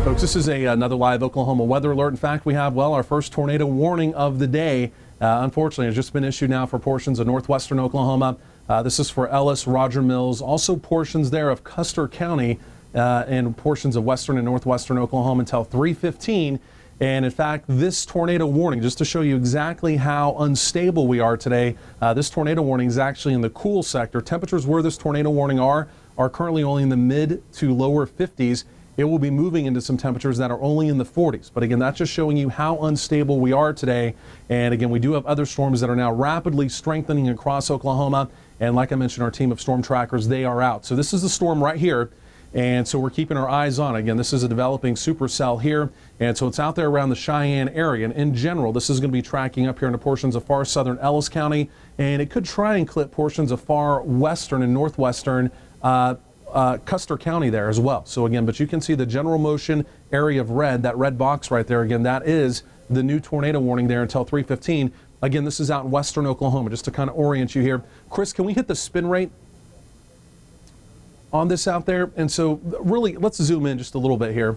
Folks, this is another live Oklahoma weather alert. In fact, we have, well, our first tornado warning of the day. Unfortunately, has just been issued now for portions of northwestern Oklahoma. This is for Ellis, Roger Mills, also portions there of Custer County and portions of western and northwestern Oklahoma until 3:15. And in fact, this tornado warning, just to show you exactly how unstable we are today, this tornado warning is actually in the cool sector. Temperatures where this tornado warning are currently only in the mid to lower 50s. It will be moving into some temperatures that are only in the 40s. But again, that's just showing you how unstable we are today. And again, we do have other storms that are now rapidly strengthening across Oklahoma. And like I mentioned, our team of storm trackers, they are out. So this is the storm right here. And so we're keeping our eyes on it. Again, this is a developing supercell here. And so it's out there around the Cheyenne area. And in general, this is going to be tracking up here into portions of far southern Ellis County. And it could try and clip portions of far western and northwestern Custer County there as well. So again, but you can see the general motion area of red, that red box right there. Again, that is the new tornado warning there until 3:15. Again, this is out in western Oklahoma, just to kind of orient you here. Chris, can we hit the spin rate on this out there? And so really, let's zoom in just a little bit here.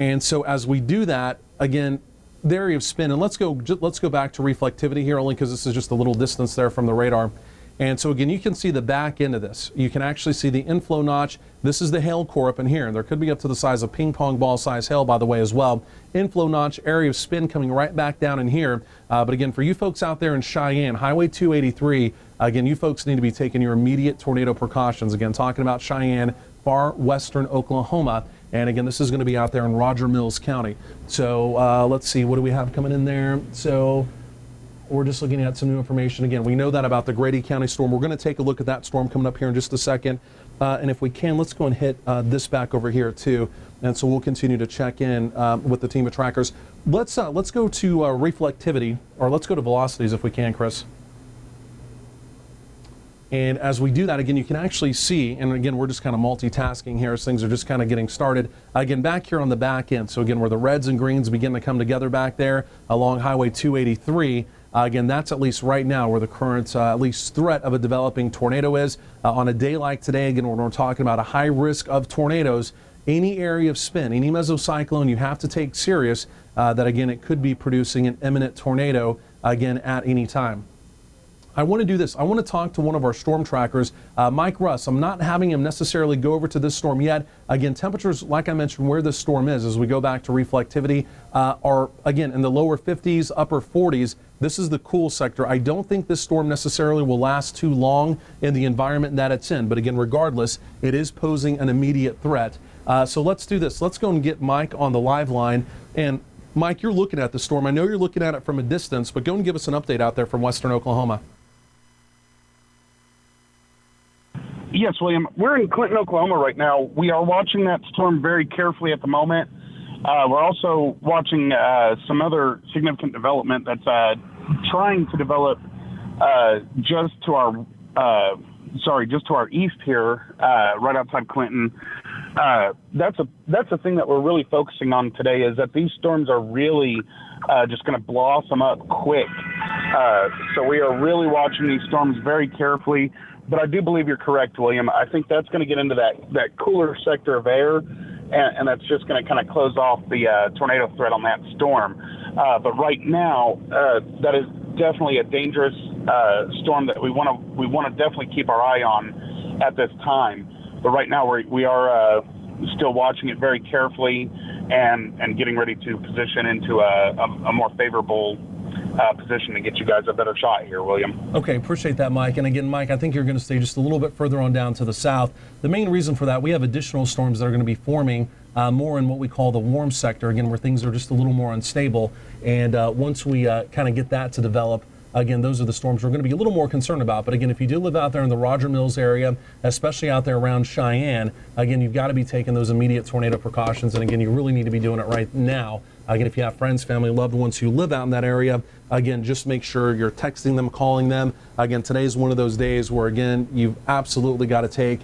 And so as we do that, again, the area of spin, and let's go back to reflectivity here, only because this is just a little distance there from the radar. And so again, you can see the back end of this. You can actually see the inflow notch. This is the hail core up in here, and there could be up to the size of ping pong ball size hail, by the way, as well. Inflow notch, area of spin coming right back down in here. But again, for you folks out there in Cheyenne, Highway 283, again, you folks need to be taking your immediate tornado precautions. Again, talking about Cheyenne, far western Oklahoma. And again, this is going to be out there in Roger Mills County. So let's see, what do we have coming in there? So we're just looking at some new information. Again, we know that about the Grady County storm. We're going to take a look at that storm coming up here in just a second. And if we can, let's go and hit this back over here too. And so we'll continue to check in with the team of trackers. Let's go to reflectivity, or let's go to velocities if we can, Chris. And as we do that, again, you can actually see, and again, we're just kind of multitasking here as things are just kind of getting started. Again, back here on the back end, so again, where the reds and greens begin to come together back there along Highway 283, again, that's at least right now where the current at least threat of a developing tornado is. On a day like today, again, when we're talking about a high risk of tornadoes, any area of spin, any mesocyclone, you have to take serious that, again, it could be producing an imminent tornado, again, at any time. I want to do this. I want to talk to one of our storm trackers, Mike Russ. I'm not having him necessarily go over to this storm yet. Again, temperatures, like I mentioned, where this storm is, as we go back to reflectivity, are, again, in the lower 50s, upper 40s. This is the cool sector. I don't think this storm necessarily will last too long in the environment that it's in. But again, regardless, it is posing an immediate threat. So let's do this. Let's go and get Mike on the live line. And Mike, you're looking at the storm. I know you're looking at it from a distance, but go and give us an update out there from western Oklahoma. Yes, William. We're in Clinton, Oklahoma right now. We are watching that storm very carefully at the moment. We're also watching some other significant development that's trying to develop just to our east here, right outside Clinton. That's a thing that we're really focusing on today, is that these storms are really just going to blossom up quick. So we are really watching these storms very carefully. But I do believe you're correct, William. I think that's going to get into that cooler sector of air, and that's just going to kind of close off the tornado threat on that storm. But right now, that is definitely a dangerous storm that we want to definitely keep our eye on at this time. But right now, we are still watching it very carefully and getting ready to position into a more favorable position to get you guys a better shot here, William. Okay, appreciate that, Mike. And again, Mike, I think you're going to stay just a little bit further on down to the south. The main reason for that, we have additional storms that are going to be forming more in what we call the warm sector, again, where things are just a little more unstable. And once we kind of get that to develop, again, those are the storms we're going to be a little more concerned about. But again, if you do live out there in the Roger Mills area, especially out there around Cheyenne, again, you've got to be taking those immediate tornado precautions. And again, you really need to be doing it right now. Again, if you have friends, family, loved ones who live out in that area, again, just make sure you're texting them, calling them. Again, today's one of those days where, again, you've absolutely got to take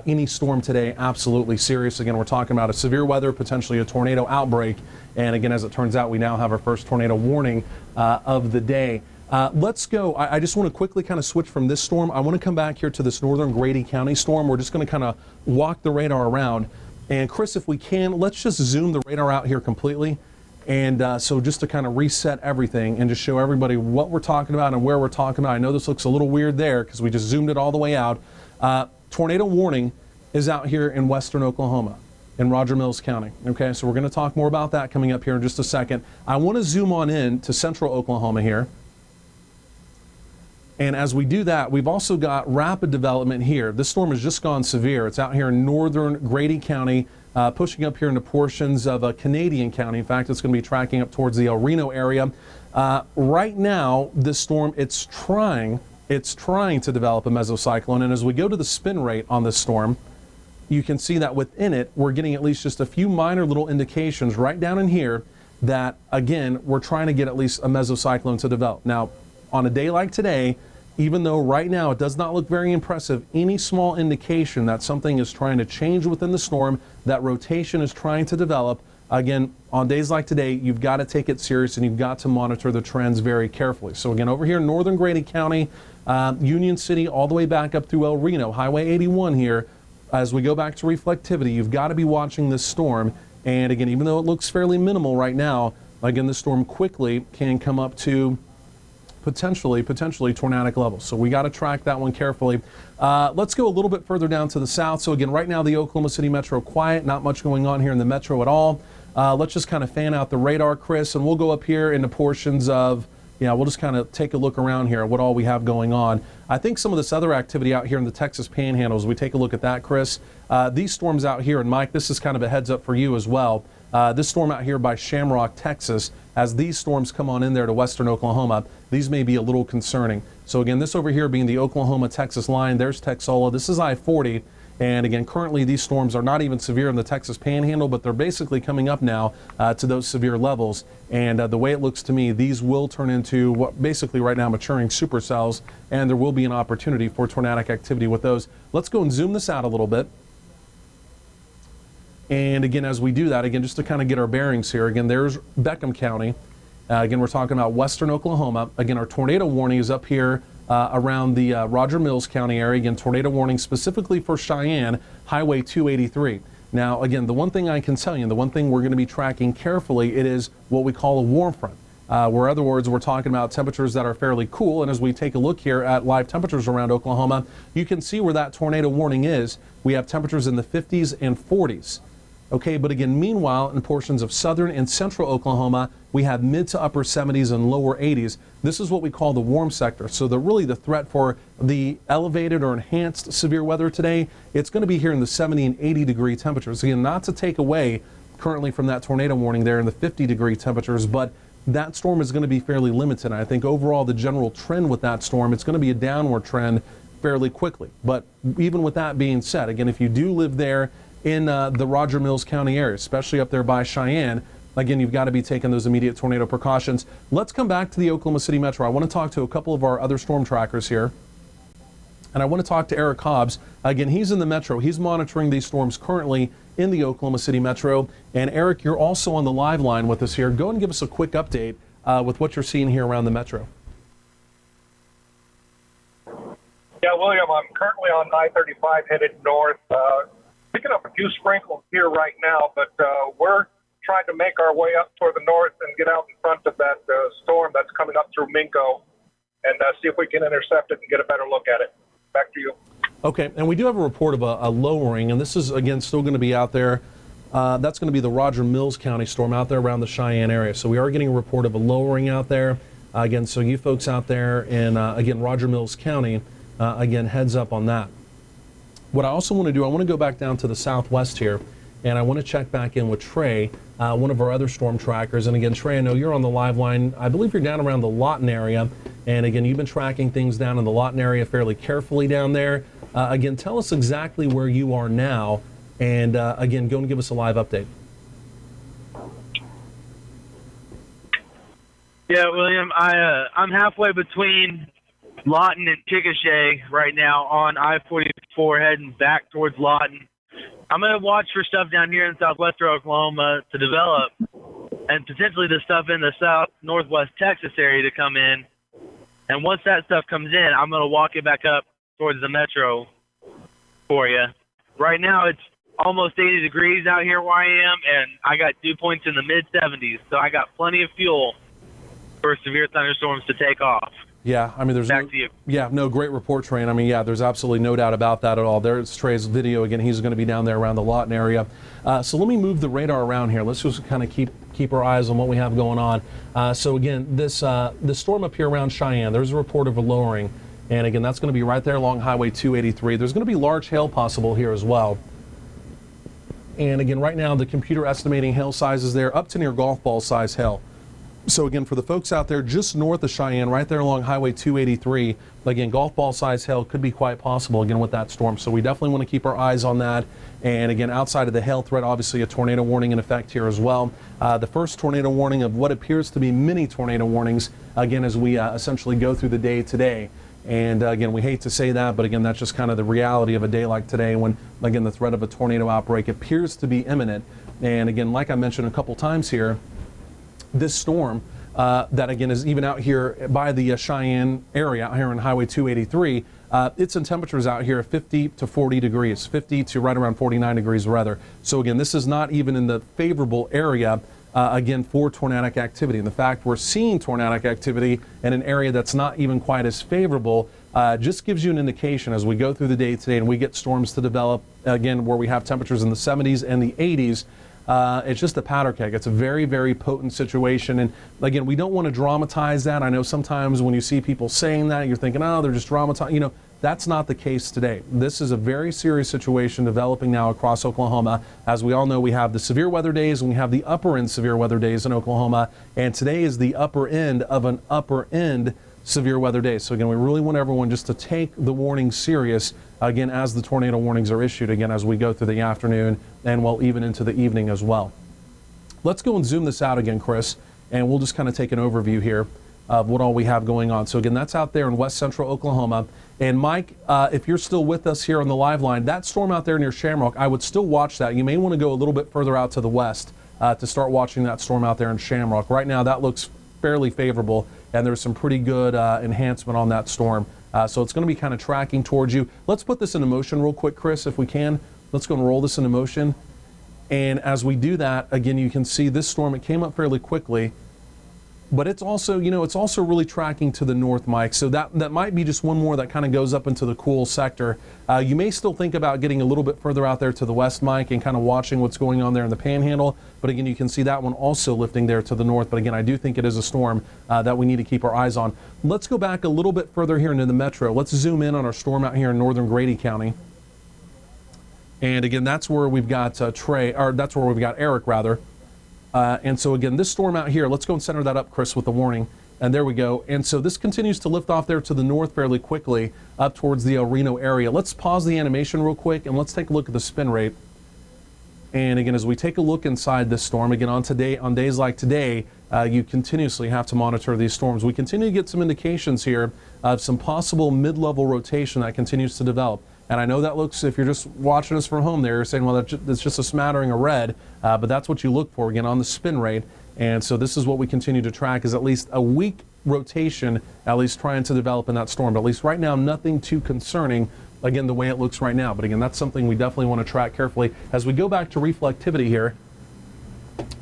any storm today absolutely serious. Again, we're talking about a severe weather, potentially a tornado outbreak. And again, as it turns out, we now have our first tornado warning of the day. Let's go. I just want to quickly kind of switch from this storm. I want to come back here to this northern Grady County storm. We're just going to kind of walk the radar around. And Chris, if we can, let's just zoom the radar out here completely. And so just to kind of reset everything and just show everybody what we're talking about and where we're talking about. I know this looks a little weird there because we just zoomed it all the way out. Tornado warning is out here in western Oklahoma, in Roger Mills County. Okay, so we're going to talk more about that coming up here in just a second. I want to zoom on in to central Oklahoma here. And as we do that, we've also got rapid development here. This storm has just gone severe. It's out here in northern Grady County, pushing up here into portions of Canadian County. In fact, it's going to be tracking up towards the El Reno area. Right now, this storm, it's trying to develop a mesocyclone. And as we go to the spin rate on this storm, you can see that within it, we're getting at least just a few minor little indications right down in here that, again, we're trying to get at least a mesocyclone to develop. Now, on a day like today, even though right now it does not look very impressive, any small indication that something is trying to change within the storm, that rotation is trying to develop, again, on days like today, you've got to take it serious and you've got to monitor the trends very carefully. So again, over here in northern Grady County, Union City, all the way back up through El Reno, Highway 81 here, as we go back to reflectivity, you've got to be watching this storm. And again, even though it looks fairly minimal right now, again, the storm quickly can come up to potentially tornadic levels. So we got to track that one carefully. Let's go a little bit further down to the south. So again, right now the Oklahoma City metro quiet, not much going on here in the metro at all. Let's just kind of fan out the radar, Chris, and we'll go up here into portions of, we'll just kind of take a look around here at what all we have going on. I think some of this other activity out here in the Texas Panhandle, as we take a look at that, Chris, these storms out here, and Mike, this is kind of a heads up for you as well. This storm out here by Shamrock, Texas, as these storms come on in there to western Oklahoma, these may be a little concerning. So again, this over here being the Oklahoma-Texas line, there's Texola, this is I-40, and again, currently these storms are not even severe in the Texas Panhandle, but they're basically coming up now to those severe levels. And the way it looks to me, these will turn into what basically right now maturing supercells, and there will be an opportunity for tornadic activity with those. Let's go and zoom this out a little bit. And again, as we do that, again, just to kind of get our bearings here, again, there's Beckham County. Again, we're talking about western Oklahoma. Again, our tornado warning is up here around the Roger Mills County area. Again, tornado warning specifically for Cheyenne, Highway 283. Now, again, the one thing I can tell you, the one thing we're going to be tracking carefully, it is what we call a warm front. Where, in other words, we're talking about temperatures that are fairly cool. And as we take a look here at live temperatures around Oklahoma, you can see where that tornado warning is. We have temperatures in the 50s and 40s. Okay, but again, meanwhile, in portions of southern and central Oklahoma, we have mid to upper 70s and lower 80s. This is what we call the warm sector. So really the threat for the elevated or enhanced severe weather today, it's going to be here in the 70 and 80 degree temperatures. Again, not to take away currently from that tornado warning there in the 50 degree temperatures, but that storm is going to be fairly limited. I think overall the general trend with that storm, it's going to be a downward trend fairly quickly. But even with that being said, again, if you do live there in the Roger Mills County area, especially up there by Cheyenne, again, you've got to be taking those immediate tornado precautions. Let's come back to the Oklahoma City metro. I want to talk to a couple of our other storm trackers here. And I want to talk to Eric Hobbs. Again, he's in the metro. He's monitoring these storms currently in the Oklahoma City metro. And Eric, you're also on the live line with us here. Go and give us a quick update with what you're seeing here around the metro. Yeah, William, I'm currently on I-35 headed north. Picking up a few sprinkles here right now, but we're trying to make our way up toward the north and get out in front of that storm that's coming up through Minko and see if we can intercept it and get a better look at it. Back to you. Okay, and we do have a report of a lowering, and this is, again, still going to be out there. That's going to be the Roger Mills County storm out there around the Cheyenne area. So we are getting a report of a lowering out there. Again, so you folks out there in, again, Roger Mills County, again, heads up on that. What I also want to do, I want to go back down to the southwest here, and I want to check back in with Trey, one of our other storm trackers. And again, Trey, I know you're on the live line. I believe you're down around the Lawton area. And again, you've been tracking things down in the Lawton area fairly carefully down there. Again, tell us exactly where you are now. And again, go and give us a live update. Yeah, William, I'm halfway between Lawton and Chickasha right now on I-44 heading back towards Lawton. I'm going to watch for stuff down here in southwestern Oklahoma to develop and potentially the stuff in the northwest Texas area to come in. And once that stuff comes in, I'm going to walk it back up towards the metro for you. Right now, almost 80 degrees out here where I am, and I got dew points in the mid-70s, so I got plenty of fuel for severe thunderstorms to take off. Yeah, I mean, there's Back to you. Yeah, no, great report, Trey. And I mean, yeah, there's absolutely no doubt about that at all. There's Trey's video again. He's going to be down there around the Lawton area. So let me move the radar around here. Let's just kind of keep our eyes on what we have going on. So again, this storm up here around Cheyenne, there's a report of a lowering, and again, that's going to be right there along Highway 283. There's going to be large hail possible here as well. And again, right now, the computer estimating hail sizes there up to near golf ball size hail. So again, for the folks out there just north of Cheyenne, right there along Highway 283, again, golf ball size hail could be quite possible again with that storm. So we definitely want to keep our eyes on that. And again, outside of the hail threat, obviously a tornado warning in effect here as well. The first tornado warning of what appears to be mini tornado warnings, again, as we essentially go through the day today. And again, we hate to say that, but again, that's just kind of the reality of a day like today when, again, the threat of a tornado outbreak appears to be imminent. And again, like I mentioned a couple times here, this storm that again is even out here by the Cheyenne area out here on Highway 283, it's in temperatures out here 50 to 40 degrees, 50 to right around 49 degrees rather. So again, this is not even in the favorable area again for tornadic activity. And the fact we're seeing tornadic activity in an area that's not even quite as favorable just gives you an indication as we go through the day today and we get storms to develop again where we have temperatures in the 70s and the 80s. It's just a powder keg. It's a very, very potent situation. And again, we don't want to dramatize that. I know sometimes when you see people saying that, you're thinking, oh, they're just dramatizing. You know, that's not the case today. This is a very serious situation developing now across Oklahoma. As we all know, we have the severe weather days and we have the upper end severe weather days in Oklahoma. And today is the upper end of an upper end severe weather days. So again, we really want everyone just to take the warning serious, again, as the tornado warnings are issued, again, as we go through the afternoon and well, even into the evening as well. Let's go and zoom this out again, Chris, and we'll just kind of take an overview here of what all we have going on. So again, that's out there in west central Oklahoma. And Mike, if you're still with us here on the live line, that storm out there near Shamrock, I would still watch that. You may want to go a little bit further out to the west to start watching that storm out there in Shamrock. Right now, that looks fairly favorable, and there's some pretty good enhancement on that storm. So it's going to be kind of tracking towards you. Let's put this into motion real quick, Chris, if we can. Let's go and roll this into motion. And as we do that, again, you can see this storm, it came up fairly quickly, but it's also, you know, it's also really tracking to the north, Mike. So that might be just one more that kind of goes up into the cool sector. You may still think about getting a little bit further out there to the west, Mike, and kind of watching what's going on there in the panhandle. But again, you can see that one also lifting there to the north. But again, I do think it is a storm that we need to keep our eyes on. Let's go back a little bit further here into the metro. Let's zoom in on our storm out here in northern Grady County. And again, that's where we've got that's where we've got Eric, rather. And so again, this storm out here, let's go and center that up, Chris, with the warning. And there we go. And so this continues to lift off there to the north fairly quickly up towards the El Reno area. Let's pause the animation real quick and let's take a look at the spin rate. And again, as we take a look inside this storm, again, on days like today, you continuously have to monitor these storms. We continue to get some indications here of some possible mid-level rotation that continues to develop. And I know that looks, if you're just watching us from home there, you're saying, well, that's just a smattering of red, but that's what you look for, again, on the spin rate. And so this is what we continue to track, is at least a weak rotation, at least trying to develop in that storm. But at least right now, nothing too concerning, again, the way it looks right now. But again, that's something we definitely want to track carefully. As we go back to reflectivity here,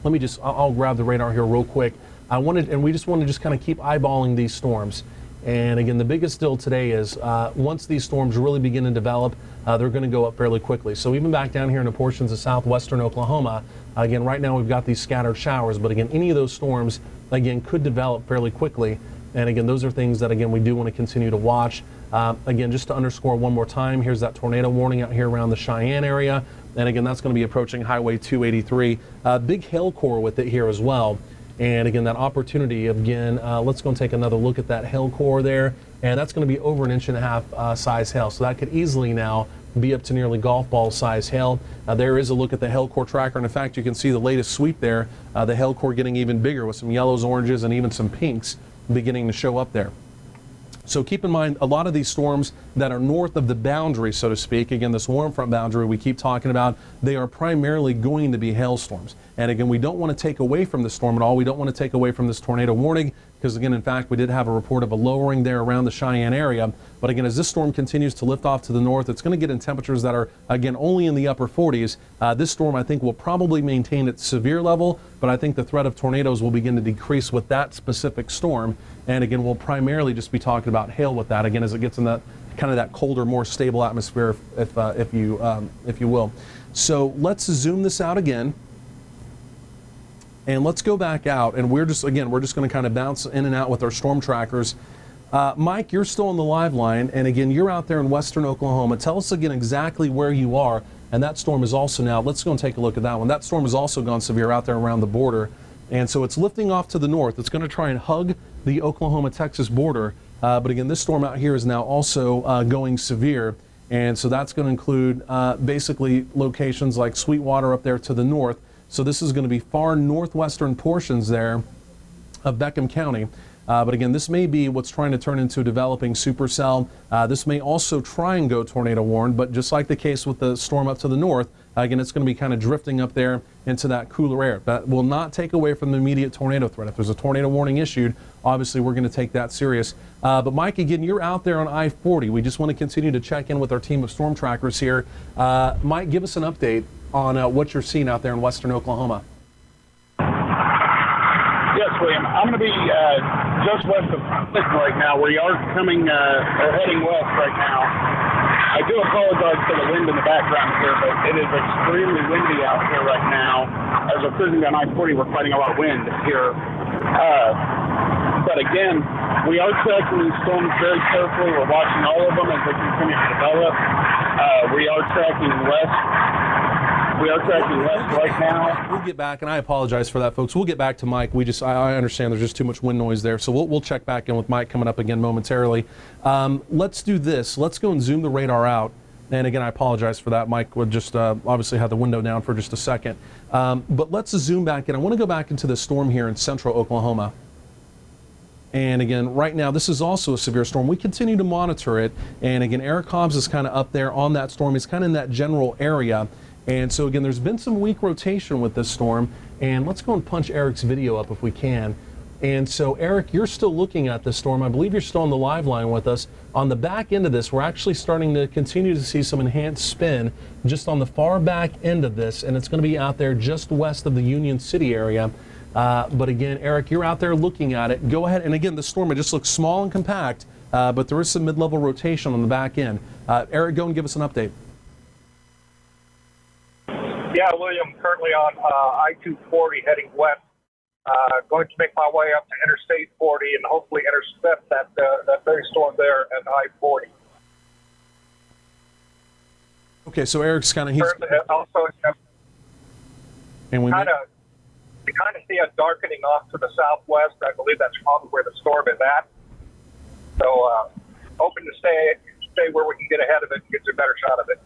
let me just, I'll grab the radar here real quick. We just want to just kind of keep eyeballing these storms. And again, the biggest deal today is once these storms really begin to develop, they're going to go up fairly quickly. So even back down here in the portions of southwestern Oklahoma, again, right now we've got these scattered showers, but again, any of those storms, again, could develop fairly quickly. And again, those are things that, again, we do want to continue to watch. Again, just to underscore one more time, here's that tornado warning out here around the Cheyenne area. And again, that's going to be approaching Highway 283. Big hail core with it here as well. And again, that opportunity, again, let's go and take another look at that hail core there. And that's going to be over 1.5 inch size hail. So that could easily now be up to nearly golf ball size hail. There is a look at the hail core tracker. And in fact, you can see the latest sweep there, the hail core getting even bigger with some yellows, oranges, and even some pinks beginning to show up there. So keep in mind, a lot of these storms that are north of the boundary, so to speak, again, this warm front boundary we keep talking about, they are primarily going to be hailstorms. And again, we don't want to take away from the storm at all. We don't want to take away from this tornado warning. because again, in fact, we did have a report of a lowering there around the Cheyenne area. But again, as this storm continues to lift off to the north, it's going to get in temperatures that are, again, only in the upper 40s. This storm, I think, will probably maintain its severe level, but I think the threat of tornadoes will begin to decrease with that specific storm. And again, we'll primarily just be talking about hail with that, again, as it gets in that kind of that colder, more stable atmosphere, if you will. So let's zoom this out again. And let's go back out, and we're just going to kind of bounce in and out with our storm trackers. Mike, you're still on the live line, and again, you're out there in western Oklahoma. Tell us again exactly where you are, and that storm is also now, let's go and take a look at that one. That storm has also gone severe out there around the border, and so it's lifting off to the north. It's going to try and hug the Oklahoma-Texas border, but again, this storm out here is now also going severe, and so that's going to include basically locations like Sweetwater up there to the north. So this is going to be far northwestern portions there of Beckham County. But again, this may be what's trying to turn into a developing supercell. This may also try and go tornado warned, but just like the case with the storm up to the north, again, it's going to be kind of drifting up there into that cooler air. That will not take away from the immediate tornado threat. If there's a tornado warning issued, obviously we're going to take that serious. But Mike, again, you're out there on I-40. We just want to continue to check in with our team of storm trackers here. Mike, give us an update on what you're seeing out there in western Oklahoma. Yes, William. I'm going to be just west of Clinton right now. We are coming or heading west right now. I do apologize for the wind in the background here, but it is extremely windy out here right now. As we're cruising down I-40, we're fighting a lot of wind here. But again, we are tracking these storms very carefully. We're watching all of them as they continue to develop. We are tracking west. We are tracking west right now. We'll get back, and I apologize for that, folks. We'll get back to Mike. I understand there's just too much wind noise there, so we'll check back in with Mike coming up again momentarily. Let's do this. Let's go and zoom the radar out. And again, I apologize for that. Mike would just obviously have the window down for just a second. But let's zoom back in. I want to go back into the storm here in central Oklahoma. And again, right now, this is also a severe storm. We continue to monitor it. And again, Eric Hobbs is kind of up there on that storm. He's kind of in that general area. And so again, there's been some weak rotation with this storm. And let's go and punch Eric's video up if we can. And so Eric, you're still looking at this storm. I believe you're still on the live line with us. On the back end of this, we're actually starting to continue to see some enhanced spin just on the far back end of this. And it's going to be out there just west of the Union City area. But again, Eric, you're out there looking at it. Go ahead. And again, the storm, it just looks small and compact, but there is some mid-level rotation on the back end. Eric, go and give us an update. Yeah, William, currently on I-240 heading west, going to make my way up to Interstate 40 and hopefully intercept that very storm there at I-40. Okay, so Eric's kind of... Also, and we kind of see a darkening off to the southwest. I believe that's probably where the storm is at. So hoping to stay where we can get ahead of it and get a better shot of it.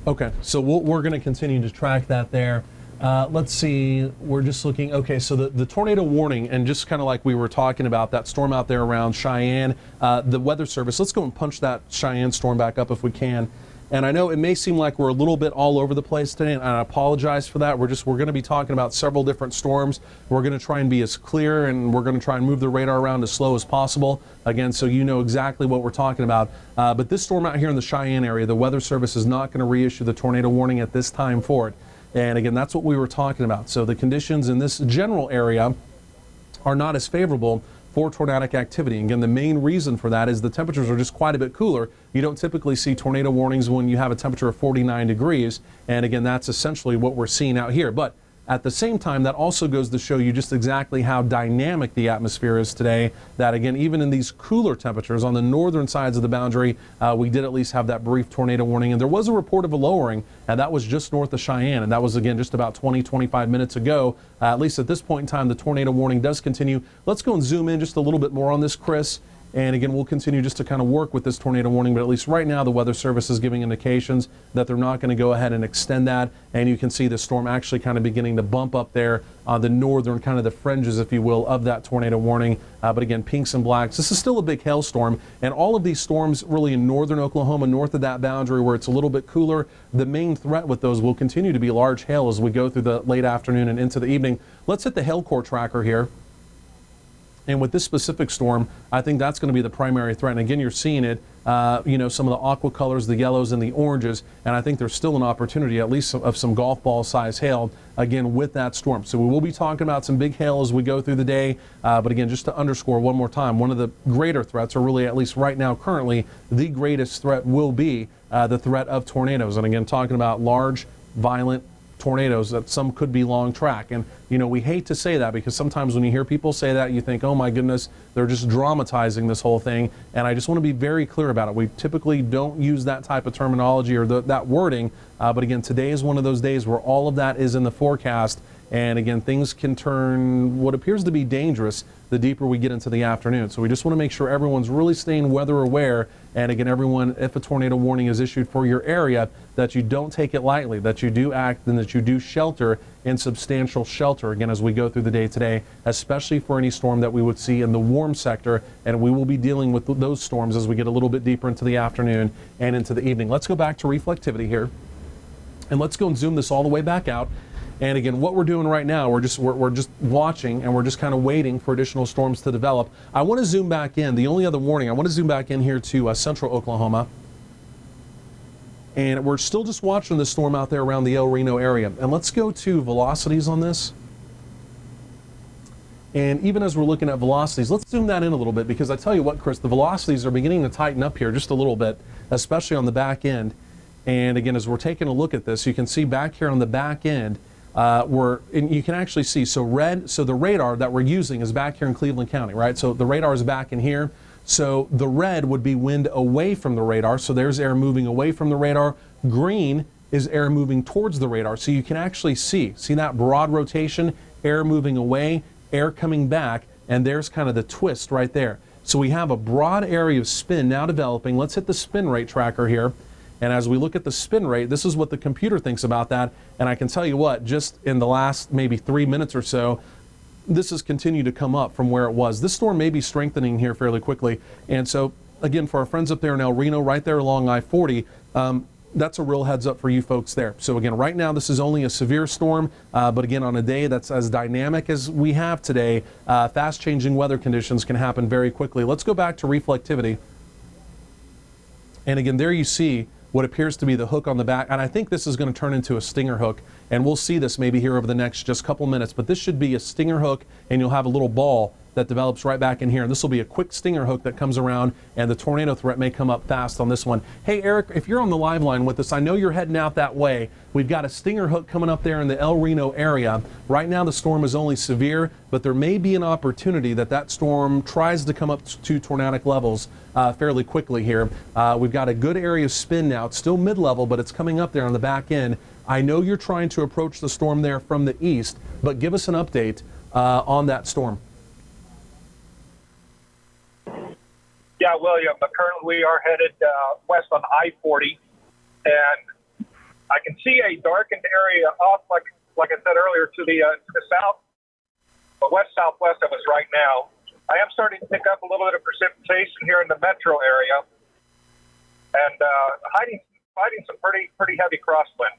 Okay, so we're going to continue to track that there. Let's see, we're just looking, okay, so the tornado warning, and just kind of like we were talking about, that storm out there around Cheyenne, the Weather Service, let's go and punch that Cheyenne storm back up if we can. And I know it may seem like we're a little bit all over the place today, and I apologize for that. We're going to be talking about several different storms. We're going to try and be as clear, and we're going to try and move the radar around as slow as possible, again, so you know exactly what we're talking about. But this storm out here in the Cheyenne area, the Weather Service is not going to reissue the tornado warning at this time for it. And again, that's what we were talking about. So the conditions in this general area are not as favorable for tornadic activity. And again, the main reason for that is the temperatures are just quite a bit cooler. You don't typically see tornado warnings when you have a temperature of 49 degrees. And again, that's essentially what we're seeing out here. But at the same time, that also goes to show you just exactly how dynamic the atmosphere is today, that again, even in these cooler temperatures on the northern sides of the boundary, we did at least have that brief tornado warning. And there was a report of a lowering, and that was just north of Cheyenne. And that was, again, just about 25 minutes ago. At least at this point in time, the tornado warning does continue. Let's go and zoom in just a little bit more on this, Chris. And again, we'll continue just to kind of work with this tornado warning, but at least right now the Weather Service is giving indications that they're not going to go ahead and extend that. And you can see the storm actually kind of beginning to bump up there on the northern, kind of the fringes, if you will, of that tornado warning. But again, pinks and blacks. This is still a big hailstorm. And all of these storms really in northern Oklahoma, north of that boundary where it's a little bit cooler, the main threat with those will continue to be large hail as we go through the late afternoon and into the evening. Let's hit the hail core tracker here. And with this specific storm, I think that's going to be the primary threat. And again, you're seeing it, some of the aqua colors, the yellows and the oranges. And I think there's still an opportunity, at least of some golf ball size hail, again, with that storm. So we will be talking about some big hail as we go through the day. But again, just to underscore one more time, one of the greater threats, or really at least right now, currently, the greatest threat will be the threat of tornadoes. And again, talking about large, violent tornadoes that some could be long track. And we hate to say that, because sometimes when you hear people say that, you think, oh my goodness, they're just dramatizing this whole thing. And I just want to be very clear about it. We typically don't use that type of terminology or that wording, but again, today is one of those days where all of that is in the forecast. And again, things can turn what appears to be dangerous the deeper we get into the afternoon. So we just want to make sure everyone's really staying weather aware. And again, everyone, if a tornado warning is issued for your area, that you don't take it lightly, that you do act and that you do shelter in substantial shelter, again, as we go through the day today, especially for any storm that we would see in the warm sector. And we will be dealing with those storms as we get a little bit deeper into the afternoon and into the evening. Let's go back to reflectivity here. And let's go and zoom this all the way back out. And again, what we're doing right now, we're just watching, and we're just kind of waiting for additional storms to develop. I want to zoom back in. The only other warning, I want to zoom back in here to central Oklahoma. And we're still just watching the storm out there around the El Reno area. And let's go to velocities on this. And even as we're looking at velocities, let's zoom that in a little bit, because I tell you what, Chris, the velocities are beginning to tighten up here just a little bit, especially on the back end. And again, as we're taking a look at this, you can see back here on the back end, and you can actually see, so the radar that we're using is back here in Cleveland County, right? So the radar is back in here. So the red would be wind away from the radar. So there's air moving away from the radar. Green is air moving towards the radar. So you can actually see that broad rotation, air moving away, air coming back, and there's kind of the twist right there. So we have a broad area of spin now developing. Let's hit the spin rate tracker here. And as we look at the spin rate, this is what the computer thinks about that. And I can tell you what, just in the last maybe 3 minutes or so, this has continued to come up from where it was. This storm may be strengthening here fairly quickly. And so, again, for our friends up there in El Reno, right there along I-40, that's a real heads up for you folks there. So again, right now, this is only a severe storm, but again, on a day that's as dynamic as we have today, fast changing weather conditions can happen very quickly. Let's go back to reflectivity. And again, there you see what appears to be the hook on the back. And I think this is going to turn into a stinger hook. And we'll see this maybe here over the next just couple minutes. But this should be a stinger hook, and you'll have a little ball that develops right back in here. And this will be a quick stinger hook that comes around, and the tornado threat may come up fast on this one. Hey, Eric, if you're on the live line with us, I know you're heading out that way. We've got a stinger hook coming up there in the El Reno area. Right now, the storm is only severe, but there may be an opportunity that storm tries to come up to tornadic levels fairly quickly here. We've got a good area of spin now. It's still mid-level, but it's coming up there on the back end. I know you're trying to approach the storm there from the east, but give us an update on that storm. Yeah, William, but currently we are headed west on I-40, and I can see a darkened area off, like I said earlier, to the south, but west-southwest of us right now. I am starting to pick up a little bit of precipitation here in the metro area, and hiding some pretty heavy crosswinds.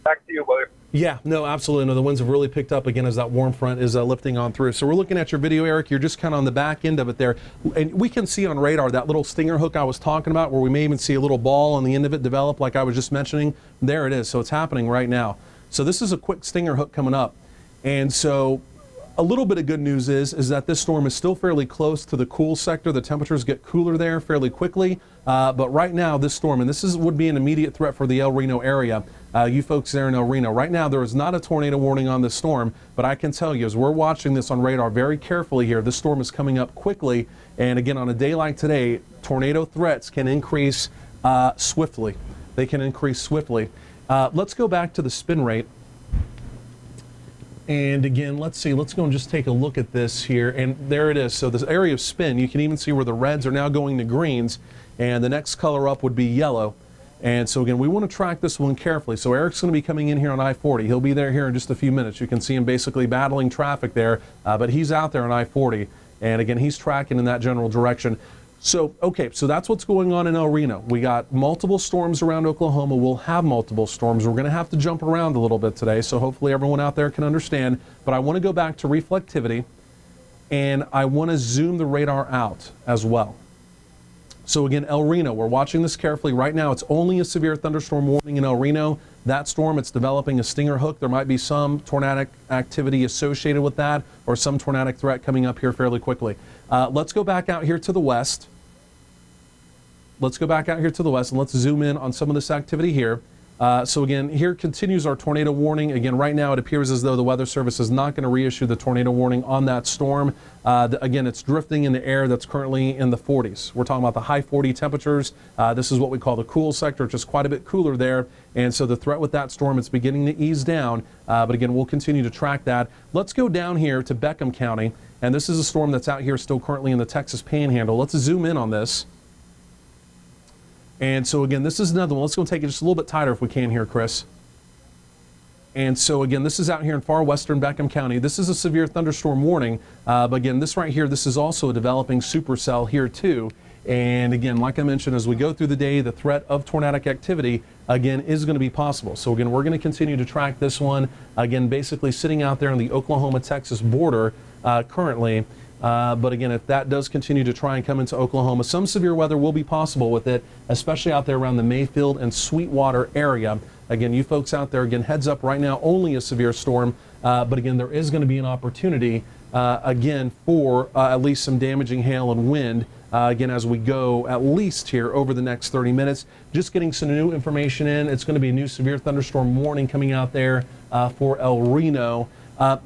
Back to you, William. Yeah, no, absolutely. No, the winds have really picked up again as that warm front is lifting on through. So we're looking at your video, Eric. You're just kind of on the back end of it there. And we can see on radar that little stinger hook I was talking about, where we may even see a little ball on the end of it develop like I was just mentioning. There it is. So it's happening right now. So this is a quick stinger hook coming up. And so a little bit of good news is that this storm is still fairly close to the cool sector. The temperatures get cooler there fairly quickly. But right now, this storm, and this would be an immediate threat for the El Reno area, you folks there in El Reno. Right now, there is not a tornado warning on this storm, but I can tell you, as we're watching this on radar very carefully here, this storm is coming up quickly. And again, on a day like today, tornado threats can increase swiftly. They can increase swiftly. Let's go back to the spin rate. And again, let's see, let's go and just take a look at this here. And there it is. So this area of spin, you can even see where the reds are now going to greens, and the next color up would be yellow. And so again, we want to track this one carefully. So Eric's going to be coming in here on I-40. He'll be there here in just a few minutes. You can see him basically battling traffic there, but he's out there on I-40. And again, he's tracking in that general direction. So, okay, so that's what's going on in El Reno. We got multiple storms around Oklahoma. We'll have multiple storms. We're going to have to jump around a little bit today, so hopefully everyone out there can understand. But I want to go back to reflectivity. and I want to zoom the radar out as well. So again, El Reno, we're watching this carefully. Right now, it's only a severe thunderstorm warning in El Reno. That storm, it's developing a stinger hook. There might be some tornadic activity associated with that, or some tornadic threat coming up here fairly quickly. Let's go back out here to the west. Let's go back out here to the west, and let's zoom in on some of this activity here. So again, here continues our tornado warning. Again, right now it appears as though the Weather Service is not going to reissue the tornado warning on that storm. Again, it's drifting in the air that's currently in the 40s. We're talking about the high 40 temperatures. This is what we call the cool sector, just quite a bit cooler there. And so the threat with that storm, it's beginning to ease down. But again, we'll continue to track that. Let's go down here to Beckham County. And this is a storm that's out here still currently in the Texas Panhandle. Let's zoom in on this. And so again, this is another one. Let's go take it just a little bit tighter if we can here, Chris. And so again, this is out here in far western Beckham County. This is a severe thunderstorm warning. But again, this right here, this is also a developing supercell here too. And again, like I mentioned, as we go through the day, the threat of tornadic activity, again, is going to be possible. So again, we're going to continue to track this one. Again, basically sitting out there on the Oklahoma-Texas border currently. But again, if that does continue to try and come into Oklahoma, some severe weather will be possible with it, especially out there around the Mayfield and Sweetwater area. Again, you folks out there, again, heads up right now, only a severe storm. But again, there is going to be an opportunity, again, for at least some damaging hail and wind, again, as we go at least here over the next 30 minutes. Just getting some new information in. It's going to be a new severe thunderstorm warning coming out there for El Reno.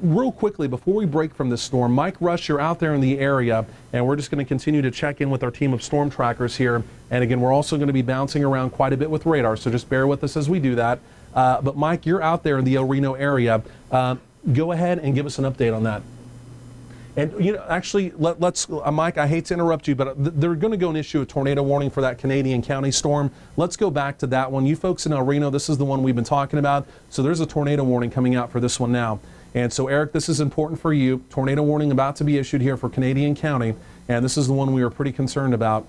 Real quickly, before we break from this storm, Mike Rush, you're out there in the area, and we're just going to continue to check in with our team of storm trackers here. And again, we're also going to be bouncing around quite a bit with radar, so just bear with us as we do that. But Mike, you're out there in the El Reno area. Go ahead and give us an update on that. And you know, actually, let's Mike, I hate to interrupt you, but they're going to go and issue a tornado warning for that Canadian County storm. Let's go back to that one. You folks in El Reno, this is the one we've been talking about. So there's a tornado warning coming out for this one now. And so, Eric, this is important for you. Tornado warning about to be issued here for Canadian County, and this is the one we were pretty concerned about.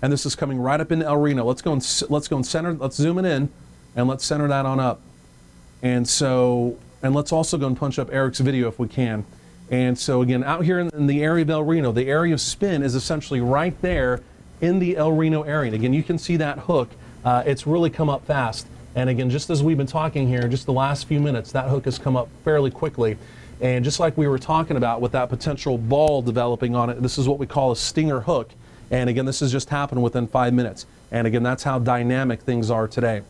And this is coming right up in El Reno. Let's go and center. Let's zoom it in, and let's center that on up. And so, and let's also go and punch up Eric's video if we can. And so, again, out here in the area of El Reno, the area of spin is essentially right there in the El Reno area. And again, you can see that hook. It's really come up fast. And again, just as we've been talking here, just the last few minutes, that hook has come up fairly quickly. And just like we were talking about with that potential ball developing on it, this is what we call a stinger hook. And again, this has just happened within 5 minutes. And again, that's how dynamic things are today.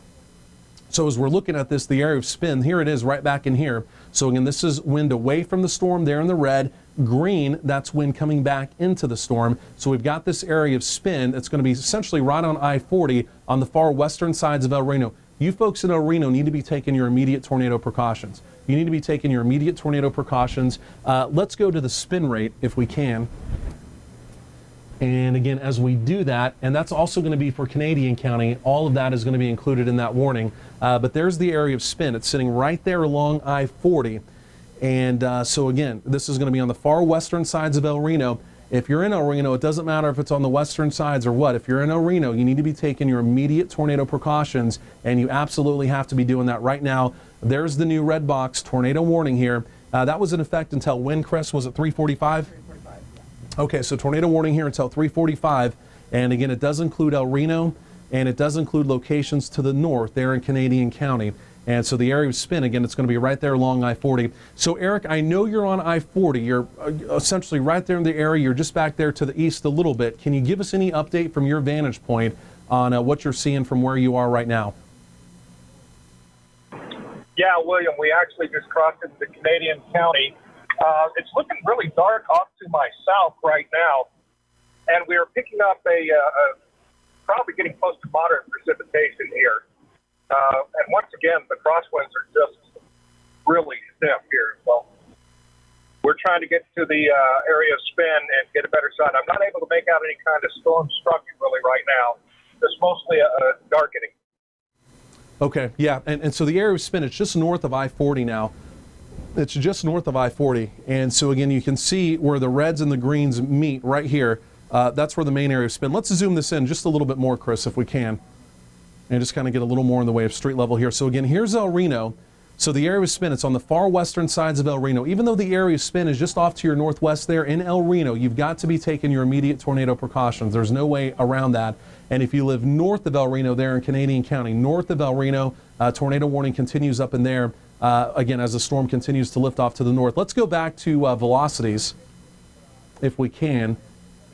So as we're looking at this, the area of spin, here it is right back in here. So again, this is wind away from the storm there in the red. Green, that's wind coming back into the storm. So we've got this area of spin that's going to be essentially right on I-40 on the far western sides of El Reno. You folks in El Reno need to be taking your immediate tornado precautions. You need to be taking your immediate tornado precautions. Let's go to the spin rate if we can. And again, as we do that, and that's also going to be for Canadian County, all of that is going to be included in that warning. But there's the area of spin. It's sitting right there along I-40. And so again, this is going to be on the far western sides of El Reno. If you're in El Reno, it doesn't matter if it's on the western sides or what. If you're in El Reno, you need to be taking your immediate tornado precautions, and you absolutely have to be doing that right now. There's the new red box tornado warning here. That was in effect until when, Chris? Was it 3:45? 3:45, yeah. Okay, so tornado warning here until 3:45. And again, it does include El Reno, and it does include locations to the north there in Canadian County. And so the area of spin, again, it's going to be right there along I-40. So, Eric, I know you're on I-40. You're essentially right there in the area. You're just back there to the east a little bit. Can you give us any update from your vantage point on what you're seeing from where you are right now? Yeah, William, we actually just crossed into Canadian County. It's looking really dark off to my south right now, and we are picking up probably getting close to moderate precipitation here. And once again, the crosswinds are just really stiff here. So we're trying to get to the area of spin and get a better sight. I'm not able to make out any kind of storm structure really right now. It's mostly a darkening. Okay, yeah, and so the area of spin, it's just north of I-40 now. It's just north of I-40. And so again, you can see where the reds and the greens meet right here. That's where the main area of spin. Let's zoom this in just a little bit more, Chris, if we can. And just kind of get a little more in the way of street level here. So again, here's El Reno. So the area of spin, it's on the far western sides of El Reno. Even though the area of spin is just off to your northwest there in El Reno, you've got to be taking your immediate tornado precautions. There's no way around that. And if you live north of El Reno there in Canadian County, north of El Reno, tornado warning continues up in there, again, as the storm continues to lift off to the north. Let's go back to velocities, if we can.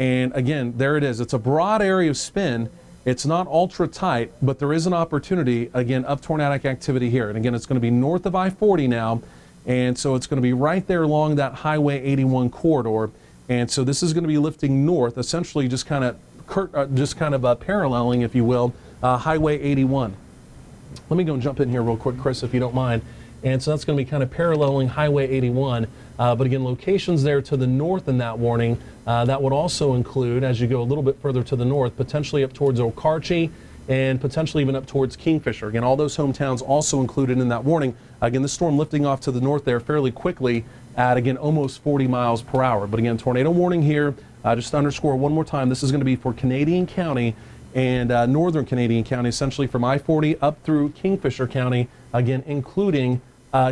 And again, there it is. It's a broad area of spin. It's not ultra tight, but there is an opportunity, again, of tornadic activity here. And again, it's going to be north of I-40 now. And so it's going to be right there along that Highway 81 corridor. And so this is going to be lifting north, essentially just kind of paralleling, if you will, Highway 81. Let me go and jump in here real quick, Chris, if you don't mind. And so that's going to be kind of paralleling Highway 81. But again, locations there to the north in that warning, that would also include, as you go a little bit further to the north, potentially up towards Okarche and potentially even up towards Kingfisher. Again, all those hometowns also included in that warning. Again, this storm lifting off to the north there fairly quickly at, again, almost 40 miles per hour. But again, tornado warning here. Just to underscore one more time, this is going to be for Canadian County and northern Canadian County, essentially from I-40 up through Kingfisher County, again, including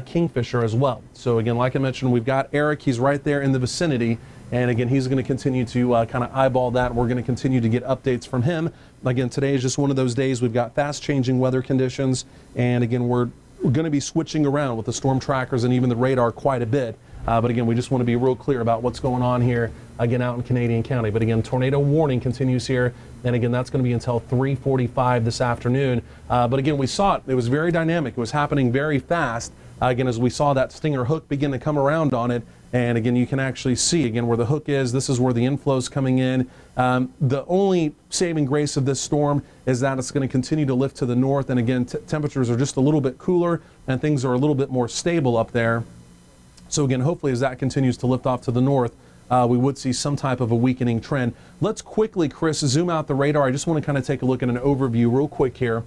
Kingfisher as well. So again, like I mentioned, we've got Eric. He's right there in the vicinity. And again, he's going to continue to kind of eyeball that. We're going to continue to get updates from him. Again, today is just one of those days. We've got fast changing weather conditions. And again, we're going to be switching around with the storm trackers and even the radar quite a bit. But again, we just want to be real clear about what's going on here, again, out in Canadian County. But again, tornado warning continues here. And again, that's going to be until 3:45 this afternoon. But again, we saw it. It was very dynamic. It was happening very fast. Again, as we saw that stinger hook begin to come around on it. And again, you can actually see, again, where the hook is. This is where the inflow's coming in. The only saving grace of this storm is that it's going to continue to lift to the north. And again, temperatures are just a little bit cooler and things are a little bit more stable up there. So again, hopefully as that continues to lift off to the north, we would see some type of a weakening trend. Let's quickly, Chris, zoom out the radar. I just want to kind of take a look at an overview real quick here.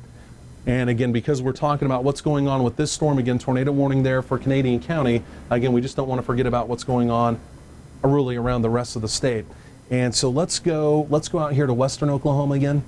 And again, because we're talking about what's going on with this storm, again, tornado warning there for Canadian County. Again, we just don't want to forget about what's going on really around the rest of the state. And so let's go out here to western Oklahoma again.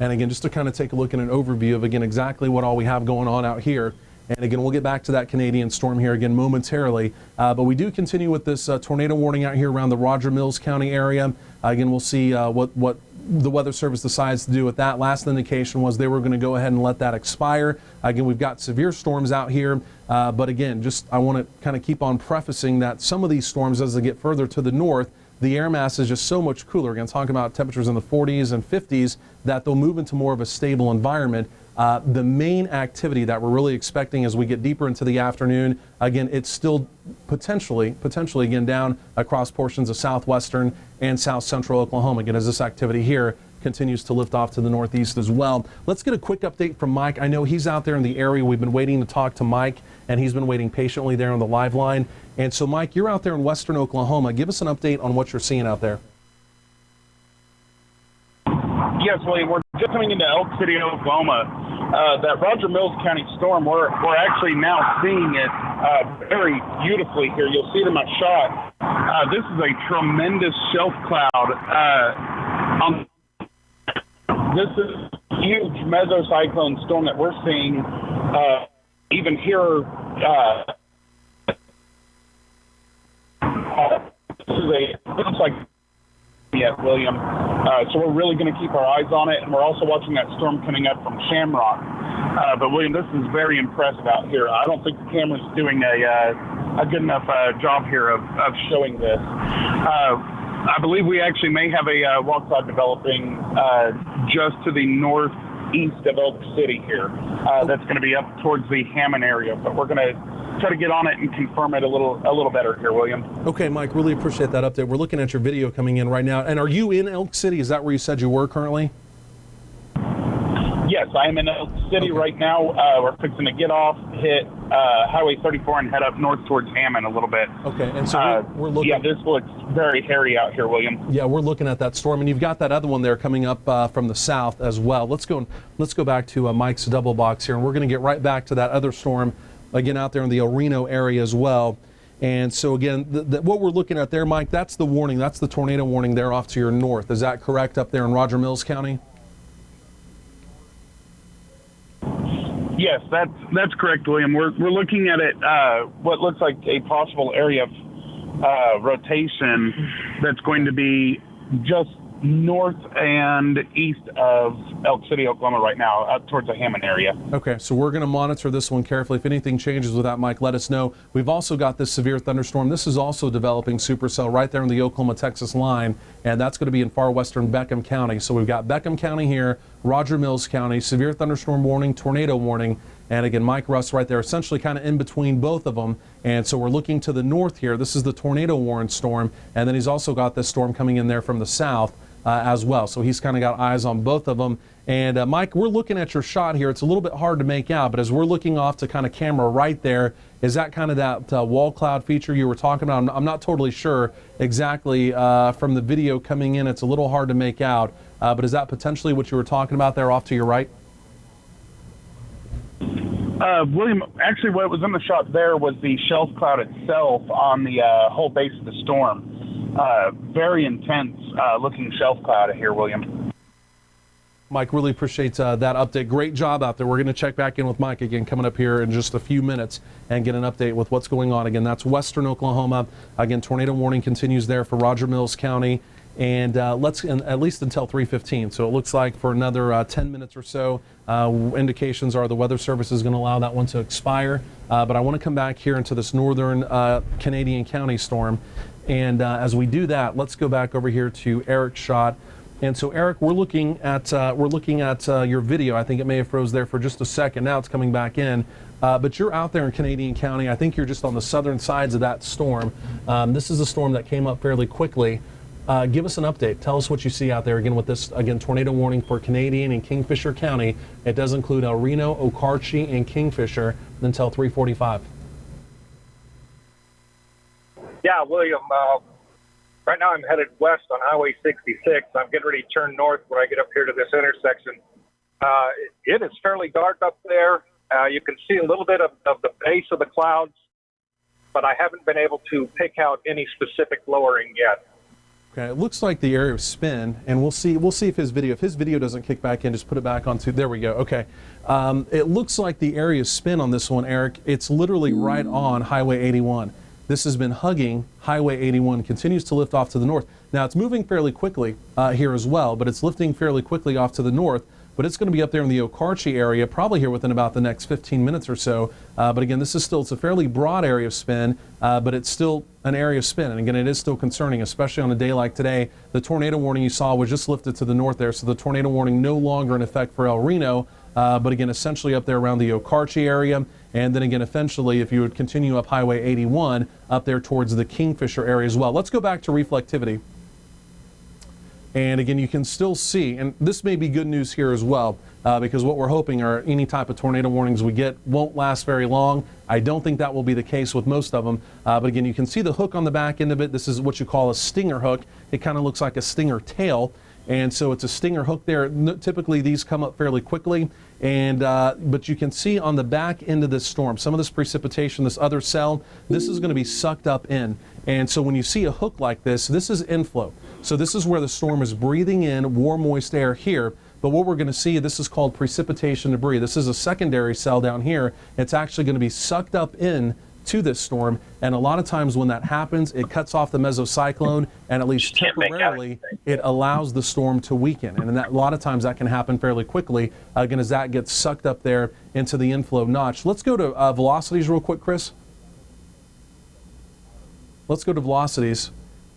And again, just to kind of take a look at an overview of, again, exactly what all we have going on out here. And again, we'll get back to that Canadian storm here again momentarily. But we do continue with this tornado warning out here around the Roger Mills County area. Again, we'll see what the Weather Service decides to do with that. Last indication was they were going to go ahead and let that expire. Again, we've got severe storms out here. But again, just I want to kind of keep on prefacing that some of these storms, as they get further to the north, the air mass is just so much cooler. Again, talking about temperatures in the 40s and 50s, that they'll move into more of a stable environment. The main activity that we're really expecting as we get deeper into the afternoon, again, it's still potentially again down across portions of southwestern and south central Oklahoma, again, as this activity here continues to lift off to the northeast as well. Let's get a quick update from Mike. I know he's out there in the area. We've been waiting to talk to Mike, and he's been waiting patiently there on the live line. And so, Mike, you're out there in western Oklahoma. Give us an update on what you're seeing out there. Yes, William, we're just coming into Elk City, Oklahoma. That Roger Mills County storm, we're actually now seeing it very beautifully here. You'll see it in my shot. This is a tremendous shelf cloud. This is a huge mesocyclone storm that we're seeing even here. Looks like yet, William. So we're really going to keep our eyes on it, and we're also watching that storm coming up from Shamrock. But William, this is very impressive out here. I don't think the camera's doing a good enough job here of showing this. I believe we actually may have a walk cloud developing just to the northeast of Elk City here. That's going to be up towards the Hammond area, but we're going to try to get on it and confirm it a little better here, William. Okay, Mike, really appreciate that update. We're looking at your video coming in right now. And are you in Elk City? Is that where you said you were currently? Yes, I am in Elk City right now. We're fixing to get off, hit Highway 34, and head up north towards Hammond a little bit. Okay, and so we're looking. Yeah, this looks very hairy out here, William. Yeah, we're looking at that storm, and you've got that other one there coming up from the south as well. Let's go back to Mike's double box here, and we're going to get right back to that other storm again out there in the El Reno area as well. And so again, what we're looking at there, Mike, that's the warning. That's the tornado warning there off to your north. Is that correct up there in Roger Mills County? Yes, that's correct, William. We're looking at it, what looks like a possible area of rotation that's going to be just north and east of Elk City, Oklahoma right now, up towards the Hammond area. Okay, so we're going to monitor this one carefully. If anything changes with that, Mike, let us know. We've also got this severe thunderstorm. This is also developing supercell right there in the Oklahoma-Texas line, and that's going to be in far western Beckham County. So we've got Beckham County here, Roger Mills County, severe thunderstorm warning, tornado warning, and again, Mike Russ right there, essentially kind of in between both of them. And so we're looking to the north here. This is the tornado warning storm, and then he's also got this storm coming in there from the south as well. So he's kind of got eyes on both of them. And Mike, we're looking at your shot here. It's a little bit hard to make out, but as we're looking off to kind of camera right there, is that kind of that wall cloud feature you were talking about? I'm not totally sure exactly from the video coming in. It's a little hard to make out, but is that potentially what you were talking about there off to your right? William, actually what was in the shot there was the shelf cloud itself on the whole base of the storm. Very intense looking shelf cloud here, William. Mike, really appreciate that update. Great job out there. We're going to check back in with Mike again coming up here in just a few minutes and get an update with what's going on. Again, that's western Oklahoma. Again, tornado warning continues there for Roger Mills County, and at least until 3:15. So it looks like for another 10 minutes or so, indications are the Weather Service is going to allow that one to expire. But I want to come back here into this northern Canadian county storm. And as we do that, let's go back over here to Eric's shot. And so, Eric, we're looking at your video. I think it may have froze there for just a second. Now it's coming back in. But you're out there in Canadian County. I think you're just on the southern sides of that storm. This is a storm that came up fairly quickly. Give us an update. Tell us what you see out there again with this, again, tornado warning for Canadian and Kingfisher County. It does include El Reno, Okarche, and Kingfisher until 3:45. Yeah, William, right now I'm headed west on Highway 66. I'm getting ready to turn north when I get up here to this intersection. It is fairly dark up there. You can see a little bit of the base of the clouds, but I haven't been able to pick out any specific lowering yet. Okay, it looks like the area of spin, and we'll see if his video doesn't kick back in. Just put it back onto. There we go. Okay, it looks like the area of spin on this one, Eric. It's literally right on Highway 81. This has been hugging Highway 81, continues to lift off to the north. Now it's moving fairly quickly here as well, but it's lifting fairly quickly off to the north. But it's going to be up there in the Okarche area, probably here within about the next 15 minutes or so. But again, it's a fairly broad area of spin, but it's still an area of spin. And again, it is still concerning, especially on a day like today. The tornado warning you saw was just lifted to the north there, so the tornado warning no longer in effect for El Reno, but again, essentially up there around the Okarche area. And then again, eventually, if you would continue up Highway 81, up there towards the Kingfisher area as well. Let's go back to reflectivity. And again, you can still see, and this may be good news here as well, because what we're hoping are any type of tornado warnings we get won't last very long. I don't think that will be the case with most of them. But again, you can see the hook on the back end of it. This is what you call a stinger hook. It kind of looks like a stinger tail. And so it's a stinger hook there. Typically, these come up fairly quickly. And but you can see on the back end of this storm, some of this precipitation, this other cell, this is going to be sucked up in. And so when you see a hook like this, this is inflow. So this is where the storm is breathing in warm, moist air here. But what we're going to see, this is called precipitation debris. This is a secondary cell down here. It's actually going to be sucked up in to this storm, and a lot of times when that happens, it cuts off the mesocyclone, and at least temporarily it allows the storm to weaken. And a lot of times that can happen fairly quickly, again, as that gets sucked up there into the inflow notch. Let's go to velocities real quick, Chris. Let's go to velocities,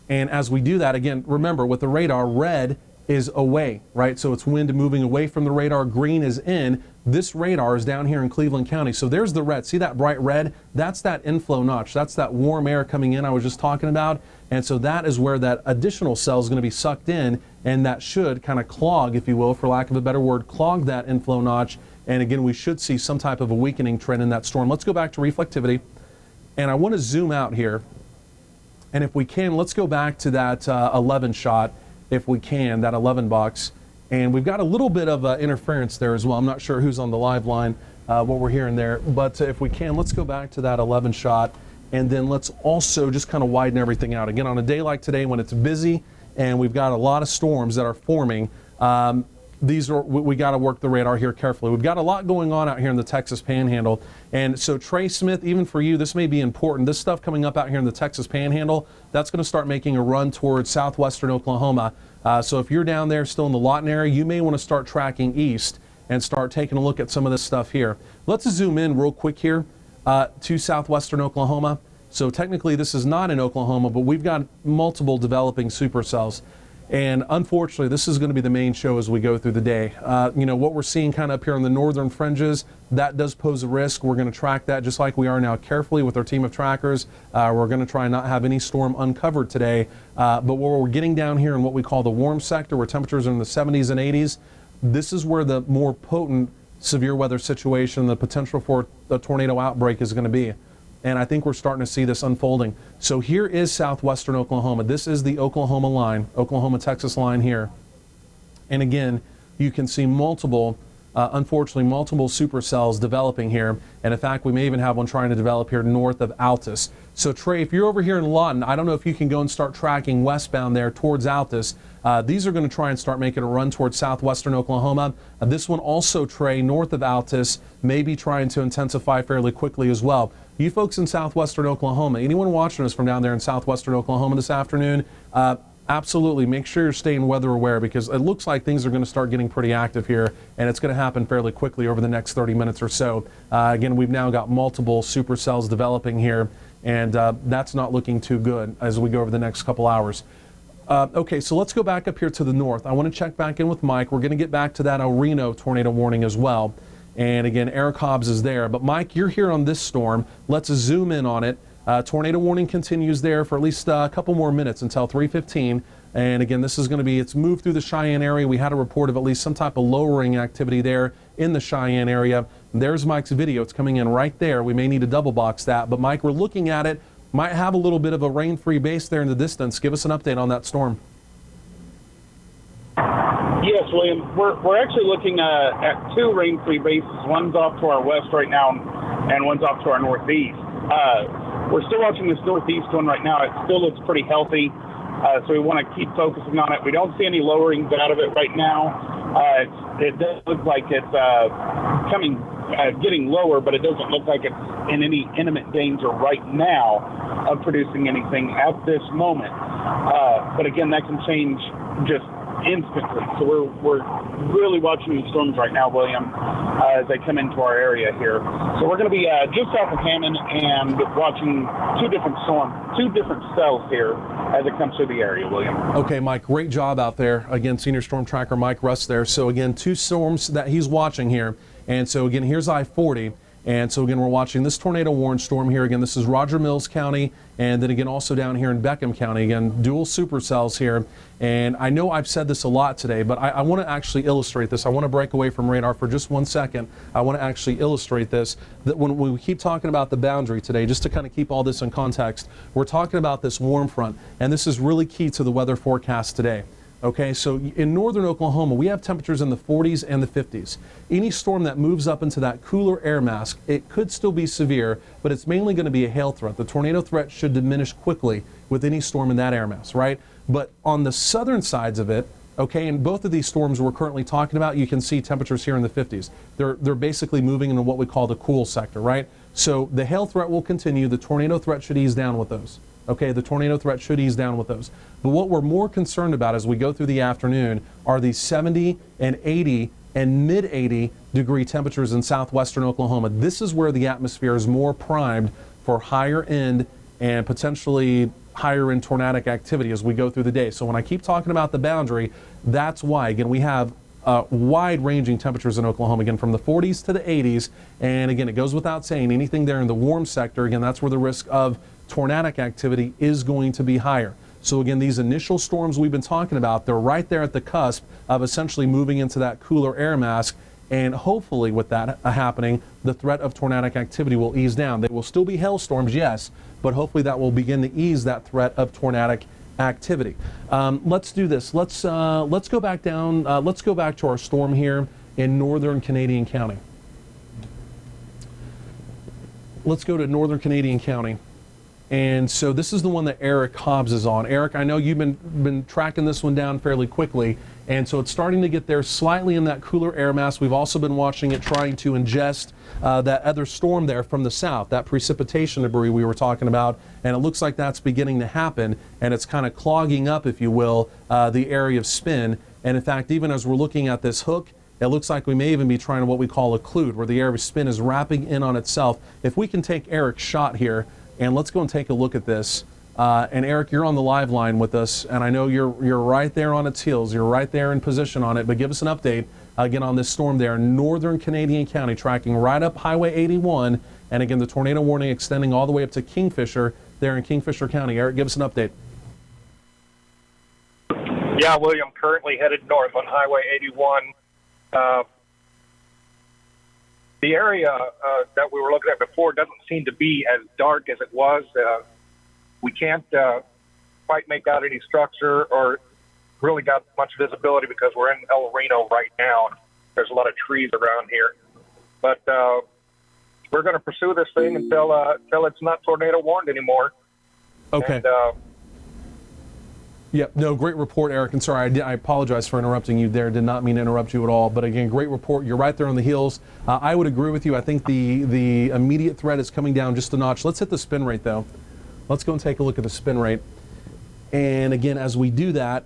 and as we do that, again, remember with the radar, red is away, right? So it's wind moving away from the radar, green is in. This radar is down here in Cleveland County. So there's the red. See that bright red? That's that inflow notch. That's that warm air coming in I was just talking about. And so that is where that additional cell is going to be sucked in, and that should kind of clog, if you will, for lack of a better word, clog that inflow notch. And again, we should see some type of a weakening trend in that storm. Let's go back to reflectivity. And I want to zoom out here. And if we can, let's go back to that 11 shot, if we can, that 11 box. And we've got a little bit of interference there as well. I'm not sure who's on the live line, what we're hearing there. But if we can, let's go back to that 11 shot. And then let's also just kind of widen everything out. Again, on a day like today when it's busy and we've got a lot of storms that are forming, we got to work the radar here carefully. We've got a lot going on out here in the Texas Panhandle. And so Trey Smith, even for you, this may be important. This stuff coming up out here in the Texas Panhandle, that's going to start making a run towards southwestern Oklahoma. So if you're down there still in the Lawton area, you may want to start tracking east and start taking a look at some of this stuff here. Let's zoom in real quick here to southwestern Oklahoma. So technically this is not in Oklahoma, but we've got multiple developing supercells. And unfortunately, this is going to be the main show as we go through the day. You know, what we're seeing kind of up here on the northern fringes, that does pose a risk. We're going to track that just like we are now carefully with our team of trackers. We're going to try and not have any storm uncovered today. But where we're getting down here in what we call the warm sector, where temperatures are in the 70s and 80s, this is where the more potent severe weather situation, the potential for a tornado outbreak is going to be. And I think we're starting to see this unfolding. So here is southwestern Oklahoma. This is the Oklahoma line, Oklahoma-Texas line here. And again, you can see multiple, unfortunately, multiple supercells developing here. And in fact, we may even have one trying to develop here north of Altus. So Trey, if you're over here in Lawton, I don't know if you can go and start tracking westbound there towards Altus. These are going to try and start making a run towards southwestern Oklahoma. This one also, Trey, north of Altus, may be trying to intensify fairly quickly as well. You folks in southwestern Oklahoma, anyone watching us from down there in southwestern Oklahoma this afternoon, absolutely make sure you're staying weather aware, because it looks like things are going to start getting pretty active here, and it's going to happen fairly quickly over the next 30 minutes or so. Again, we've now got multiple supercells developing here, and that's not looking too good as we go over the next couple hours. Okay, so let's go back up here to the north. I want to check back in with Mike. We're going to get back to that El Reno tornado warning as well. And again, Eric Hobbs is there. But Mike, you're here on this storm. Let's zoom in on it. Tornado warning continues there for at least a couple more minutes until 3:15. And again, this is going to be, it's moved through the Cheyenne area. We had a report of at least some type of lowering activity there in the Cheyenne area. There's Mike's video. It's coming in right there. We may need to double box that. But Mike, we're looking at it. Might have a little bit of a rain-free base there in the distance. Give us an update on that storm. Yes, William. We're actually looking at two rain-free bases. One's off to our west right now, and one's off to our northeast. We're still watching this northeast one right now. It still looks pretty healthy, so we want to keep focusing on it. We don't see any lowerings out of it right now. It does look like it's getting lower, but it doesn't look like it's in any imminent danger right now of producing anything at this moment. But again, that can change just instantly. So we're really watching these storms right now, William, as they come into our area here. So we're going to be just south of Hammond and watching two different cells here as it comes through the area, William. Okay, Mike, great job out there. Again, Senior Storm Tracker Mike Russ there. So again, two storms that he's watching here. And so again, here's I-40. And so again, we're watching this tornado warned storm here. Again, this is Roger Mills County, and then again also down here in Beckham County. Again, dual supercells here. And I know I've said this a lot today, but I want to actually illustrate this. I want to break away from radar for just 1 second. I want to actually illustrate this. That when we keep talking about the boundary today, just to kind of keep all this in context, we're talking about this warm front, and this is really key to the weather forecast today. Okay, so in northern Oklahoma, we have temperatures in the 40s and the 50s. Any storm that moves up into that cooler air mass, it could still be severe, but it's mainly going to be a hail threat. The tornado threat should diminish quickly with any storm in that air mass, right? But on the southern sides of it, okay, in both of these storms we're currently talking about, you can see temperatures here in the 50s. They're basically moving into what we call the cool sector, right? So the hail threat will continue. The tornado threat should ease down with those. Okay, the tornado threat should ease down with those. But what we're more concerned about as we go through the afternoon are these 70 and 80 and mid-80 degree temperatures in southwestern Oklahoma. This is where the atmosphere is more primed for higher end and potentially higher end tornadic activity as we go through the day. So when I keep talking about the boundary, that's why. Again, we have wide-ranging temperatures in Oklahoma, again, from the 40s to the 80s. And again, it goes without saying, anything there in the warm sector, again, that's where the risk of tornadic activity is going to be higher. So again, these initial storms we've been talking about, they're right there at the cusp of essentially moving into that cooler air mass. And hopefully with that happening, the threat of tornadic activity will ease down. There will still be hailstorms, yes, but hopefully that will begin to ease that threat of tornadic activity. Let's do this. Let's go back down. Let's go back to our storm here in northern Canadian County. Let's go to northern Canadian County. And so this is the one that Eric Hobbs is on. Eric, I know you've been tracking this one down fairly quickly, and so it's starting to get there slightly in that cooler air mass. We've also been watching it trying to ingest that other storm there from the south, that precipitation debris we were talking about, and it looks like that's beginning to happen, and it's kind of clogging up, if you will, the area of spin. And in fact, even as we're looking at this hook, it looks like we may even be trying what we call occlude, where the area of spin is wrapping in on itself. If we can take Eric's shot here, and let's go and take a look at this. And Eric, you're on the live line with us, and I know you're right there on its heels. You're right there in position on it, but give us an update again on this storm there in northern Canadian County, tracking right up Highway 81, and again the tornado warning extending all the way up to Kingfisher there in Kingfisher County. Eric, give us an update. Yeah, William, currently headed north on Highway 81. The area that we were looking at before doesn't seem to be as dark as it was. We can't quite make out any structure or really got much visibility because we're in El Reno right now. There's a lot of trees around here. But we're going to pursue this thing until it's not tornado warned anymore. Okay. And, yeah, no, great report, Eric. And sorry, I apologize for interrupting you there. Did not mean to interrupt you at all. But again, great report. You're right there on the heels. I would agree with you. I think the immediate threat is coming down just a notch. Let's hit the spin rate, though. Let's go and take a look at the spin rate. And again, as we do that,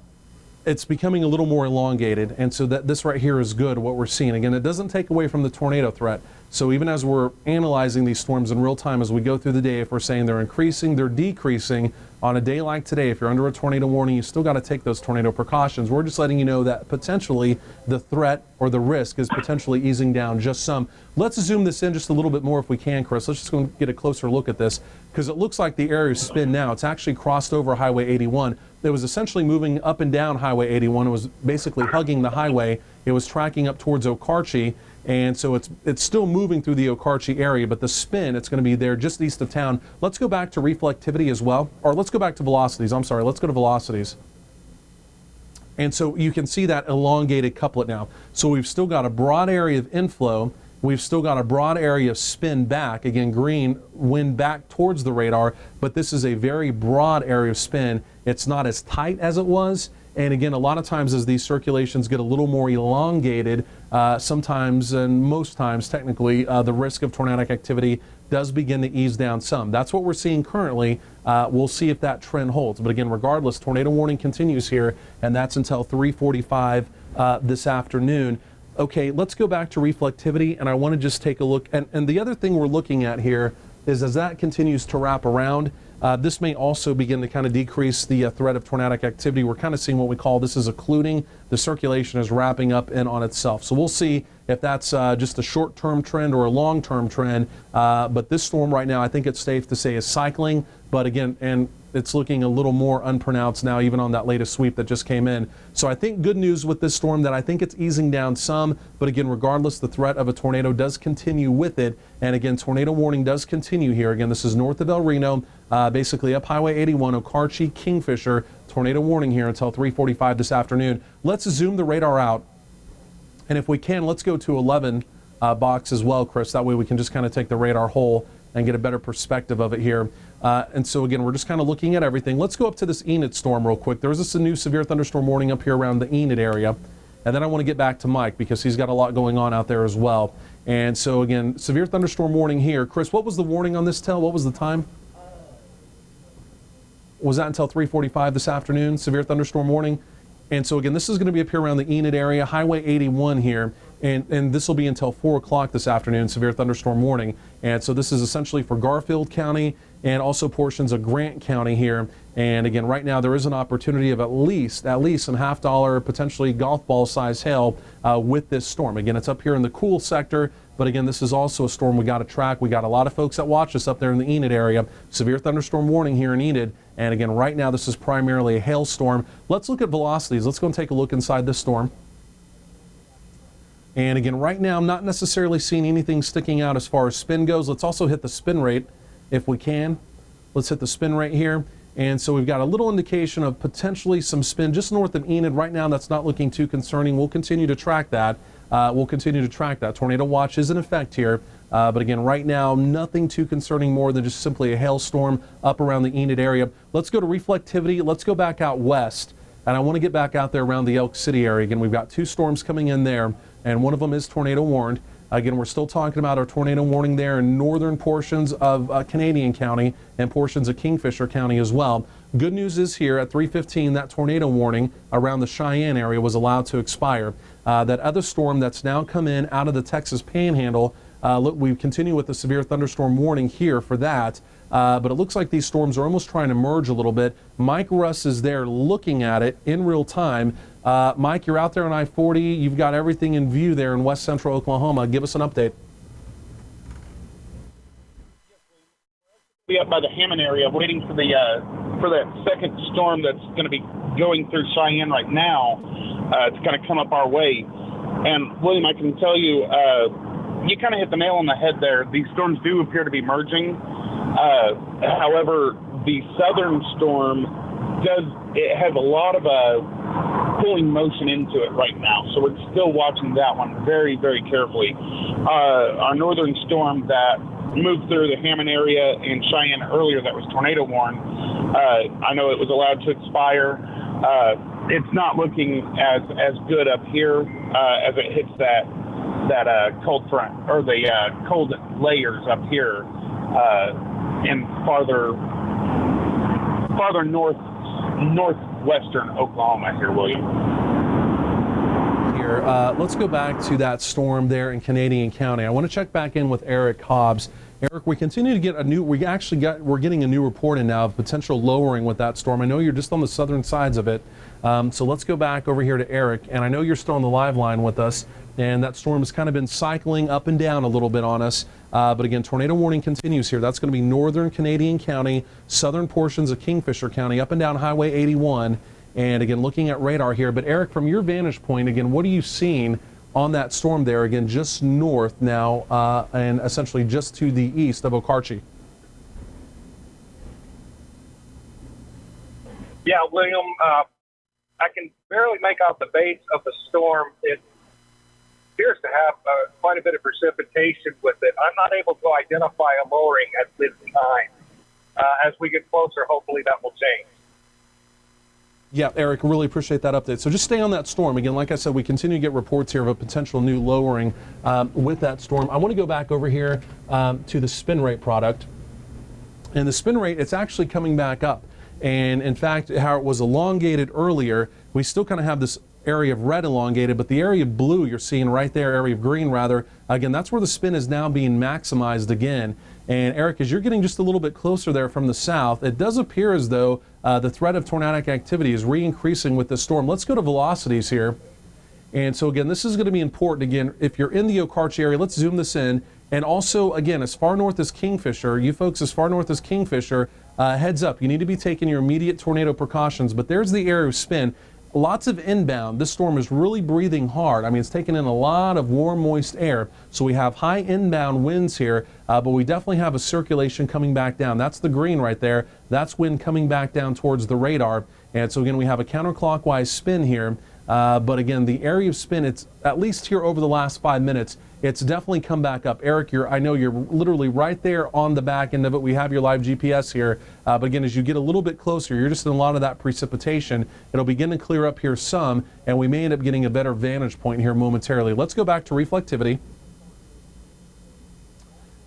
it's becoming a little more elongated. And so that this right here is good, what we're seeing. Again, it doesn't take away from the tornado threat. So even as we're analyzing these storms in real time as we go through the day, if we're saying they're increasing, they're decreasing, on a day like today, if you're under a tornado warning, you still got to take those tornado precautions. We're just letting you know that potentially the threat or the risk is potentially easing down just some. Let's zoom this in just a little bit more if we can, Chris. Let's just go and get a closer look at this, because it looks like the area of spin now, it's actually crossed over Highway 81. It was essentially moving up and down Highway 81. It was basically hugging the highway. It was tracking up towards Okarchi. And so it's still moving through the Okarchi area, but the spin, it's going to be there just east of town. Let's go back to reflectivity as well, or let's go back to velocities. I'm sorry, let's go to velocities. And so you can see that elongated couplet now. So we've still got a broad area of inflow. We've still got a broad area of spin back. Again, green, wind back towards the radar, but this is a very broad area of spin. It's not as tight as it was. And again, a lot of times as these circulations get a little more elongated, sometimes and most times technically, the risk of tornadic activity does begin to ease down some. That's what we're seeing currently. We'll see if that trend holds. But again, regardless, tornado warning continues here, and that's until 3:45 this afternoon. Okay, let's go back to reflectivity, and I want to just take a look. And the other thing we're looking at here is as that continues to wrap around, this may also begin to kind of decrease the threat of tornadic activity. We're kind of seeing what we call this is occluding. The circulation is wrapping up in on itself. So we'll see if that's just a short-term trend or a long-term trend. But this storm right now, I think it's safe to say is cycling. But again, and it's looking a little more unpronounced now, even on that latest sweep that just came in. So I think good news with this storm that I think it's easing down some, but again, regardless, the threat of a tornado does continue with it. And again, tornado warning does continue here. Again, this is north of El Reno, basically up Highway 81, Okarchi, Kingfisher, tornado warning here until 3:45 this afternoon. Let's zoom the radar out. And if we can, let's go to 11 box as well, Chris. That way we can just kind of take the radar whole and get a better perspective of it here. And so again, we're just kind of looking at everything. Let's go up to this Enid storm real quick. There's this new severe thunderstorm warning up here around the Enid area. And then I want to get back to Mike because he's got a lot going on out there as well. And so again, severe thunderstorm warning here. Chris, what was the warning on this tell? What was the time? Was that until 3:45 this afternoon, severe thunderstorm warning? And so again, this is going to be up here around the Enid area, Highway 81 here, and this will be until 4 o'clock this afternoon, severe thunderstorm warning. And so this is essentially for Garfield County and also portions of Grant County here. And again, right now there is an opportunity of at least some $50, potentially golf ball size hail with this storm. Again, it's up here in the cool sector, but again, this is also a storm we got to track. We got a lot of folks that watch us up there in the Enid area. Severe thunderstorm warning here in Enid. And again, right now this is primarily a hailstorm. Let's look at velocities. Let's go and take a look inside this storm. And again, right now I'm not necessarily seeing anything sticking out as far as spin goes. Let's also hit the spin rate if we can. Let's hit the spin rate here. And so we've got a little indication of potentially some spin just north of Enid. Right now that's not looking too concerning. We'll continue to track that. Tornado watch is in effect here. But again, right now, nothing too concerning more than just simply a hailstorm up around the Enid area. Let's go to reflectivity. Let's go back out west. And I want to get back out there around the Elk City area. Again, we've got 2 storms coming in there, and one of them is tornado warned. Again, we're still talking about our tornado warning there in northern portions of Canadian County and portions of Kingfisher County as well. Good news is here at 3:15, that tornado warning around the Cheyenne area was allowed to expire. That other storm that's now come in out of the Texas Panhandle, look, we continue with the severe thunderstorm warning here for that. But it looks like these storms are almost trying to merge a little bit. Mike Russ is there looking at it in real time. Mike, you're out there on I-40. You've got everything in view there in west central Oklahoma. Give us an update. Be up by the Hammond area, waiting for that second storm that's going to be going through Cheyenne right now to kind of come up our way. And William, I can tell you, you kind of hit the nail on the head there. These storms do appear to be merging. However, the southern storm has a lot of pulling motion into it right now, so we're still watching that one very, very carefully. Our northern storm that moved through the Hammond area in Cheyenne earlier, that was tornado warned. I know it was allowed to expire. It's not looking as good up here as it hits that cold front, or the cold layers up here in farther northwestern Oklahoma here, William. Here, let's go back to that storm there in Canadian County. I want to check back in with Eric Hobbs. Eric, we continue to get we're getting a new report in now of potential lowering with that storm. I know you're just on the southern sides of it. So let's go back over here to Eric, and I know you're still on the live line with us, and that storm has kind of been cycling up and down a little bit on us. But again, tornado warning continues here. That's going to be northern Canadian County, southern portions of Kingfisher County, up and down Highway 81. And again, looking at radar here. But Eric, from your vantage point, again, what are you seeing on that storm there? Again, just north now, and essentially just to the east of Okarche. Yeah, William, I can barely make out the base of the storm. It appears to have quite a bit of precipitation with it. I'm not able to identify a lowering at this time. As we get closer, hopefully that will change. Yeah, Eric, really appreciate that update. So just stay on that storm. Again, like I said, we continue to get reports here of a potential new lowering with that storm. I want to go back over here to the spin rate product. And the spin rate, it's actually coming back up. And in fact, how it was elongated earlier, we still kind of have this area of red elongated, but the area of blue you're seeing right there, area of green rather, again, that's where the spin is now being maximized again. And Eric, as you're getting just a little bit closer there from the south, it does appear as though the threat of tornadic activity is re-increasing with this storm. Let's go to velocities here. And so again, this is going to be important. Again, if you're in the Okarche area, let's zoom this in. And also, again, as far north as Kingfisher, you folks as far north as Kingfisher, heads up, you need to be taking your immediate tornado precautions. But there's the area of spin. Lots of inbound. This storm is really breathing hard. I mean, it's taking in a lot of warm, moist air. So we have high inbound winds here, but we definitely have a circulation coming back down. That's the green right there. That's wind coming back down towards the radar. And so again, we have a counterclockwise spin here. But again, the area of spin, it's at least here over the last 5 minutes, it's definitely come back up. Eric, I know you're literally right there on the back end of it. We have your live GPS here. But again, as you get a little bit closer, you're just in a lot of that precipitation. It'll begin to clear up here some, and we may end up getting a better vantage point here momentarily. Let's go back to reflectivity.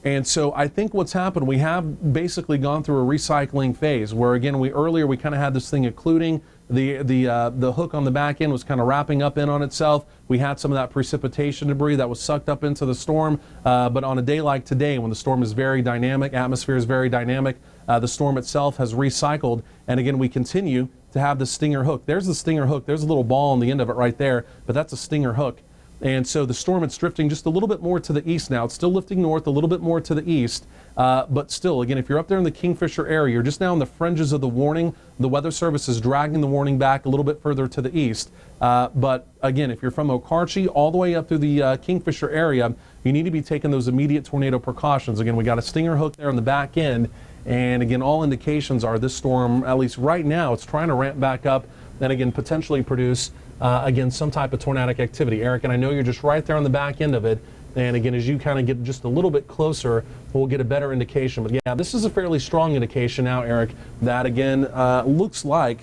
And so I think what's happened, we have basically gone through a recycling phase where, again, earlier we kind of had this thing occluding. The hook on the back end was kind of wrapping up in on itself. We had some of that precipitation debris that was sucked up into the storm. But on a day like today, when the storm is very dynamic, atmosphere is very dynamic, the storm itself has recycled. And again, we continue to have the stinger hook. There's the stinger hook. There's a little ball on the end of it right there, but that's a stinger hook. And so the storm, it's drifting just a little bit more to the east now. It's still lifting north a little bit more to the east. But still, again, if you're up there in the Kingfisher area, you're just now on the fringes of the warning. The Weather Service is dragging the warning back a little bit further to the east. But again, if you're from Okarche all the way up through the Kingfisher area, you need to be taking those immediate tornado precautions. Again, we got a stinger hook there on the back end. And again, all indications are this storm, at least right now, it's trying to ramp back up and again, potentially produce, again, some type of tornadic activity. Eric, and I know you're just right there on the back end of it. And again, as you kind of get just a little bit closer, we'll get a better indication. But yeah, this is a fairly strong indication now, Eric, that again looks like,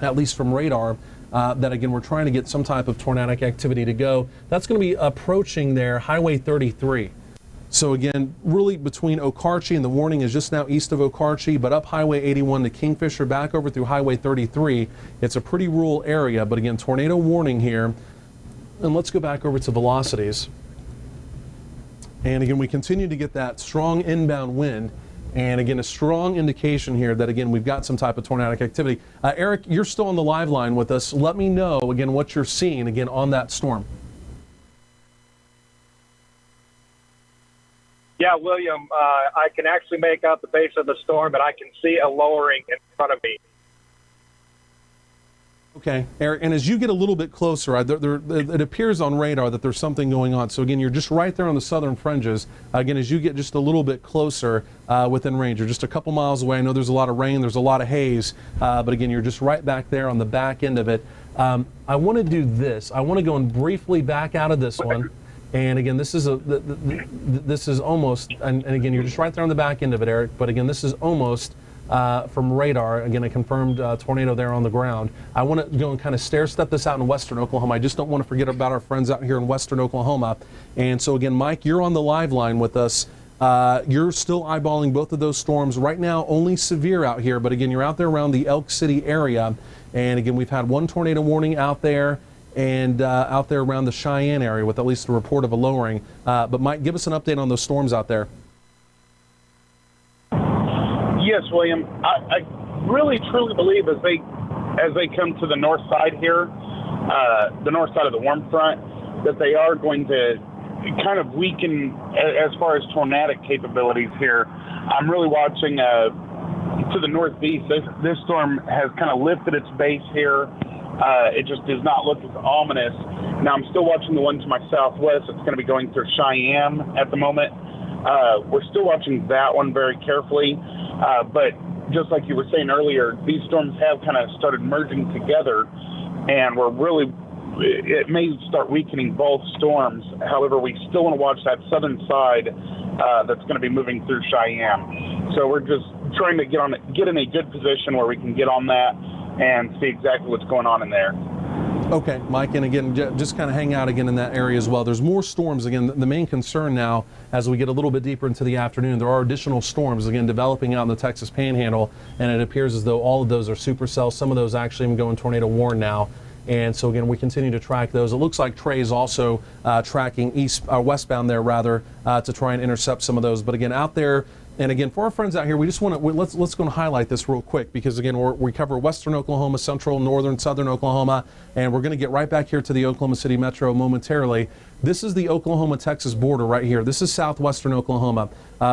at least from radar, that again we're trying to get some type of tornadic activity to go. That's going to be approaching there, Highway 33. So again, really between Okarche, and the warning is just now east of Okarche, but up Highway 81 to Kingfisher, back over through Highway 33. It's a pretty rural area, but again, tornado warning here. And let's go back over to velocities. And again, we continue to get that strong inbound wind. And again, a strong indication here that, again, we've got some type of tornadic activity. Eric, you're still on the live line with us. Let me know, again, what you're seeing, again, on that storm. Yeah, William, I can actually make out the base of the storm, and I can see a lowering in front of me. Okay, Eric, and as you get a little bit closer, it appears on radar that there's something going on. So again, you're just right there on the southern fringes. Again, as you get just a little bit closer within range, you're just a couple miles away. I know there's a lot of rain, there's a lot of haze, but again, you're just right back there on the back end of it. I want to do this. I want to go and briefly back out of this one. And again, this is almost, and again, you're just right there on the back end of it, Eric. But again, this is almost from radar. Again, a confirmed tornado there on the ground. I want to go and kind of stair step this out in western Oklahoma. I just don't want to forget about our friends out here in western Oklahoma. And so again, Mike, you're on the live line with us. You're still eyeballing both of those storms right now. Only severe out here, but again, you're out there around the Elk City area. And again, we've had one tornado warning out there, and out there around the Cheyenne area with at least a report of a lowering. But Mike, give us an update on those storms out there. Yes, William. I really truly believe as they come to the north side here, the north side of the warm front, that they are going to kind of weaken as far as tornadic capabilities here. I'm really watching to the northeast. This storm has kind of lifted its base here. It just does not look as ominous. Now, I'm still watching the one to my southwest. It's going to be going through Cheyenne at the moment. We're still watching that one very carefully. But just like you were saying earlier, these storms have kind of started merging together, and it may start weakening both storms. However, we still want to watch that southern side that's going to be moving through Cheyenne. So we're just trying to get in a good position where we can get on that and see exactly what's going on in there. Okay, Mike, and again, just kind of hang out again in that area as well. There's more storms. Again, the main concern now, as we get a little bit deeper into the afternoon, there are additional storms, again, developing out in the Texas Panhandle, and it appears as though all of those are supercells. Some of those actually even going tornado warn now. And so again, we continue to track those. It looks like Trey is also tracking westbound there rather to try and intercept some of those. But again, out there, and again, for our friends out here, we just want to let's go and highlight this real quick, because again, we cover western Oklahoma, central, northern, southern Oklahoma, and we're going to get right back here to the Oklahoma City Metro momentarily. This is the Oklahoma-Texas border right here. This is southwestern Oklahoma.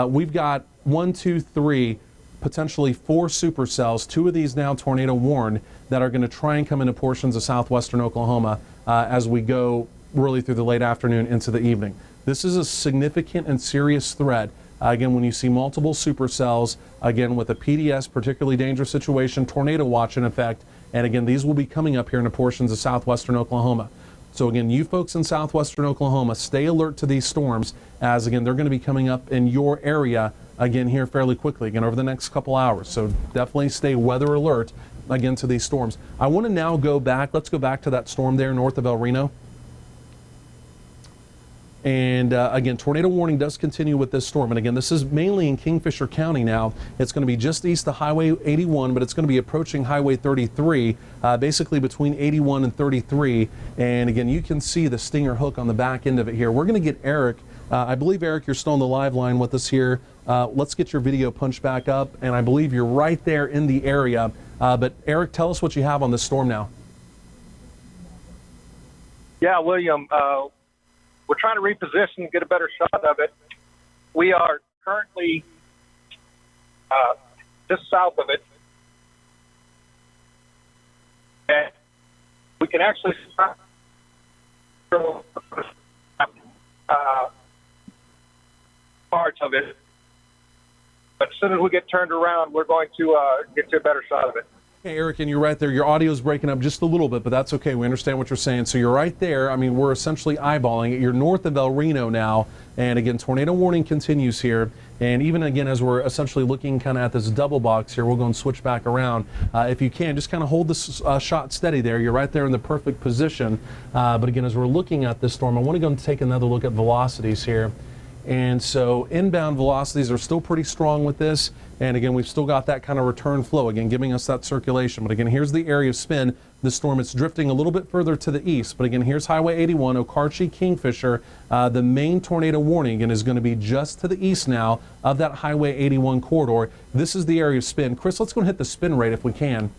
We've got 1, 2, 3, potentially 4 supercells. 2 of these now tornado warned that are going to try and come into portions of southwestern Oklahoma as we go really through the late afternoon into the evening. This is a significant and serious threat. Again, when you see multiple supercells, again, with a PDS, particularly dangerous situation, tornado watch in effect, and again, these will be coming up here into portions of southwestern Oklahoma. So again, you folks in southwestern Oklahoma, stay alert to these storms, as again, they're going to be coming up in your area again here fairly quickly, again, over the next couple hours. So definitely stay weather alert again to these storms. I want to now go back, let's go back to that storm there north of El Reno. And again, tornado warning does continue with this storm. And again, this is mainly in Kingfisher County now. It's going to be just east of Highway 81, but it's going to be approaching Highway 33, basically between 81 and 33. And again, you can see the stinger hook on the back end of it here. We're going to get Eric. I believe, Eric, you're still on the live line with us here. Let's get your video punched back up. And I believe you're right there in the area. But Eric, tell us what you have on this storm now. Yeah, William, we're trying to reposition and get a better shot of it. We are currently just south of it. And we can actually stop parts of it. But as soon as we get turned around, we're going to get to a better shot of it. Hey, Eric, and you're right there. Your audio is breaking up just a little bit, but that's okay. We understand what you're saying. So you're right there. I mean, we're essentially eyeballing it. You're north of El Reno now. And again, tornado warning continues here. And even again, as we're essentially looking kind of at this double box here, we'll go and switch back around. If you can, just kind of hold this shot steady there. You're right there in the perfect position. But again, as we're looking at this storm, I want to go and take another look at velocities here. And so inbound velocities are still pretty strong with this. And again, we've still got that kind of return flow, again, giving us that circulation. But again, here's the area of spin. The storm is drifting a little bit further to the east. But again, here's Highway 81, Okarche, Kingfisher. The main tornado warning, again, is going to be just to the east now of that Highway 81 corridor. This is the area of spin. Chris, let's go and hit the spin rate if we can.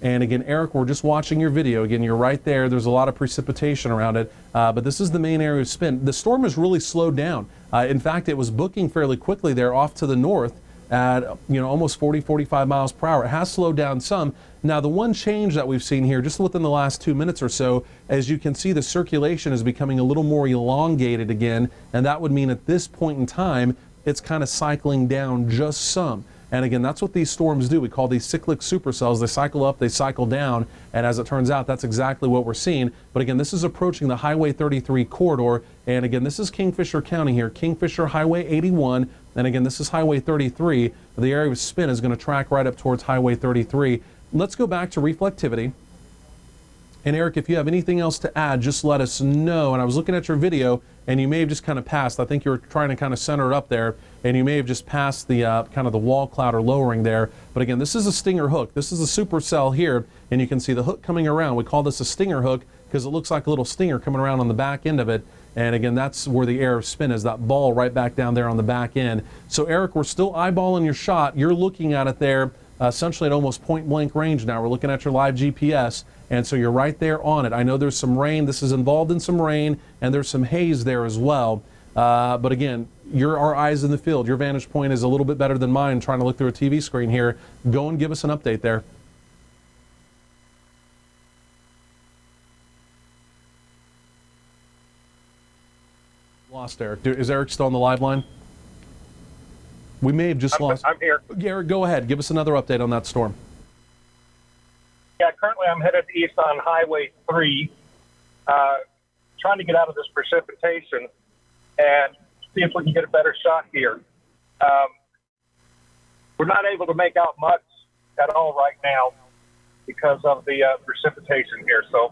And again, Eric, we're just watching your video. Again, you're right there. There's a lot of precipitation around it, but this is the main area of spin. The storm has really slowed down. In fact, it was booking fairly quickly there off to the north at almost 40-45 miles per hour. It has slowed down some. Now, the one change that we've seen here just within the last 2 minutes or so, as you can see, the circulation is becoming a little more elongated again, and that would mean at this point in time, it's kind of cycling down just some. And again, that's what these storms do. We call these cyclic supercells. They cycle up, they cycle down, and as it turns out, that's exactly what we're seeing. But again, this is approaching the Highway 33 corridor, and again, this is Kingfisher County here, Kingfisher Highway 81, and again, this is Highway 33. The area of spin is going to track right up towards Highway 33. Let's go back to reflectivity. And Eric, if you have anything else to add, just let us know. And I was looking at your video, and you may have just kind of passed. I think you were trying to kind of center it up there, and you may have just passed the kind of the wall cloud or lowering there. But again, this is a stinger hook. This is a supercell here, and you can see the hook coming around. We call this a stinger hook because it looks like a little stinger coming around on the back end of it. And again, that's where the area of spin is, that ball right back down there on the back end. So Eric, we're still eyeballing your shot. You're looking at it there essentially at almost point blank range now. We're looking at your live GPS. And so you're right there on it. I know there's some rain. This is involved in some rain, and there's some haze there as well. But again, you're our eyes in the field. Your vantage point is a little bit better than mine trying to look through a TV screen here. Go and give us an update there. Lost Eric. Is Eric still on the live line? We may have just lost. I'm here. Eric, go ahead. Give us another update on that storm. Yeah, currently I'm headed east on Highway 3, trying to get out of this precipitation and see if we can get a better shot here. We're not able to make out much at all right now because of the precipitation here. So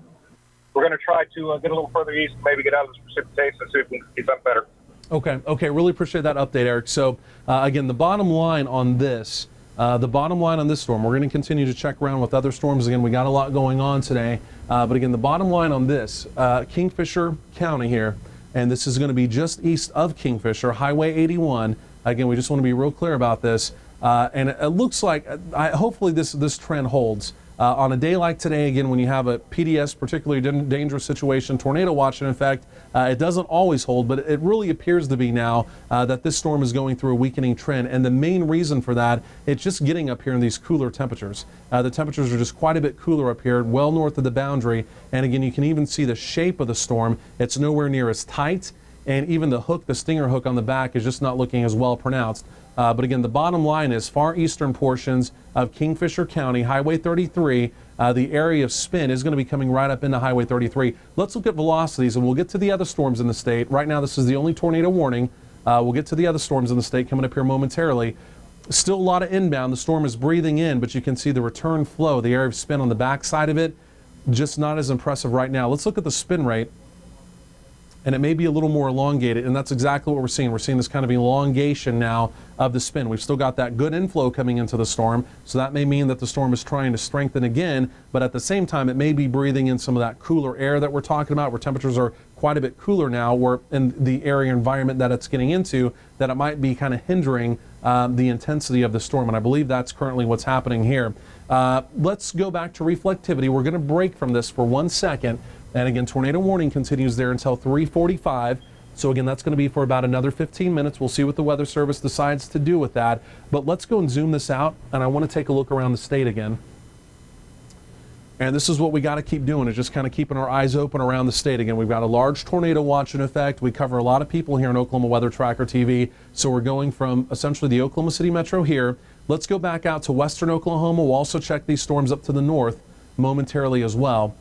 we're going to try to get a little further east, maybe get out of this precipitation and see if we can see something better. Okay, really appreciate that update, Eric. So again, the bottom line on this, storm, we're going to continue to check around with other storms. Again, we got a lot going on today. But again, the bottom line on this, Kingfisher County here, and this is going to be just east of Kingfisher, Highway 81. Again, we just want to be real clear about this. And it looks like, hopefully this trend holds. On a day like today, again, when you have a PDS, particularly dangerous situation, tornado watch in effect, it doesn't always hold, but it really appears to be now that this storm is going through a weakening trend. And the main reason for that, it's just getting up here in these cooler temperatures. The temperatures are just quite a bit cooler up here, well north of the boundary. And again, you can even see the shape of the storm. It's nowhere near as tight. And even the hook, the stinger hook on the back, is just not looking as well pronounced. But again, the bottom line is far eastern portions of Kingfisher County, Highway 33, the area of spin is going to be coming right up into Highway 33. Let's look at velocities, and we'll get to the other storms in the state. Right now, this is the only tornado warning. We'll get to the other storms in the state coming up here momentarily. Still a lot of inbound. The storm is breathing in, but you can see the return flow, the area of spin on the back side of it, just not as impressive right now. Let's look at the spin rate. And it may be a little more elongated, and that's exactly what we're seeing. We're seeing this kind of elongation now of the spin. We've still got that good inflow coming into the storm, so that may mean that the storm is trying to strengthen again, but at the same time, it may be breathing in some of that cooler air that we're talking about, where temperatures are quite a bit cooler now, where in the area environment that it's getting into, that it might be kind of hindering the intensity of the storm, and I believe that's currently what's happening here. Let's go back to reflectivity. We're going to break from this for 1 second. And again, tornado warning continues there until 3:45. So again, that's going to be for about another 15 minutes. We'll see what the Weather Service decides to do with that. But let's go and zoom this out, and I want to take a look around the state again. And this is what we got to keep doing, is just kind of keeping our eyes open around the state. Again, we've got a large tornado watch in effect. We cover a lot of people here on Oklahoma Weather Tracker TV. So we're going from essentially the Oklahoma City metro here Let's go back out to western Oklahoma. We'll also check these storms up to the north momentarily as well.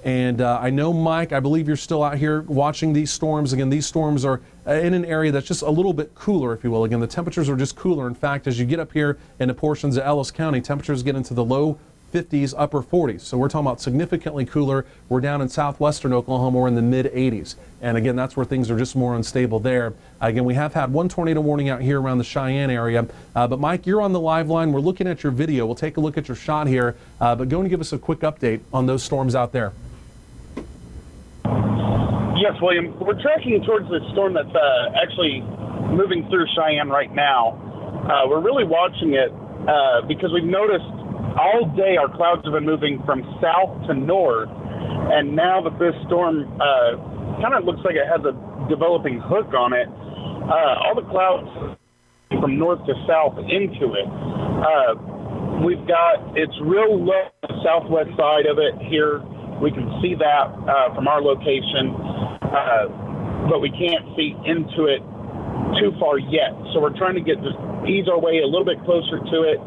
And I know, Mike, I believe you're still out here watching these storms. Again, these storms are in an area that's just a little bit cooler, if you will. Again, the temperatures are just cooler. In fact, as you get up here into portions of Ellis County, temperatures get into the low 50s, upper 40s. So we're talking about significantly cooler. We're down in southwestern Oklahoma, we're in the mid 80s. And again, that's where things are just more unstable there. Again, we have had one tornado warning out here around the Cheyenne area. But Mike, you're on the live line. We're looking at your video. We'll take a look at your shot here. But go and give us a quick update on those storms out there. Yes, William. We're tracking towards this storm that's actually moving through Cheyenne right now. We're really watching it because we've noticed all day our clouds have been moving from south to north, and now that this storm kind of looks like it has a developing hook on it, all the clouds from north to south into it. We've got, it's real low on the southwest side of it here. We can see that from our location, but we can't see into it too far yet. So we're trying to just ease our way a little bit closer to it.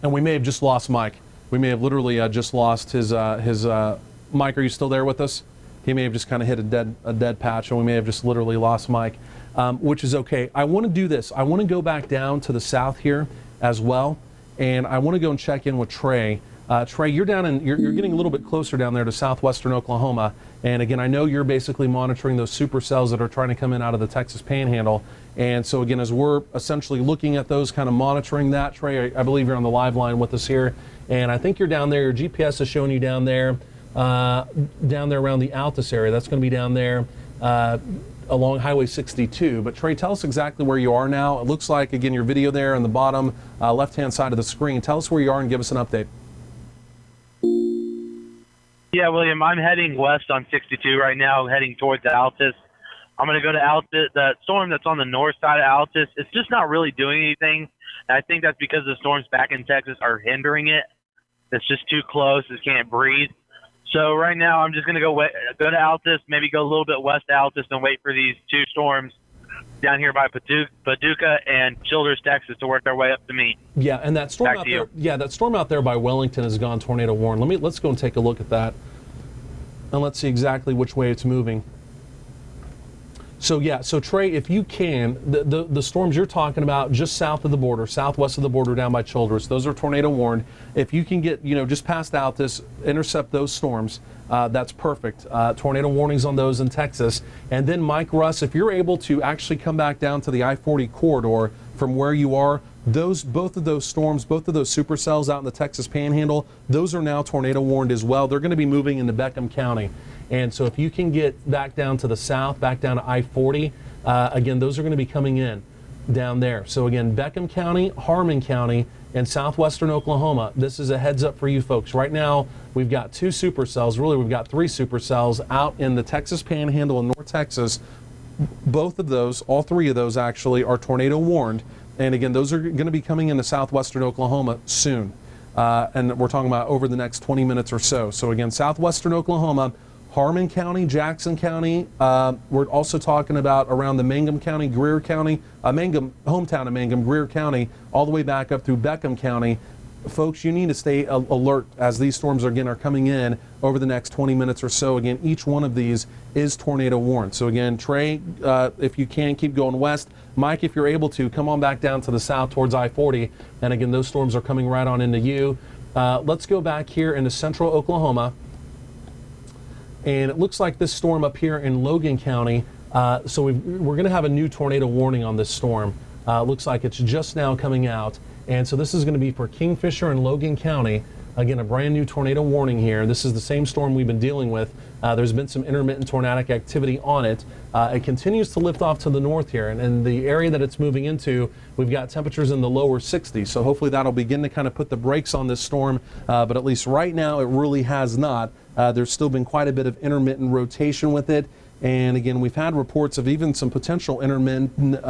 And we may have just lost Mike. We may have literally just lost his Mike, are you still there with us? He may have just kind of hit a dead patch, and we may have just literally lost Mike, which is okay. I want to do this. I want to go back down to the south here as well, and I want to go and check in with Trey. Trey, you're getting a little bit closer down there to southwestern Oklahoma, and again, I know you're basically monitoring those supercells that are trying to come in out of the Texas Panhandle. And so again, as we're essentially looking at those, kind of monitoring that, Trey, I believe you're on the live line with us here, and I think you're down there. Your GPS is showing you down there around the Altus area. That's going to be down there along Highway 62. But Trey, tell us exactly where you are now. It looks like, again, your video there on the bottom left-hand side of the screen. Tell us where you are and give us an update. Yeah, William, I'm heading west on 62 right now, heading towards Altus. I'm going to go to Altus. The storm that's on the north side of Altus, it's just not really doing anything. And I think that's because the storms back in Texas are hindering it. It's just too close. It can't breathe. So right now I'm just going to go to Altus, maybe go a little bit west to Altus and wait for these two storms down here by Paducah and Childress, Texas, to work their way up to me. Yeah, and that storm out there. Yeah, that storm out there by Wellington has gone tornado warned. Let's go and take a look at that, and let's see exactly which way it's moving. So yeah, so Trey, if you can, the storms you're talking about just south of the border, southwest of the border down by Childress, those are tornado warned. If you can get, just past Altus, intercept those storms, that's perfect. Tornado warnings on those in Texas. And then Mike Russ, if you're able to actually come back down to the I-40 corridor from where you are, both of those storms, both of those supercells out in the Texas Panhandle, those are now tornado warned as well. They're going to be moving into Beckham County. And so if you can get back down to the south, back down to I-40, again, those are going to be coming in down there. So again, Beckham County, Harmon County, and southwestern Oklahoma, this is a heads up for you folks. Right now, we've got two supercells, really we've got three supercells out in the Texas Panhandle in North Texas. Both of those, all three of those actually, are tornado warned. And again, those are going to be coming into southwestern Oklahoma soon. And we're talking about over the next 20 minutes or so. So again, southwestern Oklahoma, Harmon County, Jackson County. We're also talking about around the Mangum County, Greer County, hometown of Mangum, Greer County, all the way back up through Beckham County. Folks, you need to stay alert as these storms are coming in over the next 20 minutes or so. Again, each one of these is tornado warned. So again, Trey, if you can, keep going west. Mike, if you're able to, come on back down to the south towards I-40. And again, those storms are coming right on into you. Let's go back here into central Oklahoma. And it looks like this storm up here in Logan County, so we're going to have a new tornado warning on this storm. Looks like it's just now coming out. And so this is going to be for Kingfisher and Logan County. Again, a brand new tornado warning here. This is the same storm we've been dealing with. There's been some intermittent tornadic activity on it. It continues to lift off to the north here. And in the area that it's moving into, we've got temperatures in the lower 60s. So hopefully that'll begin to kind of put the brakes on this storm. But at least right now, it really has not. There's still been quite a bit of intermittent rotation with it. And again, we've had reports of even some potential intermittent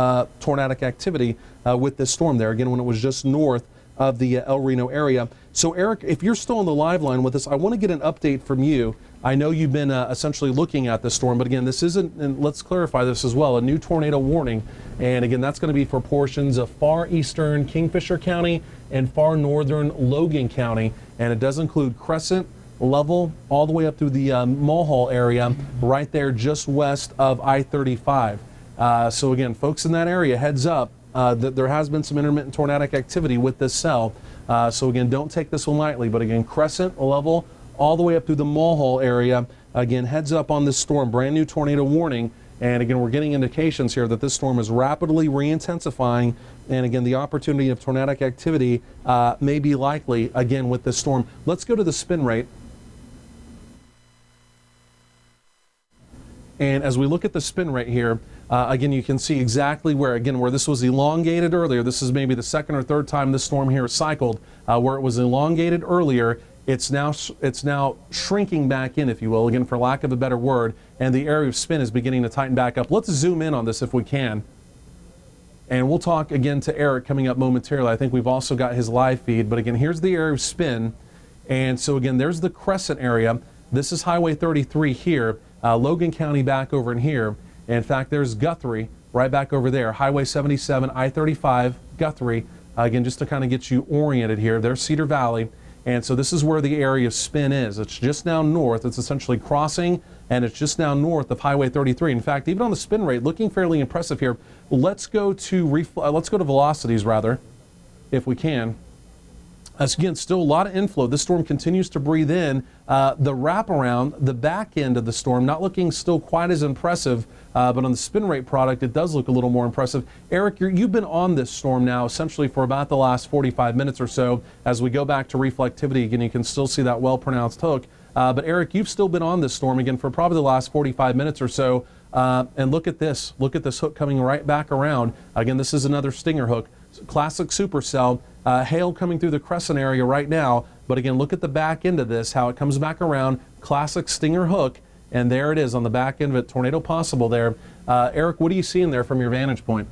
tornadic activity with this storm there. Again, when it was just north of the El Reno area. So Eric, if you're still on the live line with us, I want to get an update from you. I know you've been essentially looking at the storm, but again, this isn't, and let's clarify this as well, a new tornado warning. And again, that's going to be for portions of far eastern Kingfisher County and far northern Logan County. And it does include Crescent, Level, all the way up through the Mulhall area, right there just west of I-35. So again, folks in that area, heads up, that there has been some intermittent tornadic activity with this cell. So again, don't take this one lightly, but again, Crescent, Level, all the way up through the Mulhall area. Again, heads up on this storm, brand new tornado warning. And again, we're getting indications here that this storm is rapidly re-intensifying. And again, the opportunity of tornadic activity may be likely again with this storm. Let's go to the spin rate. And as we look at the spin rate here, again, you can see exactly where this was elongated earlier. This is maybe the second or third time this storm here cycled, where it was elongated earlier. It's now shrinking back in, if you will, again, for lack of a better word, and the area of spin is beginning to tighten back up. Let's zoom in on this if we can. And we'll talk again to Eric coming up momentarily. I think we've also got his live feed, but again, here's the area of spin. And so again, there's the Crescent area. This is Highway 33 here, Logan County back over in here. In fact, there's Guthrie right back over there, Highway 77, I-35, Guthrie. Again, just to kind of get you oriented here, there's Cedar Valley. And so this is where the area of spin is. It's just now north. It's essentially crossing, and it's just now north of Highway 33. In fact, even on the spin rate, looking fairly impressive here. Let's go to velocities rather, if we can. As again, still a lot of inflow. This storm continues to breathe in. The wraparound, the back end of the storm, not looking still quite as impressive, but on the spin rate product, it does look a little more impressive. Eric, you've been on this storm now essentially for about the last 45 minutes or so. As we go back to reflectivity, again, you can still see that well-pronounced hook. But Eric, you've still been on this storm again for probably the last 45 minutes or so. And look at this. Look at this hook coming right back around. Again, this is another stinger hook. Classic supercell. Hail coming through the Crescent area right now, but again, look at the back end of this, how it comes back around. Classic stinger hook, and there it is on the back end of it. Tornado possible there. Eric, what are you seeing there from your vantage point?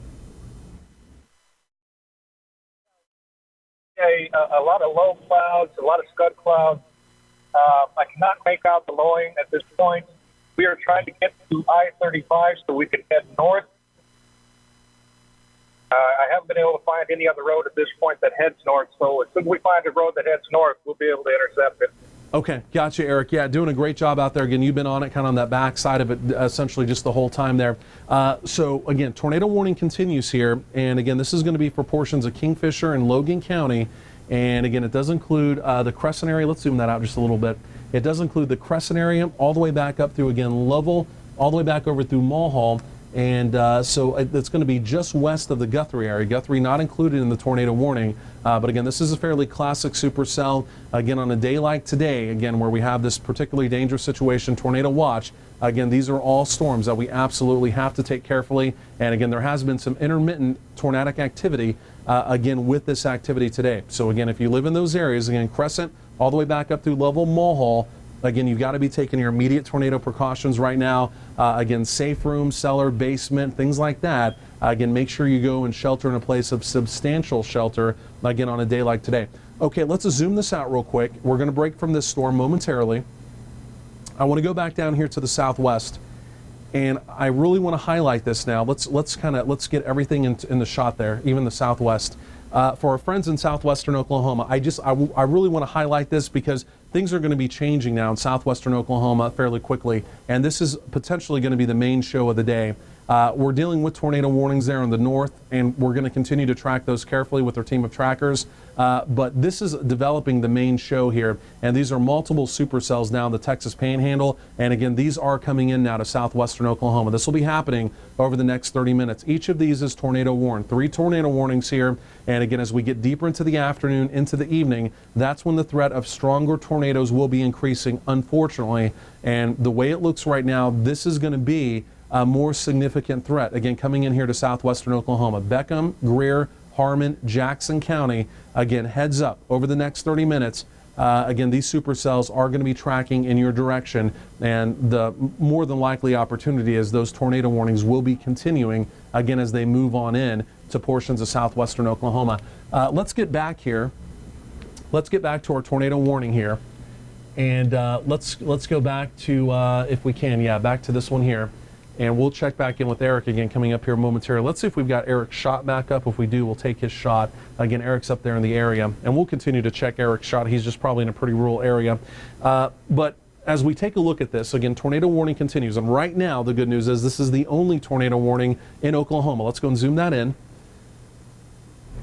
A lot of low clouds, a lot of scud clouds. I cannot make out the lowing at this point. We are trying to get to I-35 so we can head north. I haven't been able to find any other road at this point that heads north, so as soon as we find a road that heads north, we'll be able to intercept it. Okay, gotcha, Eric. Yeah, doing a great job out there. Again, you've been on it, kind of on that back side of it, essentially just the whole time there. So again, tornado warning continues here, and again, this is going to be for portions of Kingfisher and Logan County, and again, it does include the Crescent area. Let's zoom that out just a little bit. It does include the Crescent area all the way back up through, again, Lovell, all the way back over through Mulhall. And so it's going to be just west of the Guthrie area. Guthrie not included in the tornado warning. But again, this is a fairly classic supercell. Again, on a day like today, again, where we have this particularly dangerous situation, tornado watch. Again, these are all storms that we absolutely have to take carefully. And again, there has been some intermittent tornadic activity, again, with this activity today. So again, if you live in those areas, again, Crescent, all the way back up through Lovell, Mulhall, again, you've got to be taking your immediate tornado precautions right now. Again, safe room, cellar, basement, things like that. Again, make sure you go and shelter in a place of substantial shelter, again, on a day like today. Okay, let's zoom this out real quick. We're going to break from this storm momentarily. I want to go back down here to the southwest, and I really want to highlight this now. Let's get everything in the shot there, even the southwest. For our friends in southwestern Oklahoma, I really want to highlight this because things are going to be changing now in southwestern Oklahoma fairly quickly, and this is potentially going to be the main show of the day. We're dealing with tornado warnings there in the north, and we're going to continue to track those carefully with our team of trackers. But this is developing the main show here, and these are multiple supercells now in the Texas Panhandle. And again, these are coming in now to southwestern Oklahoma. This will be happening over the next 30 minutes. Each of these is tornado warned. 3 tornado warnings here. And again, as we get deeper into the afternoon, into the evening, that's when the threat of stronger tornadoes will be increasing, unfortunately. And the way it looks right now, this is going to be a more significant threat. Again, coming in here to southwestern Oklahoma. Beckham, Greer, Harmon, Jackson County. Again, heads up over the next 30 minutes. again, these supercells are going to be tracking in your direction, and the more than likely opportunity is those tornado warnings will be continuing again as they move on in to portions of southwestern Oklahoma. Let's get back here. Let's get back to our tornado warning here, and let's go back to, if we can, back to this one here. And we'll check back in with Eric again coming up here momentarily. Let's see if we've got Eric's shot back up. If we do, we'll take his shot. Again, Eric's up there in the area, and we'll continue to check Eric's shot. He's just probably in a pretty rural area. But as we take a look at this, again, tornado warning continues. And right now, the good news is this is the only tornado warning in Oklahoma. Let's go and zoom that in.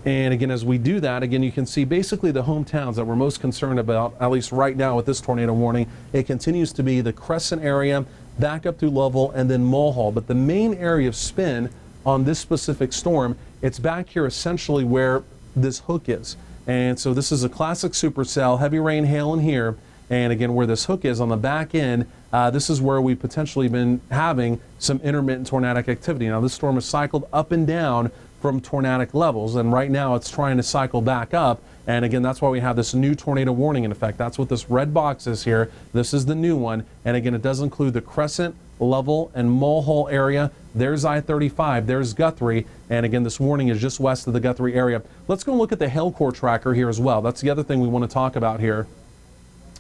And again, as we do that, again, you can see basically the hometowns that we're most concerned about, at least right now with this tornado warning. It continues to be the Crescent area, back up through Lovell, and then Mulhall. But the main area of spin on this specific storm, it's back here essentially where this hook is. And so this is a classic supercell, heavy rain, hail in here. And again, where this hook is on the back end, this is where we've potentially been having some intermittent tornadic activity. Now, this storm has cycled up and down from tornadic levels, and right now it's trying to cycle back up. And again, that's why we have this new tornado warning in effect. That's what this red box is here. This is the new one. And again, it does include the Crescent, Lovell, and Mulhall area. There's I-35, there's Guthrie, and again, this warning is just west of the Guthrie area. Let's go look at the hail core tracker here as well. That's the other thing we want to talk about here.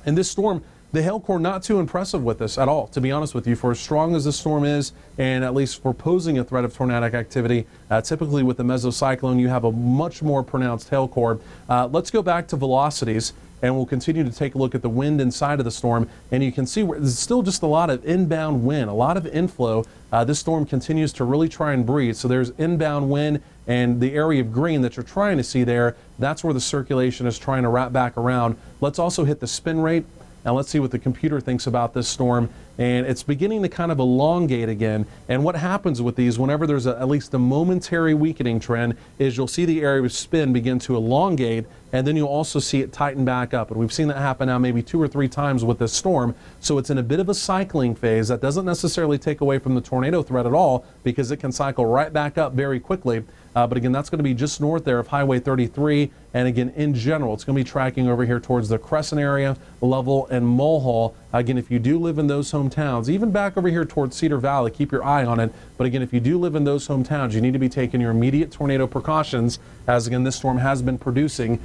In this storm, the hail core not too impressive with this at all, to be honest with you. For as strong as this storm is, and at least for posing a threat of tornadic activity, typically with the mesocyclone, you have a much more pronounced hail core. Let's go back to velocities, and we'll continue to take a look at the wind inside of the storm. And you can see there's still just a lot of inbound wind, a lot of inflow. This storm continues to really try and breathe. So there's inbound wind, and the area of green that you're trying to see there, that's where the circulation is trying to wrap back around. Let's also hit the spin rate. Now let's see what the computer thinks about this storm. And it's beginning to kind of elongate again. And what happens with these, whenever there's at least a momentary weakening trend, is you'll see the area of spin begin to elongate, and then you'll also see it tighten back up. And we've seen that happen now maybe 2 or 3 times with this storm. So it's in a bit of a cycling phase. That doesn't necessarily take away from the tornado threat at all, because it can cycle right back up very quickly. But again, that's going to be just north there of Highway 33. And again, in general, it's going to be tracking over here towards the Crescent area, Lovell, and Mulhall. Again, if you do live in those hometowns, even back over here towards Cedar Valley, keep your eye on it. But again, if you do live in those hometowns, you need to be taking your immediate tornado precautions, as again, this storm has been producing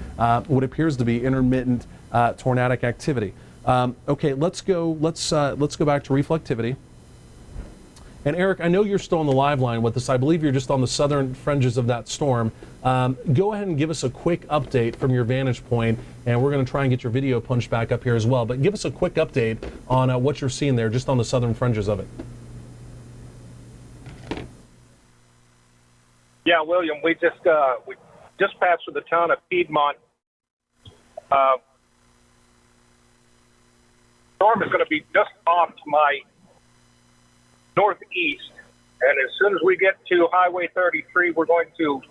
what appears to be intermittent tornadic activity. Okay, let's go back to reflectivity. And Eric, I know you're still on the live line with us. I believe you're just on the southern fringes of that storm. Go ahead and give us a quick update from your vantage point, and we're going to try and get your video punched back up here as well. But give us a quick update on what you're seeing there, just on the southern fringes of it. Yeah, William, we just passed through the town of Piedmont. Storm is going to be just off to my northeast, and as soon as we get to Highway 33, we're going to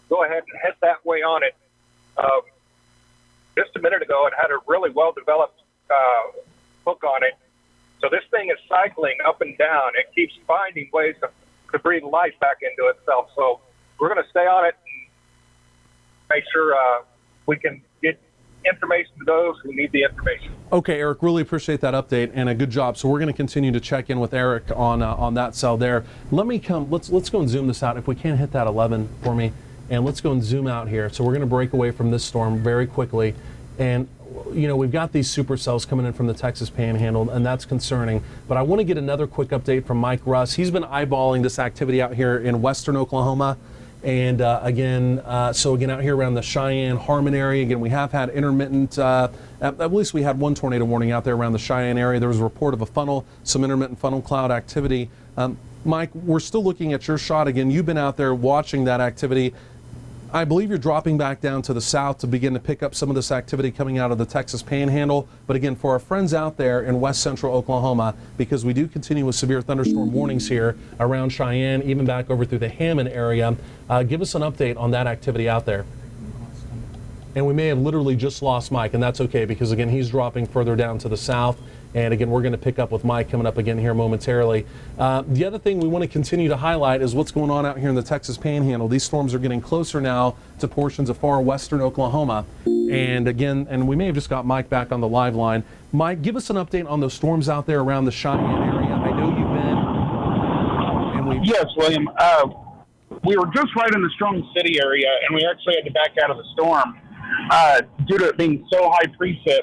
go ahead and head that way on it. Just a minute ago, it had a really well-developed hook on it. So this thing is cycling up and down. It keeps finding ways to breathe life back into itself. So we're going to stay on it and make sure we can get information to those who need the information. Okay, Eric, really appreciate that update, and a good job. So we're going to continue to check in with Eric on that cell there. Let's go and zoom this out. If we can hit that 11 for me, and let's go and zoom out here. So we're going to break away from this storm very quickly, and you know, we've got these supercells coming in from the Texas Panhandle, and that's concerning. But I want to get another quick update from Mike Russ. He's been eyeballing this activity out here in western Oklahoma. And again, so again, out here around the Cheyenne, Harmon area, again, we have had intermittent, at least we had one tornado warning out there around the Cheyenne area. There was a report of a funnel, some intermittent funnel cloud activity. Mike, we're still looking at your shot again. You've been out there watching that activity. I believe you're dropping back down to the south to begin to pick up some of this activity coming out of the Texas Panhandle. But again, for our friends out there in west central Oklahoma, because we do continue with severe thunderstorm warnings here around Cheyenne, even back over through the Hammond area, give us an update on that activity out there. And we may have literally just lost Mike, and that's okay, because again, he's dropping further down to the south. And again, we're going to pick up with Mike coming up again here momentarily. The other thing we want to continue to highlight is what's going on out here in the Texas Panhandle. These storms are getting closer now to portions of far western Oklahoma. And again, and we may have just got Mike back on the live line. Mike, give us an update on those storms out there around the Cheyenne area. I know you've been. Yes, William. We were just right in the Strong City area, and we actually had to back out of the storm due to it being so high precip.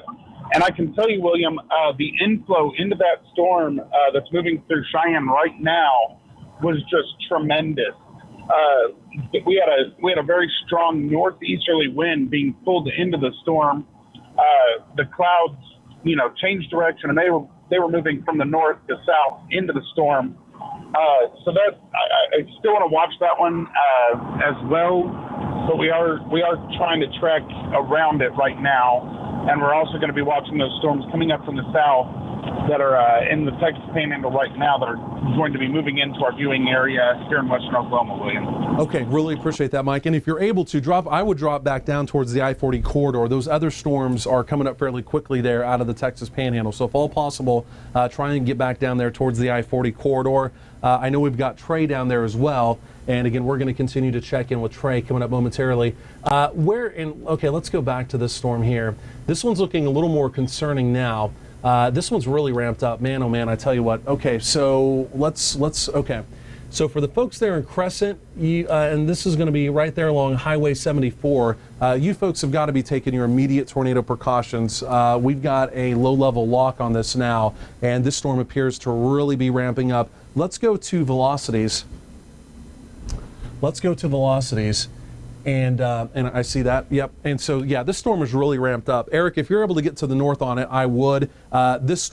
And I can tell you, William, the inflow into that storm that's moving through Cheyenne right now was just tremendous. We had a very strong northeasterly wind being pulled into the storm. The clouds, changed direction, and they were moving from the north to south into the storm. So that I still want to watch that one as well, but we are trying to track around it right now, and we're also going to be watching those storms coming up from the south that are in the Texas Panhandle right now that are going to be moving into our viewing area here in western Oklahoma, William. Okay, really appreciate that, Mike. And if you're able to I would drop back down towards the I-40 corridor. Those other storms are coming up fairly quickly there out of the Texas Panhandle. So if all possible, try and get back down there towards the I-40 corridor. I know we've got Trey down there as well. And again, we're going to continue to check in with Trey coming up momentarily. Okay, let's go back to this storm here. This one's looking a little more concerning now. This one's really ramped up, man. Oh man, I tell you what. Okay, so okay. So for the folks there in Crescent, and this is going to be right there along Highway 74, you folks have got to be taking your immediate tornado precautions. We've got a low-level lock on this now, and this storm appears to really be ramping up. Let's go to velocities. And I see that. Yep. And so, yeah, this storm is really ramped up. Eric, if you're able to get to the north on it, I would. This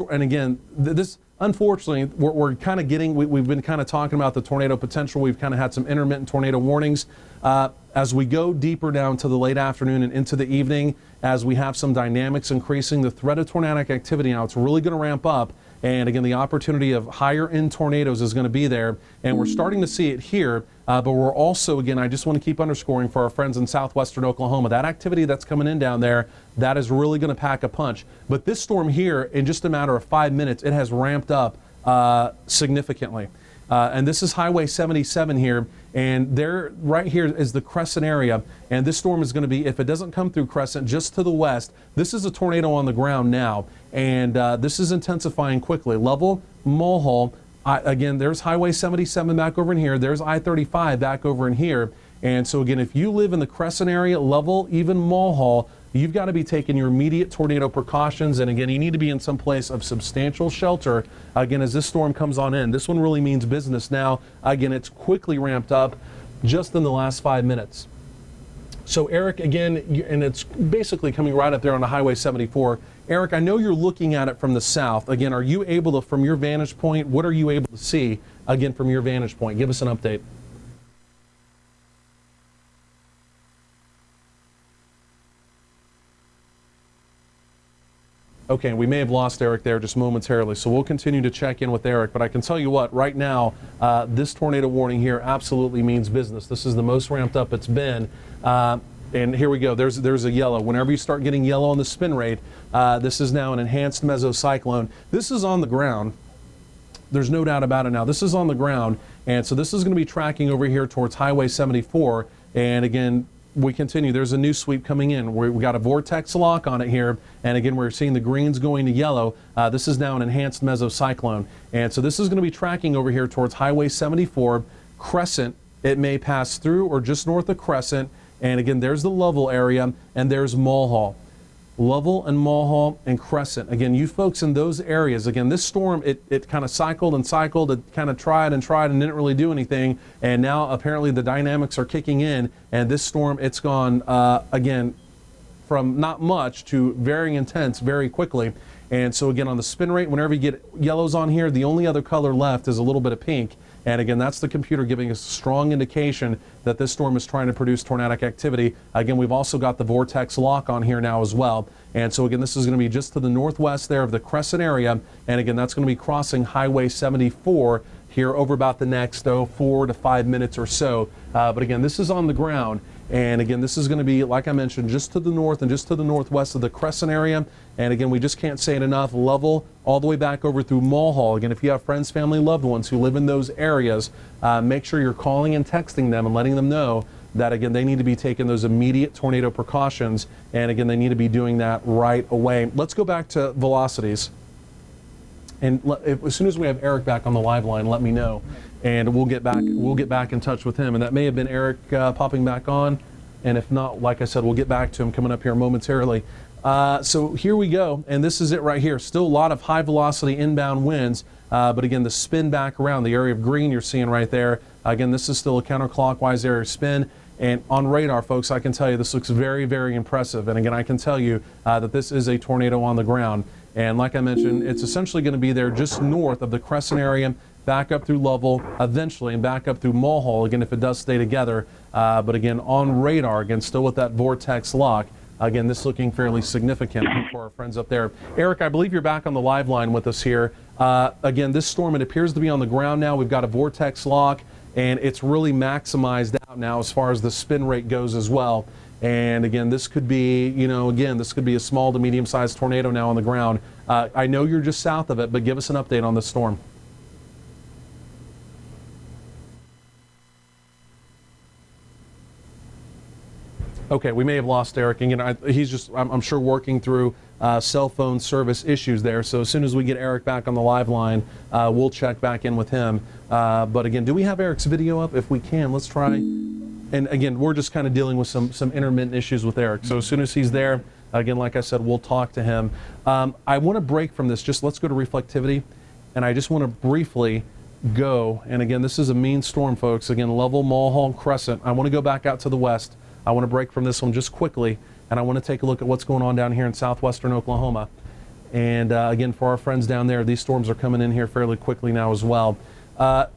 unfortunately, we're kind of getting, we've been kind of talking about the tornado potential. We've kind of had some intermittent tornado warnings. As we go deeper down to the late afternoon and into the evening, as we have some dynamics increasing, the threat of tornadic activity now, it's really going to ramp up. And again, the opportunity of higher end tornadoes is going to be there. And we're starting to see it here. But we're also, again, I just want to keep underscoring for our friends in southwestern Oklahoma, that activity that's coming in down there, that is really going to pack a punch. But this storm here, in just a matter of 5 minutes, it has ramped up significantly. And this is Highway 77 here, and there, right here is the Crescent area, and this storm is going to be, if it doesn't come through Crescent, just to the west. This is a tornado on the ground now, and this is intensifying quickly. Level, Mulhall, again, there's Highway 77 back over in here, there's I-35 back over in here, and so again, if you live in the Crescent area, Level, even Mulhall, you've got to be taking your immediate tornado precautions. And again, you need to be in some place of substantial shelter, again, as this storm comes on in. This one really means business now. Again, it's quickly ramped up just in the last 5 minutes. So Eric, again, and it's basically coming right up there on the Highway 74. Eric, I know you're looking at it from the south. Again, are you able to, from your vantage point, what are you able to see, again, from your vantage point? Give us an update. Okay, we may have lost Eric there just momentarily, so we'll continue to check in with Eric. But I can tell you what, right now, this tornado warning here absolutely means business. This is the most ramped up it's been. And here we go. There's a yellow. Whenever you start getting yellow on the spin rate, this is now an enhanced mesocyclone. This is on the ground. There's no doubt about it now. This is on the ground, and so this is going to be tracking over here towards Highway 74. And again, we continue. There's a new sweep coming in. We got a vortex lock on it here, and again, we're seeing the greens going to yellow. This is now an enhanced mesocyclone, and so this is going to be tracking over here towards Highway 74, Crescent. It may pass through or just north of Crescent, and again, there's the Lovell area, and there's Mulhall. Lovell and Mulhall and Crescent. Again, you folks in those areas, again, this storm, it kind of cycled and cycled. It kind of tried and didn't really do anything. And now apparently the dynamics are kicking in. And this storm, it's gone, again, from not much to very intense very quickly. And so again, on the spin rate, whenever you get yellows on here, the only other color left is a little bit of pink. And again, that's the computer giving us a strong indication that this storm is trying to produce tornadic activity. Again, we've also got the vortex lock on here now as well. And so again, this is going to be just to the northwest there of the Crescent area. And again, that's going to be crossing Highway 74 here over about the next 4 to 5 minutes or so. But again, this is on the ground. And again, this is going to be, like I mentioned, just to the north and just to the northwest of the Crescent area. And again, we just can't say it enough, level all the way back over through Mulhall. Again, if you have friends, family, loved ones who live in those areas, make sure you're calling and texting them and letting them know that, again, they need to be taking those immediate tornado precautions. And again, they need to be doing that right away. Let's go back to velocities. And as soon as we have Eric back on the live line, let me know, and we'll get back in touch with him. And that may have been Eric popping back on, and if not, like I said, we'll get back to him coming up here momentarily. So here we go, and this is it right here. Still a lot of high velocity inbound winds, but again, the spin back around the area of green you're seeing right there. Again, this is still a counterclockwise area of spin. And on radar, folks, I can tell you this looks very, very impressive. And again, I can tell you that this is a tornado on the ground. And like I mentioned, it's essentially going to be there just north of the Crescent area, back up through Lovell, eventually, and back up through Mulhall, again, if it does stay together. But again, on radar, again, still with that vortex lock. Again, this looking fairly significant for our friends up there. Eric, I believe you're back on the live line with us here. Again, this storm, it appears to be on the ground now. We've got a vortex lock, and it's really maximized out now as far as the spin rate goes as well. And again, this could be, this could be a small to medium-sized tornado now on the ground. I know you're just south of it, but give us an update on this storm. Okay, we may have lost Eric. Again, he's just, I'm sure, working through cell phone service issues there. So as soon as we get Eric back on the live line, we'll check back in with him. But again, do we have Eric's video up? If we can, let's try. And again, we're just kind of dealing with some intermittent issues with Eric. So as soon as he's there, again, like I said, we'll talk to him. I want to break from this. Just let's go to reflectivity. And I just want to briefly go. And again, this is a mean storm, folks. Again, Lovell, Mulhall, Crescent. I want to go back out to the west. I want to break from this one just quickly. And I want to take a look at what's going on down here in southwestern Oklahoma. And again, for our friends down there, these storms are coming in here fairly quickly now as well.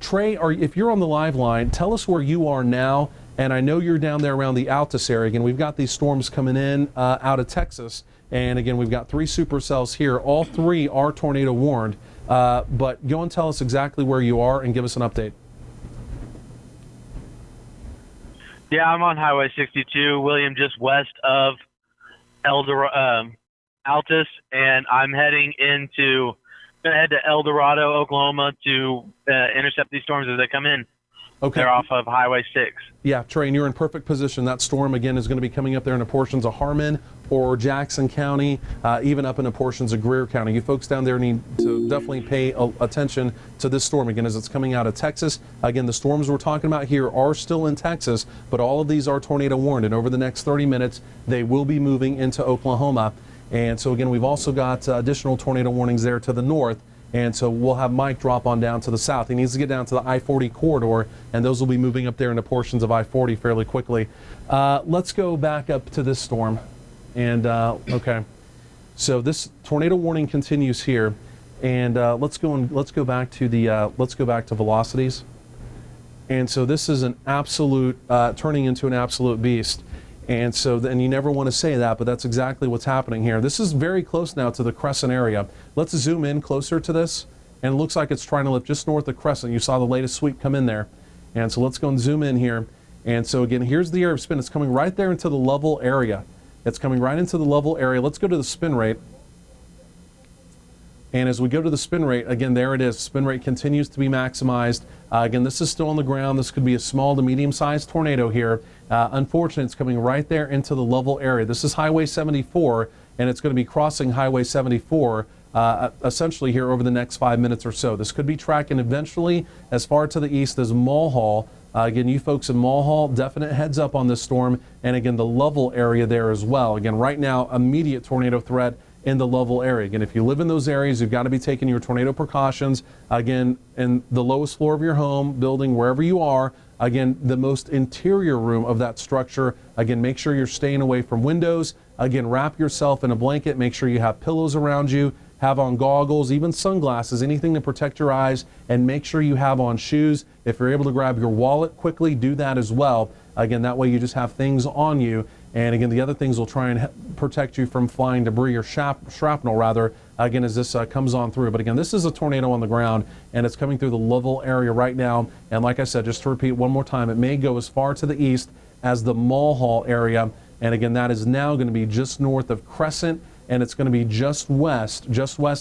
Trey, if you're on the live line, tell us where you are now. And I know you're down there around the Altus area. Again, we've got these storms coming in out of Texas. And again, we've got 3 supercells here. All 3 are tornado warned. But go and tell us exactly where you are and give us an update. Yeah, I'm on Highway 62, William, just west of Altus, and I'm heading to El Dorado, Oklahoma, to intercept these storms as they come in. Okay. They're off of Highway 6. Yeah, Trey, and you're in perfect position. That storm, again, is going to be coming up there into portions of Harmon or Jackson County, even up into portions of Greer County. You folks down there need to definitely pay attention to this storm, again, as it's coming out of Texas. Again, the storms we're talking about here are still in Texas, but all of these are tornado warned, and over the next 30 minutes, they will be moving into Oklahoma. And so, again, we've also got additional tornado warnings there to the north. And so we'll have Mike drop on down to the south. He needs to get down to the I-40 corridor, and those will be moving up there into portions of I-40 fairly quickly. Let's go back up to this storm. And okay, so this tornado warning continues here, and let's go back to velocities. And so this is an absolute turning into an absolute beast. And so then you never want to say that, but that's exactly what's happening here. This is very close now to the Crescent area. Let's zoom in closer to this, and it looks like it's trying to lift just north of Crescent. You saw the latest sweep come in there. And so let's go and zoom in here. And so again, here's the area of spin. It's coming right there into the Lovell area. It's coming right into the Lovell area. Let's go to the spin rate. And as we go to the spin rate, again, there it is. Spin rate continues to be maximized. Again, this is still on the ground. This could be a small to medium-sized tornado here. Unfortunately, it's coming right there into the Lovell area. This is Highway 74, and it's going to be crossing Highway 74 essentially here over the next 5 minutes or so. This could be tracking eventually as far to the east as Mulhall. Again, you folks in Mulhall, definite heads up on this storm. And again, the Lovell area there as well. Again, right now, immediate tornado threat in the Lovell area. Again, if you live in those areas, you've got to be taking your tornado precautions. Again, in the lowest floor of your home, building, wherever you are. Again, the most interior room of that structure. Again, make sure you're staying away from windows. Again, wrap yourself in a blanket. Make sure you have pillows around you. Have on goggles, even sunglasses, anything to protect your eyes, and make sure you have on shoes. If you're able to grab your wallet quickly, do that as well. Again, that way you just have things on you. And again, the other things will try and protect you from flying debris or shrapnel, rather, again, as this comes on through. But again, this is a tornado on the ground, and it's coming through the Lovell area right now. And like I said, just to repeat one more time, it may go as far to the east as the Mulhall area. And again, that is now going to be just north of Crescent, and it's going to be just west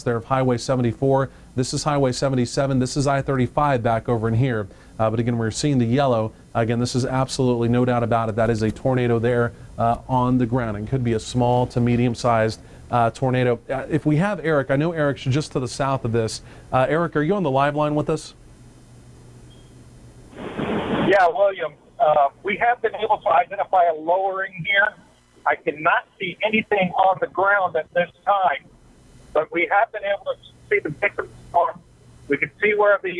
there of Highway 74. This is Highway 77. This is I-35 back over in here. But again, we're seeing the yellow. Again, this is absolutely no doubt about it. That is a tornado there on the ground. It could be a small to medium-sized tornado. If we have Eric, I know Eric's just to the south of this. Eric, are you on the live line with us? Yeah, William, we have been able to identify a lowering here. I cannot see anything on the ground at this time, but we have been able to see the victim storm. We can see where the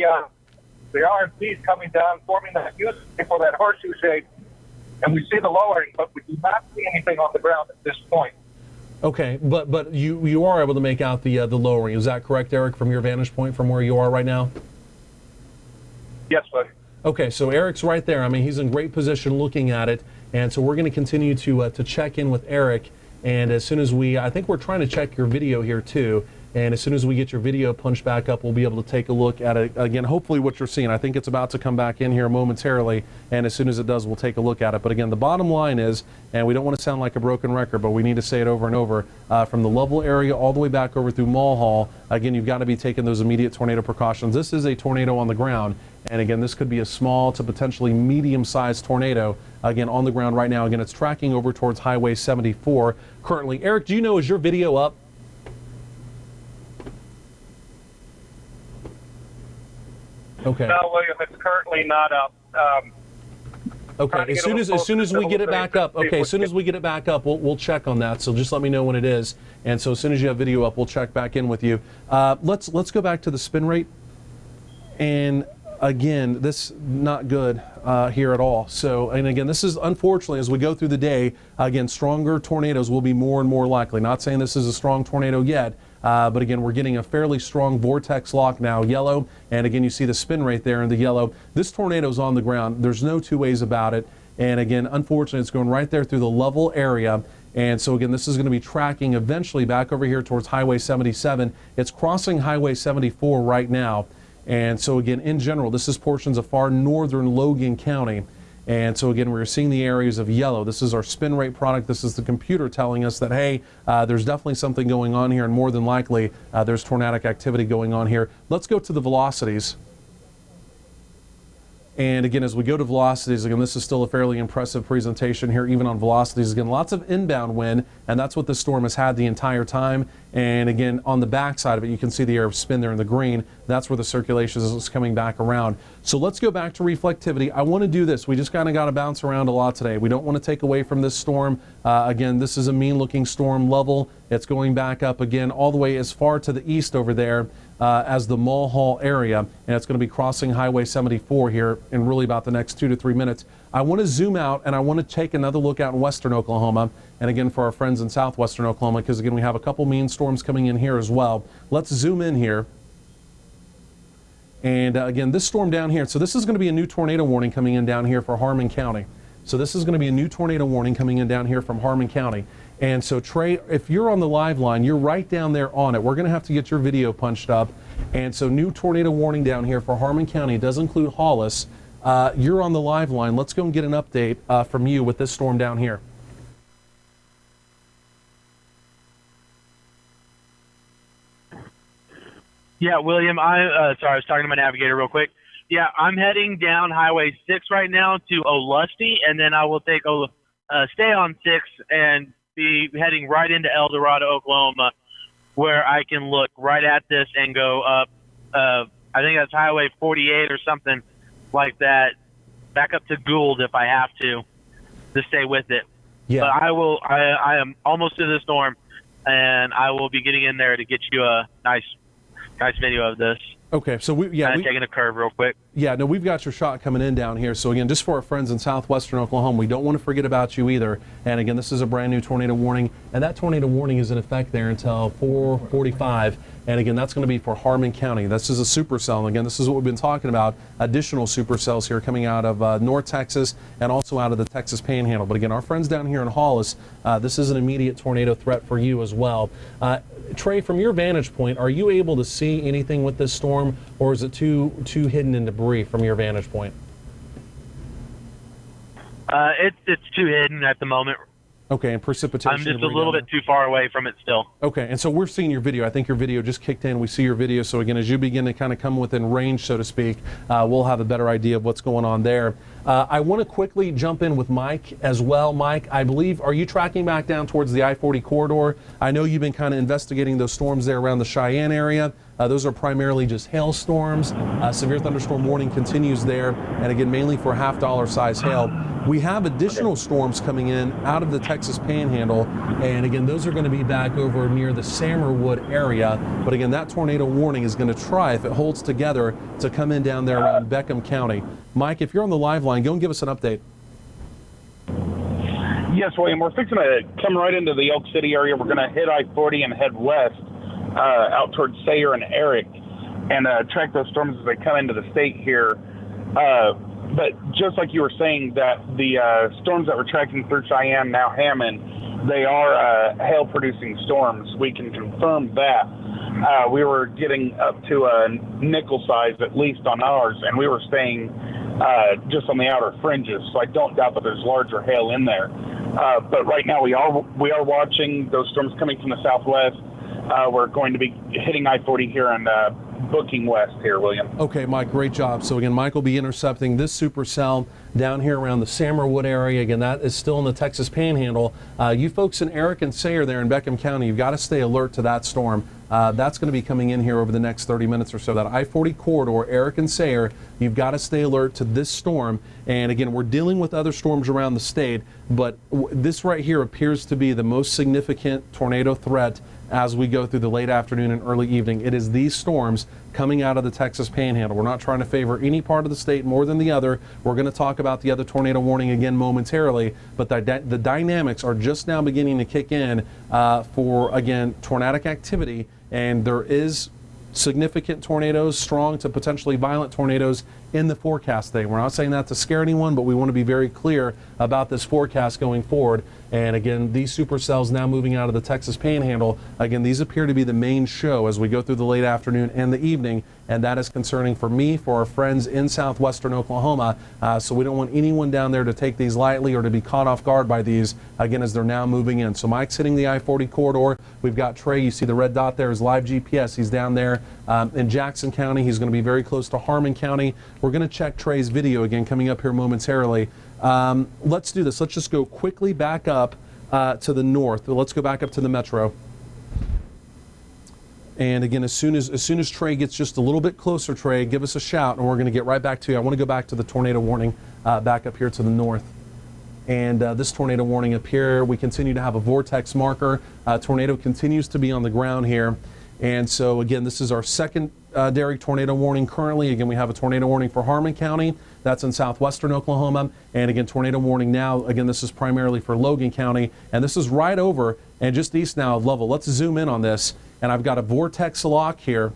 RNC is coming down, forming that huge for that horseshoe shape, and we see the lowering, but we do not see anything on the ground at this point. Okay, but you are able to make out the lowering. Is that correct, Eric, from your vantage point from where you are right now? Yes, buddy. Okay, so Eric's right there. I mean, he's in great position looking at it, and so we're going to continue to check in with Eric. And as soon as I think we're trying to check your video here too. And as soon as we get your video punched back up, we'll be able to take a look at it again. Hopefully, what you're seeing. I think it's about to come back in here momentarily, and as soon as it does, we'll take a look at it. But again, the bottom line is, and we don't want to sound like a broken record, but we need to say it over and over. From the Lovell area all the way back over through Mulhall, again, you've got to be taking those immediate tornado precautions. This is a tornado on the ground. And again, this could be a small to potentially medium-sized tornado, again, on the ground right now. Again, it's tracking over towards Highway 74 currently. Eric, do you know, is your video up? Okay. No, William, it's currently not up. Okay, as soon as we get it back up, we'll check on that. So just let me know when it is. And so as soon as you have video up, we'll check back in with you. Let's go back to the spin rate. And again, this not good here at all. So, and again, this is unfortunately, as we go through the day, again, stronger tornadoes will be more and more likely. Not saying this is a strong tornado yet, but again, we're getting a fairly strong vortex lock now, yellow. And again, you see the spin rate there in the yellow. This tornado's on the ground. There's no two ways about it. And again, unfortunately, it's going right there through the Lovell area. And so again, this is going to be tracking eventually back over here towards Highway 77. It's crossing Highway 74 right now. And so again, in general, this is portions of far northern Logan County. And so again, we're seeing the areas of yellow. This is our spin rate product. This is the computer telling us that, hey, there's definitely something going on here, and more than likely, there's tornadic activity going on here. Let's go to the velocities. And again, as we go to velocities, again, this is still a fairly impressive presentation here, even on velocities. Again, lots of inbound wind, and that's what this storm has had the entire time. And again, on the back side of it, you can see the air spin there in the green. That's where the circulation is coming back around. So let's go back to reflectivity. I want to do this. We just kind of got to bounce around a lot today. We don't want to take away from this storm. Again, this is a mean-looking storm level. It's going back up again all the way as far to the east over there as the Mulhall area, and it's going to be crossing Highway 74 here in really about the next 2 to 3 minutes. I want to zoom out and I want to take another look out in western Oklahoma, and again for our friends in southwestern Oklahoma, because again we have a couple mean storms coming in here as well. Let's zoom in here. And again, this storm down here, so this is going to be a new tornado warning coming in down here for Harmon County. So this is going to be a new tornado warning coming in down here from Harmon County. And so Trey, if you're on the live line, you're right down there on it. We're going to have to get your video punched up. And so new tornado warning down here for Harmon County. It does include Hollis. You're on the live line. Let's go and get an update from you with this storm down here. Yeah, William, sorry, I was talking to my navigator real quick. Yeah, I'm heading down Highway 6 right now to Olustee, and then I will stay on 6 and be heading right into El Dorado, Oklahoma, where I can look right at this and go up, I think that's Highway 48 or something like that, back up to Gould if I have to stay with it. Yeah. But I am almost to the storm, and I will be getting in there to get you a nice video of this. Okay, so we're taking a curve real quick. Yeah, no, we've got your shot coming in down here. So again, just for our friends in southwestern Oklahoma, we don't want to forget about you either. And again, this is a brand new tornado warning, and that tornado warning is in effect there until 4:45. And again, that's going to be for Harmon County. This is a supercell. And again, this is what we've been talking about, additional supercells here coming out of North Texas and also out of the Texas Panhandle. But again, our friends down here in Hollis, this is an immediate tornado threat for you as well. Trey, from your vantage point, are you able to see anything with this storm, or is it too hidden in debris from your vantage point? It's too hidden at the moment. Okay, and precipitation. I'm just a little bit too far away from it still. Okay, and so we're seeing your video. I think your video just kicked in. We see your video. So again, as you begin to kind of come within range, so to speak, we'll have a better idea of what's going on there. I want to quickly jump in with Mike as well. Mike, I believe, are you tracking back down towards the I-40 corridor? I know you've been kind of investigating those storms there around the Cheyenne area. Those are primarily just hailstorms. Severe thunderstorm warning continues there, and again, mainly for $half size hail. We have additional storms coming in out of the Texas Panhandle, and again, those are going to be back over near the Samerwood area. But again, that tornado warning is going to try, if it holds together, to come in down there around Beckham County. Mike, if you're on the live line, go and give us an update. Yes, William, we're fixing to come right into the Elk City area. We're going to hit I-40 and head west out towards Sayre and Eric, and track those storms as they come into the state here. But just like you were saying, that the storms that we're tracking through Cheyenne, now Hammond, they are hail-producing storms. We can confirm that. We were getting up to a nickel size, at least on ours, and we were staying just on the outer fringes. So I don't doubt that there's larger hail in there. But right now we are watching those storms coming from the southwest. We're going to be hitting I-40 here and booking west here, William. Okay, Mike, great job. So again, Mike will be intercepting this supercell down here around the Samerwood area. Again, that is still in the Texas Panhandle. You folks in Eric and Sayre there in Beckham County, you've got to stay alert to that storm. That's going to be coming in here over the next 30 minutes or so. That I-40 corridor, Eric and Sayre, you've got to stay alert to this storm. And again, we're dealing with other storms around the state, but this right here appears to be the most significant tornado threat as we go through the late afternoon and early evening. It is these storms coming out of the Texas Panhandle. We're not trying to favor any part of the state more than the other. We're going to talk about the other tornado warning again momentarily, but the dynamics are just now beginning to kick in for, again, tornadic activity, and there is significant tornadoes, strong to potentially violent tornadoes in the forecast today. We're not saying that to scare anyone, but we want to be very clear about this forecast going forward. And again, these supercells now moving out of the Texas Panhandle, again, these appear to be the main show as we go through the late afternoon and the evening, and that is concerning for me, for our friends in southwestern Oklahoma. So we don't want anyone down there to take these lightly or to be caught off guard by these, again, as they're now moving in. So Mike's hitting the I-40 corridor. We've got Trey. You see the red dot there is live GPS. He's down there in Jackson County. He's going to be very close to Harmon County. We're going to check Trey's video again coming up here momentarily. Let's do this. Let's just go quickly back up to the north. Let's go back up to the metro. And again, as soon as Trey gets just a little bit closer, Trey, give us a shout, and we're going to get right back to you. I want to go back to the tornado warning back up here to the north. And this tornado warning up here, we continue to have a vortex marker. Tornado continues to be on the ground here. And so again, this is our secondary tornado warning currently. Again, we have a tornado warning for Harmon County. That's in southwestern Oklahoma. And again, tornado warning now. Again, this is primarily for Logan County. And this is right over and just east now of Lovell. Let's zoom in on this. And I've got a vortex lock here.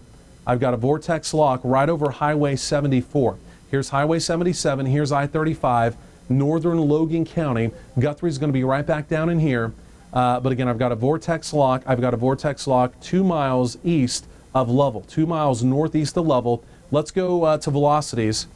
I've got a vortex lock right over Highway 74. Here's Highway 77. Here's I-35. Northern Logan County. Guthrie's going to be right back down in here. But again, I've got a vortex lock. I've got a vortex lock 2 miles east of Lovell, 2 miles northeast of Lovell. Let's go to velocities.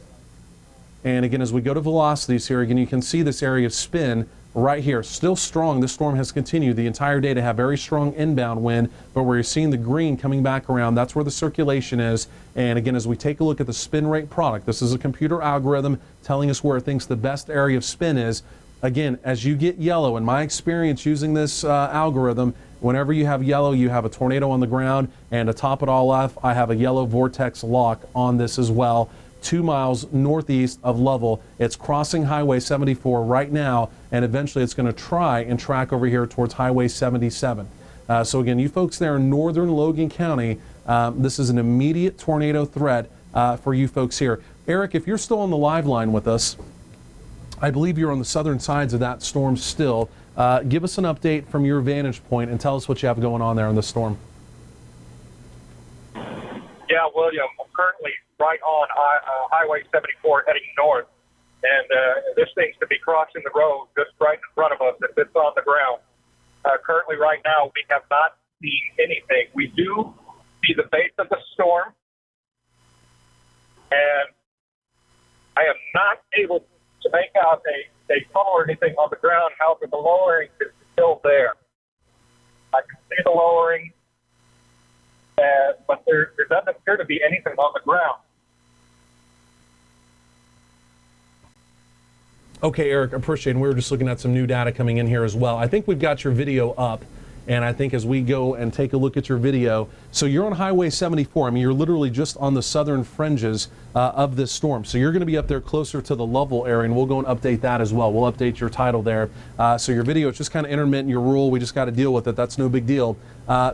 And again, as we go to velocities here, again, you can see this area spin right here. Still strong. This storm has continued the entire day to have very strong inbound wind, but where you're seeing the green coming back around, that's where the circulation is. And again, as we take a look at the spin rate product, this is a computer algorithm telling us where it thinks the best area of spin is. Again, as you get yellow, in my experience using this algorithm, whenever you have yellow, you have a tornado on the ground, and to top it all off, I have a yellow vortex lock on this as well. 2 miles northeast of Lovell. It's crossing Highway 74 right now, and eventually it's going to try and track over here towards Highway 77. So again, you folks there in northern Logan County, this is an immediate tornado threat for you folks here. Eric, if you're still on the live line with us, I believe you're on the southern sides of that storm still. Give us an update from your vantage point and tell us what you have going on there in the storm. Yeah, William, I'm currently right on Highway 74 heading north, and this thing's to be crossing the road just right in front of us if it's on the ground. Currently, right now, we have not seen anything. We do see the base of the storm, and I am not able to make out a a tunnel or anything on the ground. However, the lowering is still there. I can see the lowering, but there doesn't appear to be anything on the ground. Okay, Eric, appreciate it. And we were just looking at some new data coming in here as well. I think we've got your video up, and I think as we go and take a look at your video, so you're on Highway 74. I mean, you're literally just on the southern fringes of this storm. So you're going to be up there closer to the Lovell area, and we'll go and update that as well. We'll update your title there. So your video is just kind of intermittent, your rule. We just got to deal with it. That's no big deal.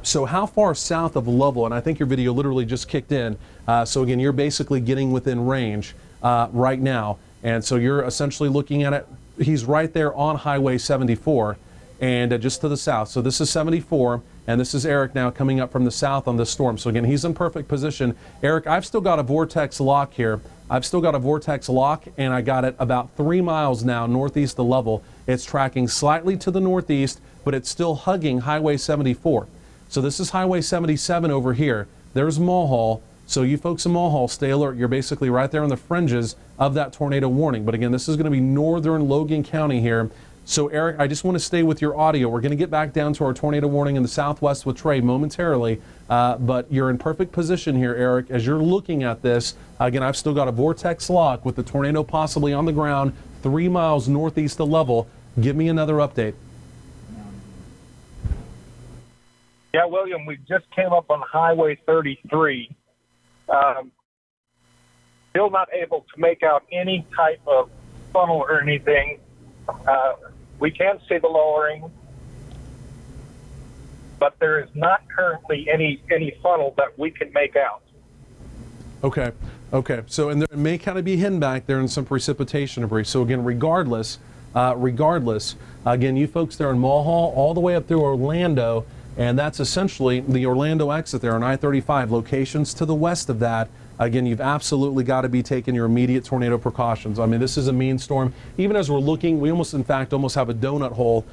So how far south of Lovell? And I think your video literally just kicked in. So again, you're basically getting within range right now. And so you're essentially looking at it. He's right there on Highway 74 and just to the south. So this is 74, and this is Eric now coming up from the south on this storm. So again, he's in perfect position. Eric, I've still got a vortex lock here. I've still got a vortex lock, and I got it about 3 miles now northeast of Lovell. It's tracking slightly to the northeast, but it's still hugging Highway 74. So this is Highway 77 over here. There's Mulhall. So you folks in Mulhall, stay alert. You're basically right there on the fringes of that tornado warning. But again, this is going to be northern Logan County here. So Eric, I just want to stay with your audio. We're going to get back down to our tornado warning in the southwest with Trey momentarily. But you're in perfect position here, Eric, as you're looking at this. Again, I've still got a vortex lock with the tornado possibly on the ground 3 miles northeast of Lovell. Give me another update. Yeah, William, we just came up on Highway 33. Still not able to make out any type of funnel or anything. We can see the lowering, but there is not currently any funnel that we can make out. Okay. So, and there may kind of be hidden back there in some precipitation debris. So again, regardless, again, you folks there in Mulhall all the way up through Orlando, and that's essentially the Orlando exit there on I-35. Locations to the west of that, again, you've absolutely got to be taking your immediate tornado precautions. I mean, this is a mean storm. Even as we're looking, we almost have a donut hole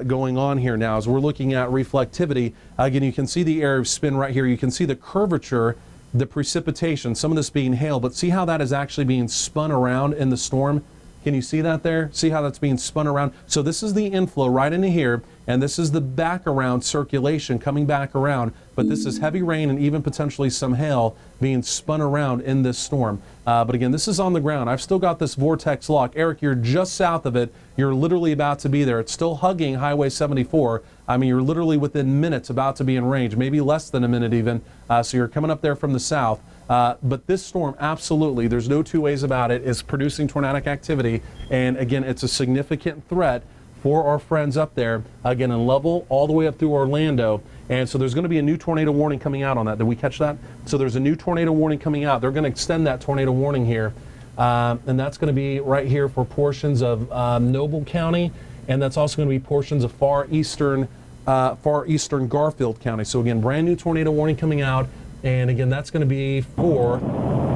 going on here now. As we're looking at reflectivity, again, you can see the area of spin right here. You can see the curvature, the precipitation, some of this being hail, but see how that is actually being spun around in the storm? Can you see that there? See how that's being spun around? So this is the inflow right into here, and this is the back around circulation coming back around, but this is heavy rain and even potentially some hail being spun around in this storm. But again, this is on the ground. I've still got this vortex lock. Eric, you're just south of it. You're literally about to be there. It's still hugging Highway 74. I mean, you're literally within minutes about to be in range, maybe less than a minute even. So you're coming up there from the south. But this storm, absolutely, there's no two ways about it, is producing tornadic activity. And again, it's a significant threat for our friends up there, again, in Lovell, all the way up through Orlando. And so there's going to be a new tornado warning coming out on that. Did we catch that? So there's a new tornado warning coming out. They're going to extend that tornado warning here. And that's going to be right here for portions of Noble County. And that's also going to be portions of far eastern Garfield County. So again, brand new tornado warning coming out. And again, that's going to be for,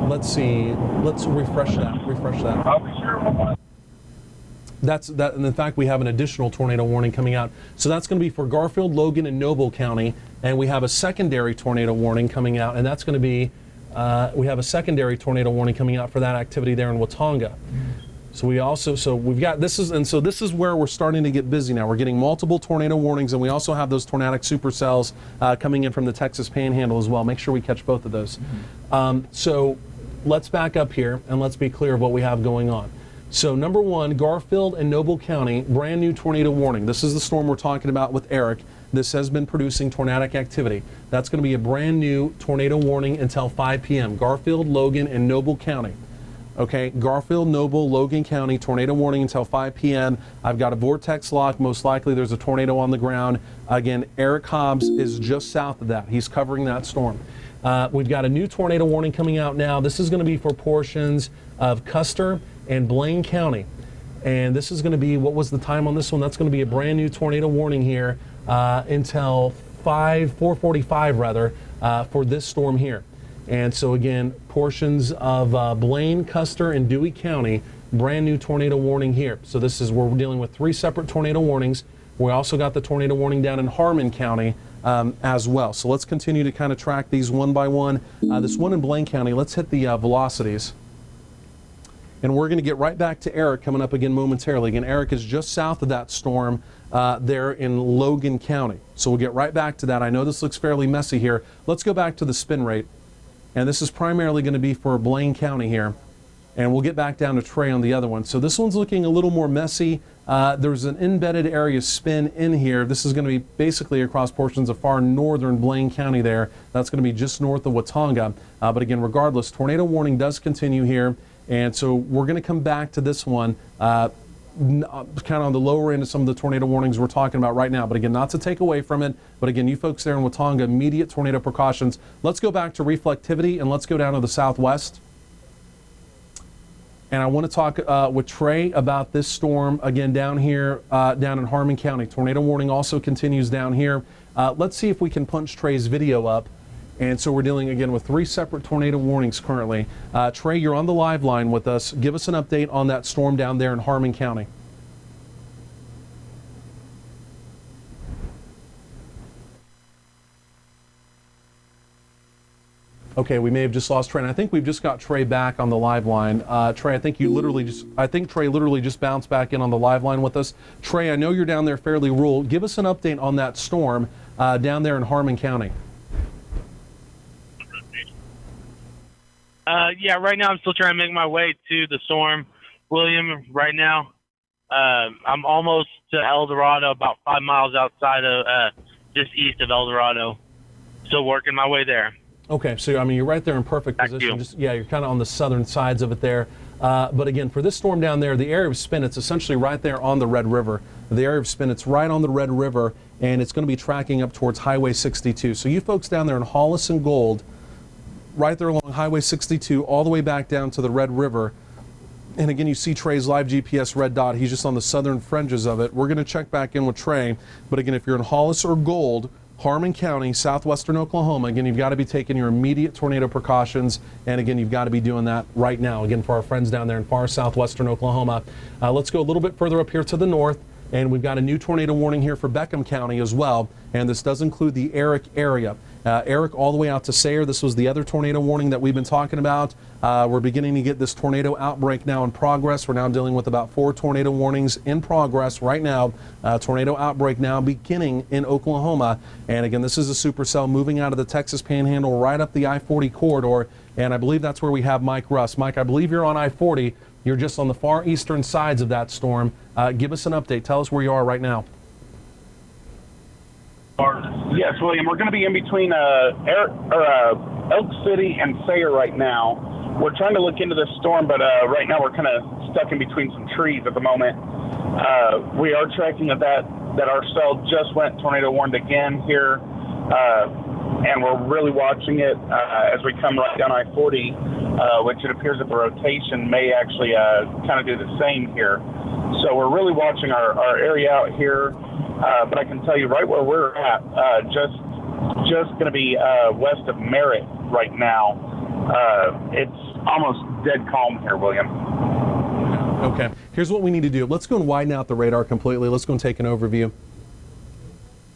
let's see, let's refresh that. And in fact, we have an additional tornado warning coming out. So that's going to be for Garfield, Logan, and Noble County. And we have a secondary tornado warning coming out. And that's going to be, we have a secondary tornado warning coming out for that activity there in Watonga. So we've got, this is where we're starting to get busy now. We're getting multiple tornado warnings, and we also have those tornadic supercells coming in from the Texas Panhandle as well. Make sure we catch both of those. So let's back up here and let's be clear of what we have going on. So number one, Garfield and Noble County, brand new tornado warning. This is the storm we're talking about with Eric. This has been producing tornadic activity. That's going to be a brand new tornado warning until 5 p.m. Garfield, Logan, and Noble County. Okay, Garfield, Noble, Logan County, tornado warning until 5 p.m. I've got a vortex lock. Most likely there's a tornado on the ground. Again, Eric Hobbs is just south of that. He's covering that storm. We've got a new tornado warning coming out now. This is going to be for portions of Custer and Blaine County. And this is going to be, what was the time on this one? That's going to be a brand new tornado warning here until 4:45 rather, for this storm here. And so again, portions of Blaine, Custer, and Dewey County, brand new tornado warning here. So this is, we're dealing with 3 separate tornado warnings. We also got the tornado warning down in Harmon County as well. So let's continue to kind of track these one by one. This one in Blaine County, let's hit the velocities. And we're going to get right back to Eric coming up again momentarily. Again, Eric is just south of that storm there in Logan County. So we'll get right back to that. I know this looks fairly messy here. Let's go back to the spin rate. And this is primarily going to be for Blaine County here. And we'll get back down to Trey on the other one. So this one's looking a little more messy. There's an embedded area spin in here. This is going to be basically across portions of far northern Blaine County there. That's going to be just north of Watonga. But again, regardless, tornado warning does continue here. And so we're going to come back to this one kind of on the lower end of some of the tornado warnings we're talking about right now. But again, not to take away from it. But again, you folks there in Watonga, immediate tornado precautions. Let's go back to reflectivity and let's go down to the southwest. And I want to talk with Trey about this storm again down here, down in Harmon County. Tornado warning also continues down here. Let's see if we can punch Trey's video up. And so we're dealing again with 3 separate tornado warnings currently. Trey, you're on the live line with us. Give us an update on that storm down there in Harmon County. Okay, we may have just lost Trey. And I think we've just got Trey back on the live line. Trey, I think Trey literally just bounced back in on the live line with us. Trey, I know you're down there fairly rural. Give us an update on that storm down there in Harmon County. Yeah, right now I'm still trying to make my way to the storm, William. Right now, I'm almost to El Dorado, about 5 miles outside of, just east of El Dorado. Still working my way there. Okay, so I mean you're right there in perfect position. You're kind of on the southern sides of it there. But again, for this storm down there, the area of spin, it's essentially right there on the Red River. The area of spin, it's right on the Red River, and it's going to be tracking up towards Highway 62. So you folks down there in Hollis and Gold, right there along Highway 62, all the way back down to the Red River. And again, you see Trey's live GPS red dot. He's just on the southern fringes of it. We're going to check back in with Trey. But again, if you're in Hollis or Gold, Harmon County, southwestern Oklahoma, again, you've got to be taking your immediate tornado precautions. And again, you've got to be doing that right now. Again, for our friends down there in far southwestern Oklahoma. Let's go a little bit further up here to the north. And we've got a new tornado warning here for Beckham County as well. And this does include the Eric area. Eric all the way out to Sayre. This was the other tornado warning that we've been talking about. We're beginning to get this tornado outbreak now in progress. We're now dealing with about 4 tornado warnings in progress right now. Tornado outbreak now beginning in Oklahoma. And again, this is a supercell moving out of the Texas Panhandle right up the I-40 corridor. And I believe that's where we have Mike Russ. Mike, I believe you're on I-40. You're just on the far eastern sides of that storm. Give us an update. Tell us where you are right now. Yes, William, we're going to be in between Elk City and Sayre right now. We're trying to look into this storm, but right now we're kind of stuck in between some trees at the moment. We are tracking that our cell just went tornado warned again here, and we're really watching it as we come right down I-40, which it appears that the rotation may actually kind of do the same here. So we're really watching our area out here. But I can tell you right where we're at, just going to be west of Merritt right now. It's almost dead calm here, William. Okay, here's what we need to do. Let's go and widen out the radar completely. Let's go and take an overview.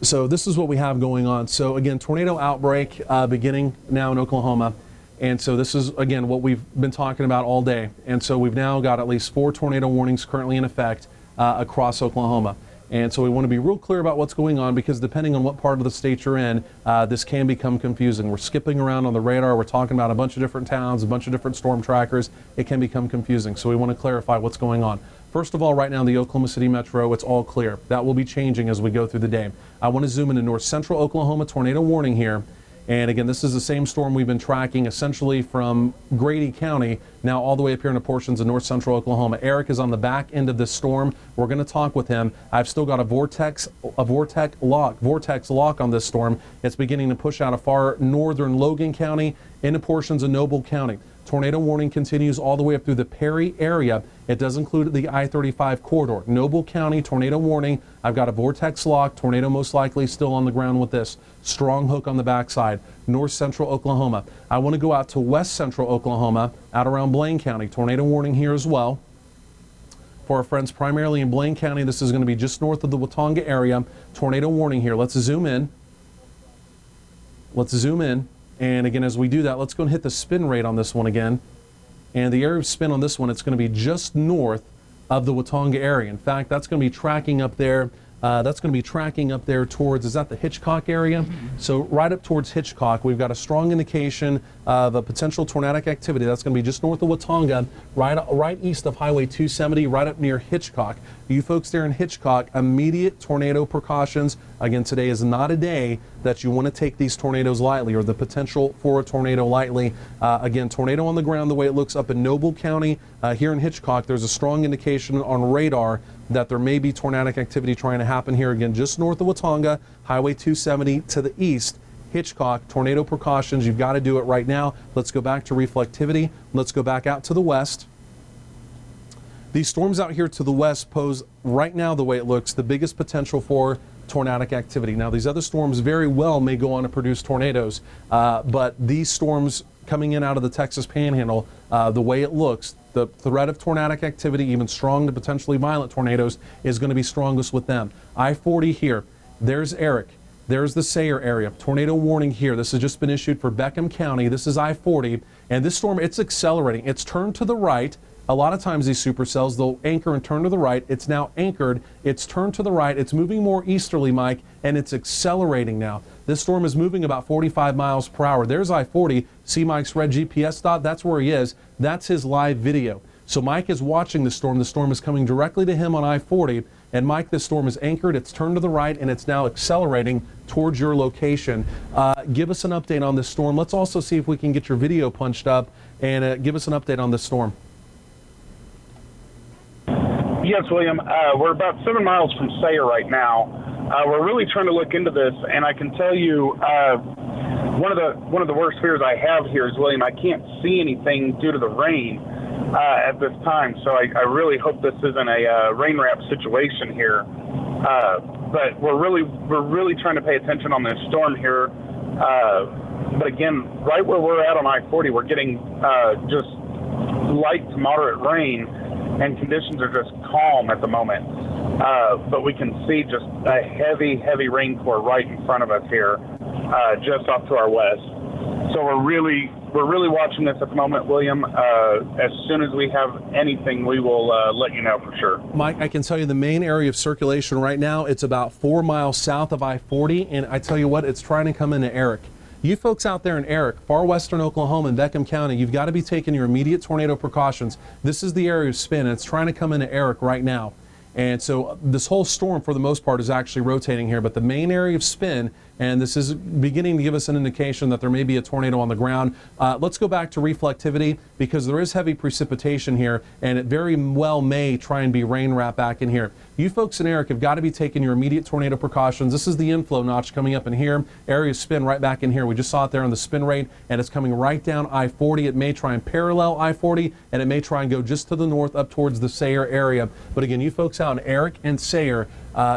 So this is what we have going on. So again, tornado outbreak beginning now in Oklahoma. And so this is, again, what we've been talking about all day. And so we've now got at least 4 tornado warnings currently in effect across Oklahoma. And so we want to be real clear about what's going on, because depending on what part of the state you're in, this can become confusing. We're skipping around on the radar. We're talking about a bunch of different towns, a bunch of different storm trackers. It can become confusing. So we want to clarify what's going on. First of all, right now in the Oklahoma City Metro, it's all clear. That will be changing as we go through the day. I want to zoom into north central Oklahoma, tornado warning here. And again, this is the same storm we've been tracking essentially from Grady County now all the way up here into portions of north central Oklahoma. Eric is on the back end of this storm. We're going to talk with him. I've still got a vortex lock on this storm. It's beginning to push out of far northern Logan County into portions of Noble County. Tornado warning continues all the way up through the Perry area. It does include the I-35 corridor. Noble County, tornado warning. I've got a vortex lock. Tornado most likely still on the ground with this. Strong hook on the backside. North central Oklahoma. I want to go out to west central Oklahoma, out around Blaine County. Tornado warning here as well. For our friends primarily in Blaine County, this is going to be just north of the Watonga area. Tornado warning here. Let's zoom in. Let's zoom in. And again, as we do that, let's go and hit the spin rate on this one again. And the area of spin on this one, it's going to be just north of the Watonga area. In fact, that's going to be tracking up there. Towards, is that the Hitchcock area? So right up towards Hitchcock, we've got a strong indication of a potential tornadic activity. That's going to be just north of Watonga, right east of Highway 270, right up near Hitchcock. You folks there in Hitchcock, immediate tornado precautions. Again, today is not a day that you want to take these tornadoes lightly, or the potential for a tornado lightly. Again, tornado on the ground, the way it looks up in Noble County. Here in Hitchcock, there's a strong indication on radar that there may be tornadic activity trying to happen here. Again, just north of Watonga, Highway 270 to the east, Hitchcock, tornado precautions. You've got to do it right now. Let's go back to reflectivity. Let's go back out to the west. These storms out here to the west pose, right now, the way it looks, the biggest potential for tornadic activity. Now, these other storms very well may go on to produce tornadoes, but these storms coming in out of the Texas Panhandle, the way it looks, the threat of tornadic activity, even strong to potentially violent tornadoes, is going to be strongest with them. I-40 here, there's Eric, there's the Sayre area. Tornado warning here. This has just been issued for Beckham County. This is I-40, and this storm, it's accelerating. It's turned to the right. A lot of times these supercells, they'll anchor and turn to the right. It's now anchored. It's turned to the right. It's moving more easterly, Mike, and it's accelerating now. This storm is moving about 45 miles per hour. There's I-40. See Mike's red GPS dot? That's where he is. That's his live video. So Mike is watching the storm. The storm is coming directly to him on I-40. And Mike, this storm is anchored. It's turned to the right, and it's now accelerating towards your location. Give us an update on this storm. Let's also see if we can get your video punched up, and give us an update on this storm. Yes, William. We're about 7 miles from Sayre right now. We're really trying to look into this, and I can tell you one of the worst fears I have here is, William, I can't see anything due to the rain at this time. So I really hope this isn't a rain wrap situation here. But we're really trying to pay attention on this storm here. But again, right where we're at on I-40, we're getting just light to moderate rain, and conditions are just calm at the moment. But we can see just a heavy rain core right in front of us here, just off to our west. So we're really watching this at the moment, William. As soon as we have anything, we will let you know for sure. Mike, I can tell you the main area of circulation right now, it's about 4 miles south of I-40, and I tell you what, it's trying to come into Eric. You folks out there in Eric, far western Oklahoma and Beckham County, you've got to be taking your immediate tornado precautions. This is the area of spin, and it's trying to come into Eric right now. And so this whole storm, for the most part, is actually rotating here. But the main area of spin, and this is beginning to give us an indication that there may be a tornado on the ground. Let's go back to reflectivity, because there is heavy precipitation here, and it very well may try and be rain wrap back in here. You folks in Eric have got to be taking your immediate tornado precautions. This is the inflow notch coming up in here. Area of spin right back in here. We just saw it there on the spin rate, and it's coming right down I-40. It may try and parallel I-40, and it may try and go just to the north up towards the Sayre area. But again, you folks out in Eric and Sayre,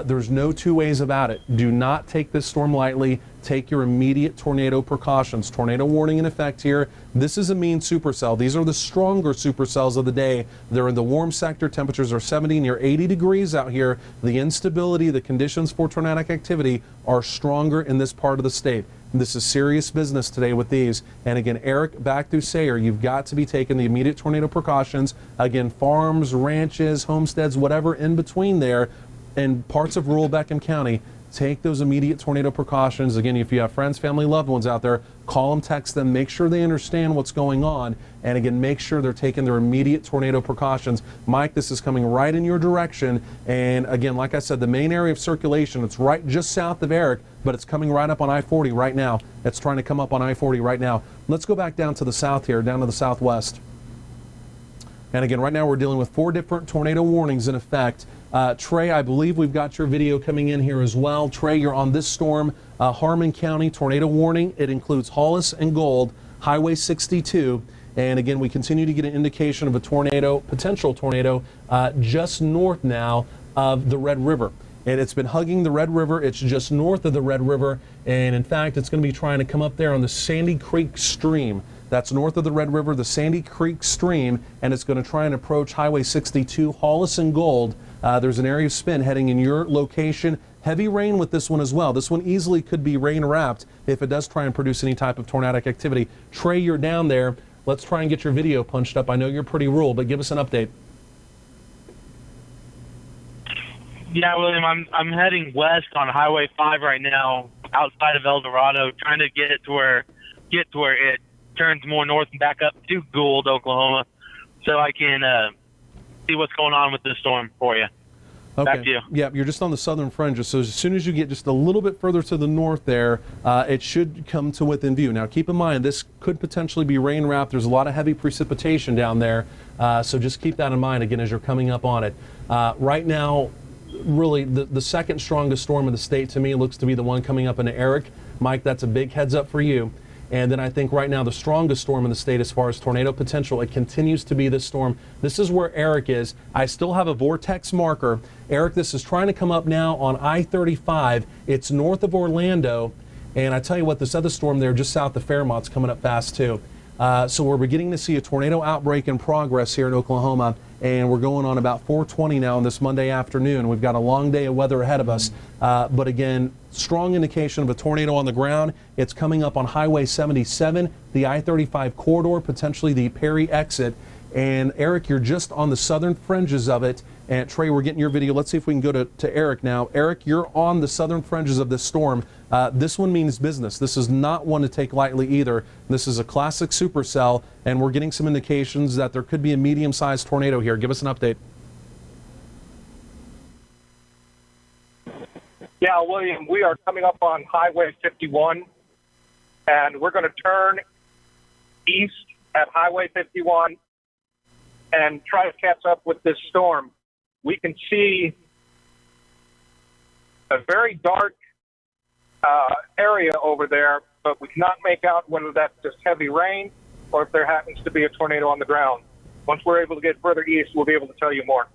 there's no two ways about it. Do not take this storm lightly. Take your immediate tornado precautions. Tornado warning in effect here. This is a mean supercell. These are the stronger supercells of the day. They're in the warm sector. Temperatures are 70 near 80 degrees out here. The instability, the conditions for tornadic activity are stronger in this part of the state. This is serious business today with these. And again, Eric, back through Sayre, you've got to be taking the immediate tornado precautions. Again, farms, ranches, homesteads, whatever in between there, in parts of rural Beckham County, take those immediate tornado precautions. Again, if you have friends, family, loved ones out there, call them, text them, make sure they understand what's going on, and again, make sure they're taking their immediate tornado precautions. Mike, this is coming right in your direction, and again, like I said, the main area of circulation, it's right just south of Eric, but it's coming right up on I-40 right now. It's trying to come up on I-40 right now. Let's go back down to the south here, down to the southwest. And again, right now we're dealing with 4 different tornado warnings in effect. Trey, I believe we've got your video coming in here as well. Trey, you're on this storm, Harmon County tornado warning. It includes Hollis and Gold, Highway 62. And again, we continue to get an indication of a tornado, potential tornado, just north now of the Red River. And it's been hugging the Red River. It's just north of the Red River. And in fact, it's going to be trying to come up there on the Sandy Creek Stream. That's north of the Red River, the Sandy Creek Stream, and it's going to try and approach Highway 62, Hollis and Gold. There's an area of spin heading in your location. Heavy rain with this one as well. This one easily could be rain wrapped if it does try and produce any type of tornadic activity. Trey, you're down there. Let's try and get your video punched up. I know you're pretty rural, but give us an update. Yeah, William, I'm heading west on Highway 5 right now, outside of El Dorado, trying to get to where it turns more north and back up to Gould, Oklahoma, so I can see what's going on with this storm for you. Okay. Back to you. Yeah, you're just on the southern fringes, so as soon as you get just a little bit further to the north there, it should come to within view. Now, keep in mind, this could potentially be rain wrapped. There's a lot of heavy precipitation down there, so just keep that in mind, again, as you're coming up on it. Right now, really, the second strongest storm in the state to me looks to be the one coming up into Eric. Mike, that's a big heads up for you. And then I think right now the strongest storm in the state as far as tornado potential, it continues to be this storm. This is where Eric is. I still have a vortex marker. Eric, this is trying to come up now on I-35. It's north of Orlando. And I tell you what, this other storm there just south of Fairmont's coming up fast too. So we're beginning to see a tornado outbreak in progress here in Oklahoma, and we're going on about 4:20 now on this Monday afternoon. We've got a long day of weather ahead of us, but again, strong indication of a tornado on the ground. It's coming up on Highway 77, the I-35 corridor, potentially the Perry exit. And Eric, you're just on the southern fringes of it. And Trey, we're getting your video. Let's see if we can go to Eric now. Eric, you're on the southern fringes of this storm. This one means business. This is not one to take lightly either. This is a classic supercell, and we're getting some indications that there could be a medium-sized tornado here. Give us an update. Yeah, William, we are coming up on Highway 51, and we're going to turn east at Highway 51 and try to catch up with this storm. We can see a very dark area over there, but we cannot make out whether that's just heavy rain or if there happens to be a tornado on the ground. Once we're able to get further east, we'll be able to tell you more.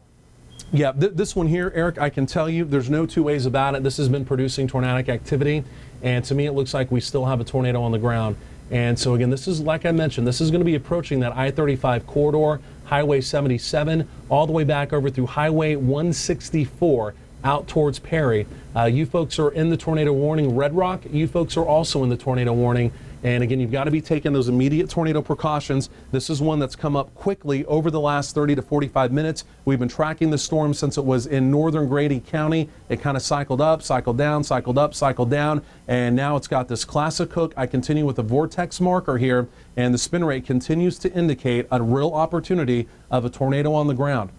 Yeah, this one here, Eric, I can tell you there's no two ways about it. This has been producing tornadic activity, and to me it looks like we still have a tornado on the ground. And so again, this is, like I mentioned, this is going to be approaching that I-35 corridor, Highway 77, all the way back over through Highway 164 out towards Perry. You folks are in the tornado warning. Red Rock, you folks are also in the tornado warning. And again, you've got to be taking those immediate tornado precautions. This is one that's come up quickly over the last 30 to 45 minutes. We've been tracking the storm since it was in northern Grady County. It kind of cycled up, cycled down, cycled up, cycled down, and now it's got this classic hook. I continue with the vortex marker here, and the spin rate continues to indicate a real opportunity of a tornado on the ground.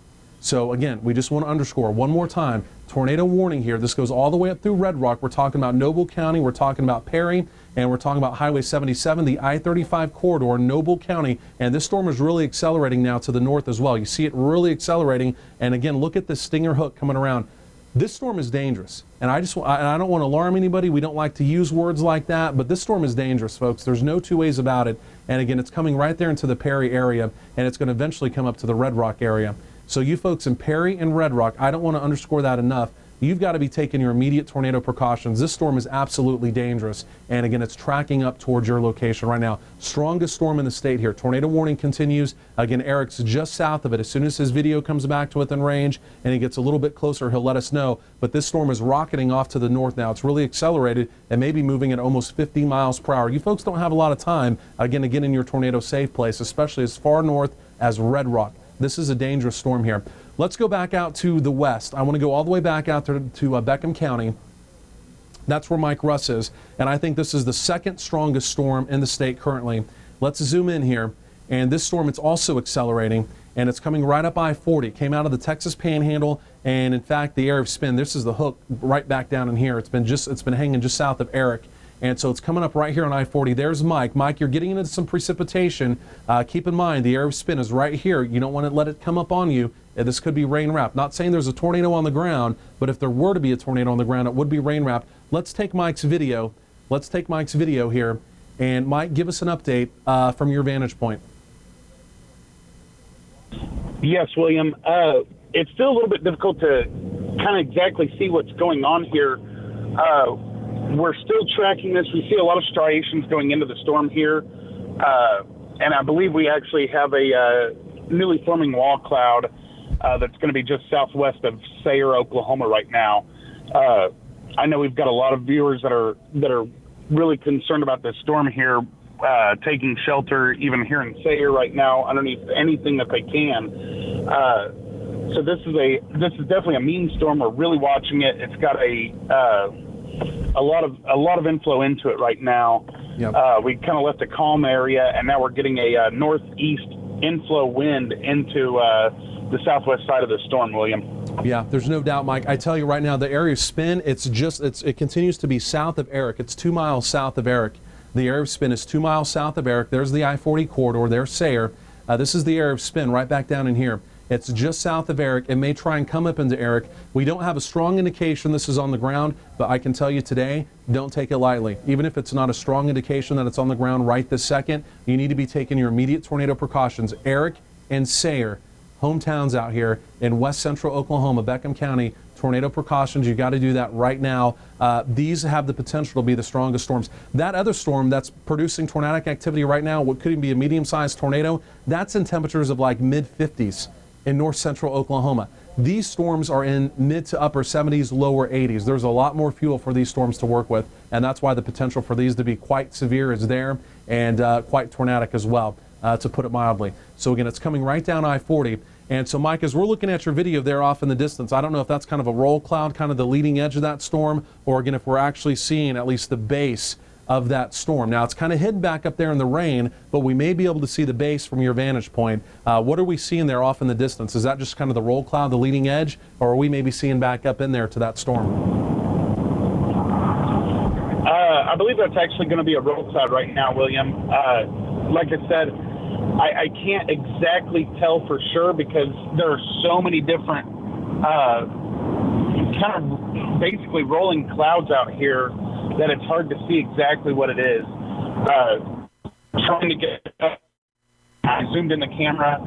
So again, we just want to underscore one more time, tornado warning here. This goes all the way up through Red Rock. We're talking about Noble County, we're talking about Perry, and we're talking about Highway 77, the I-35 corridor, Noble County, and this storm is really accelerating now to the north as well. You see it really accelerating, and again, look at this stinger hook coming around. This storm is dangerous, and I don't want to alarm anybody. We don't like to use words like that, but this storm is dangerous, folks. There's no two ways about it, and again, it's coming right there into the Perry area, and it's going to eventually come up to the Red Rock area. So you folks in Perry and Red Rock, I don't want to underscore that enough. You've got to be taking your immediate tornado precautions. This storm is absolutely dangerous. And again, it's tracking up towards your location right now. Strongest storm in the state here. Tornado warning continues. Again, Eric's just south of it. As soon as his video comes back to within range and he gets a little bit closer, he'll let us know. But this storm is rocketing off to the north now. It's really accelerated and maybe moving at almost 50 miles per hour. You folks don't have a lot of time, again, to get in your tornado safe place, especially as far north as Red Rock. This is a dangerous storm here. Let's go back out to the west. I want to go all the way back out to Beckham County. That's where Mike Russ is. And I think this is the second strongest storm in the state currently. Let's zoom in here. And this storm, it's also accelerating. And it's coming right up I-40. It came out of the Texas Panhandle. And in fact, the area of spin, this is the hook right back down in here. It's been hanging just south of Eric. And so it's coming up right here on I-40. There's Mike. Mike, you're getting into some precipitation. Keep in mind, the area of spin is right here. You don't want to let it come up on you. This could be rain wrapped. Not saying there's a tornado on the ground, but if there were to be a tornado on the ground, it would be rain wrapped. Let's take Mike's video. Let's take Mike's video here. And Mike, give us an update from your vantage point. Yes, William. It's still a little bit difficult to kind of exactly see what's going on here. We're still tracking this. We see a lot of striations going into the storm here. And I believe we actually have a newly forming wall cloud that's going to be just southwest of Sayre, Oklahoma right now. I know we've got a lot of viewers that are really concerned about this storm here. taking shelter even here in Sayre right now underneath anything that they can. So this is definitely a mean storm. We're really watching it. It's got a lot of inflow into it right now. Yep. We kind of left a calm area, and now we're getting a northeast inflow wind into the southwest side of the storm, William. Yeah, there's no doubt, Mike. I tell you right now, the area of spin, it continues to be south of Eric. It's 2 miles south of Eric. The area of spin is 2 miles south of Eric. There's the I-40 corridor. There's Sayre. This is the area of spin right back down in here. It's just south of Eric. It may try and come up into Eric. We don't have a strong indication this is on the ground, but I can tell you today, don't take it lightly. Even if it's not a strong indication that it's on the ground right this second, you need to be taking your immediate tornado precautions. Eric and Sayre, hometowns out here in west central Oklahoma, Beckham County, tornado precautions. You got to do that right now. These have the potential to be the strongest storms. That other storm that's producing tornadic activity right now, what could even be a medium-sized tornado, that's in temperatures of like mid-50s in north central Oklahoma. These storms are in mid to upper 70s, lower 80s. There's a lot more fuel for these storms to work with, and that's why the potential for these to be quite severe is there, and quite tornadic as well, to put it mildly. So again, it's coming right down I-40. And so, Mike, as we're looking at your video there off in the distance, I don't know if that's kind of a roll cloud, kind of the leading edge of that storm, or again, if we're actually seeing at least the base of that storm. Now, it's kind of hidden back up there in the rain, but we may be able to see the base from your vantage point. What are we seeing there off in the distance? Is that just kind of the roll cloud, the leading edge, or are we maybe seeing back up in there to that storm? I believe that's actually going to be a roll cloud right now, William. Like I said, I can't exactly tell for sure because there are so many different kind of basically rolling clouds out here that it's hard to see exactly what it is. Trying to get I zoomed in the camera,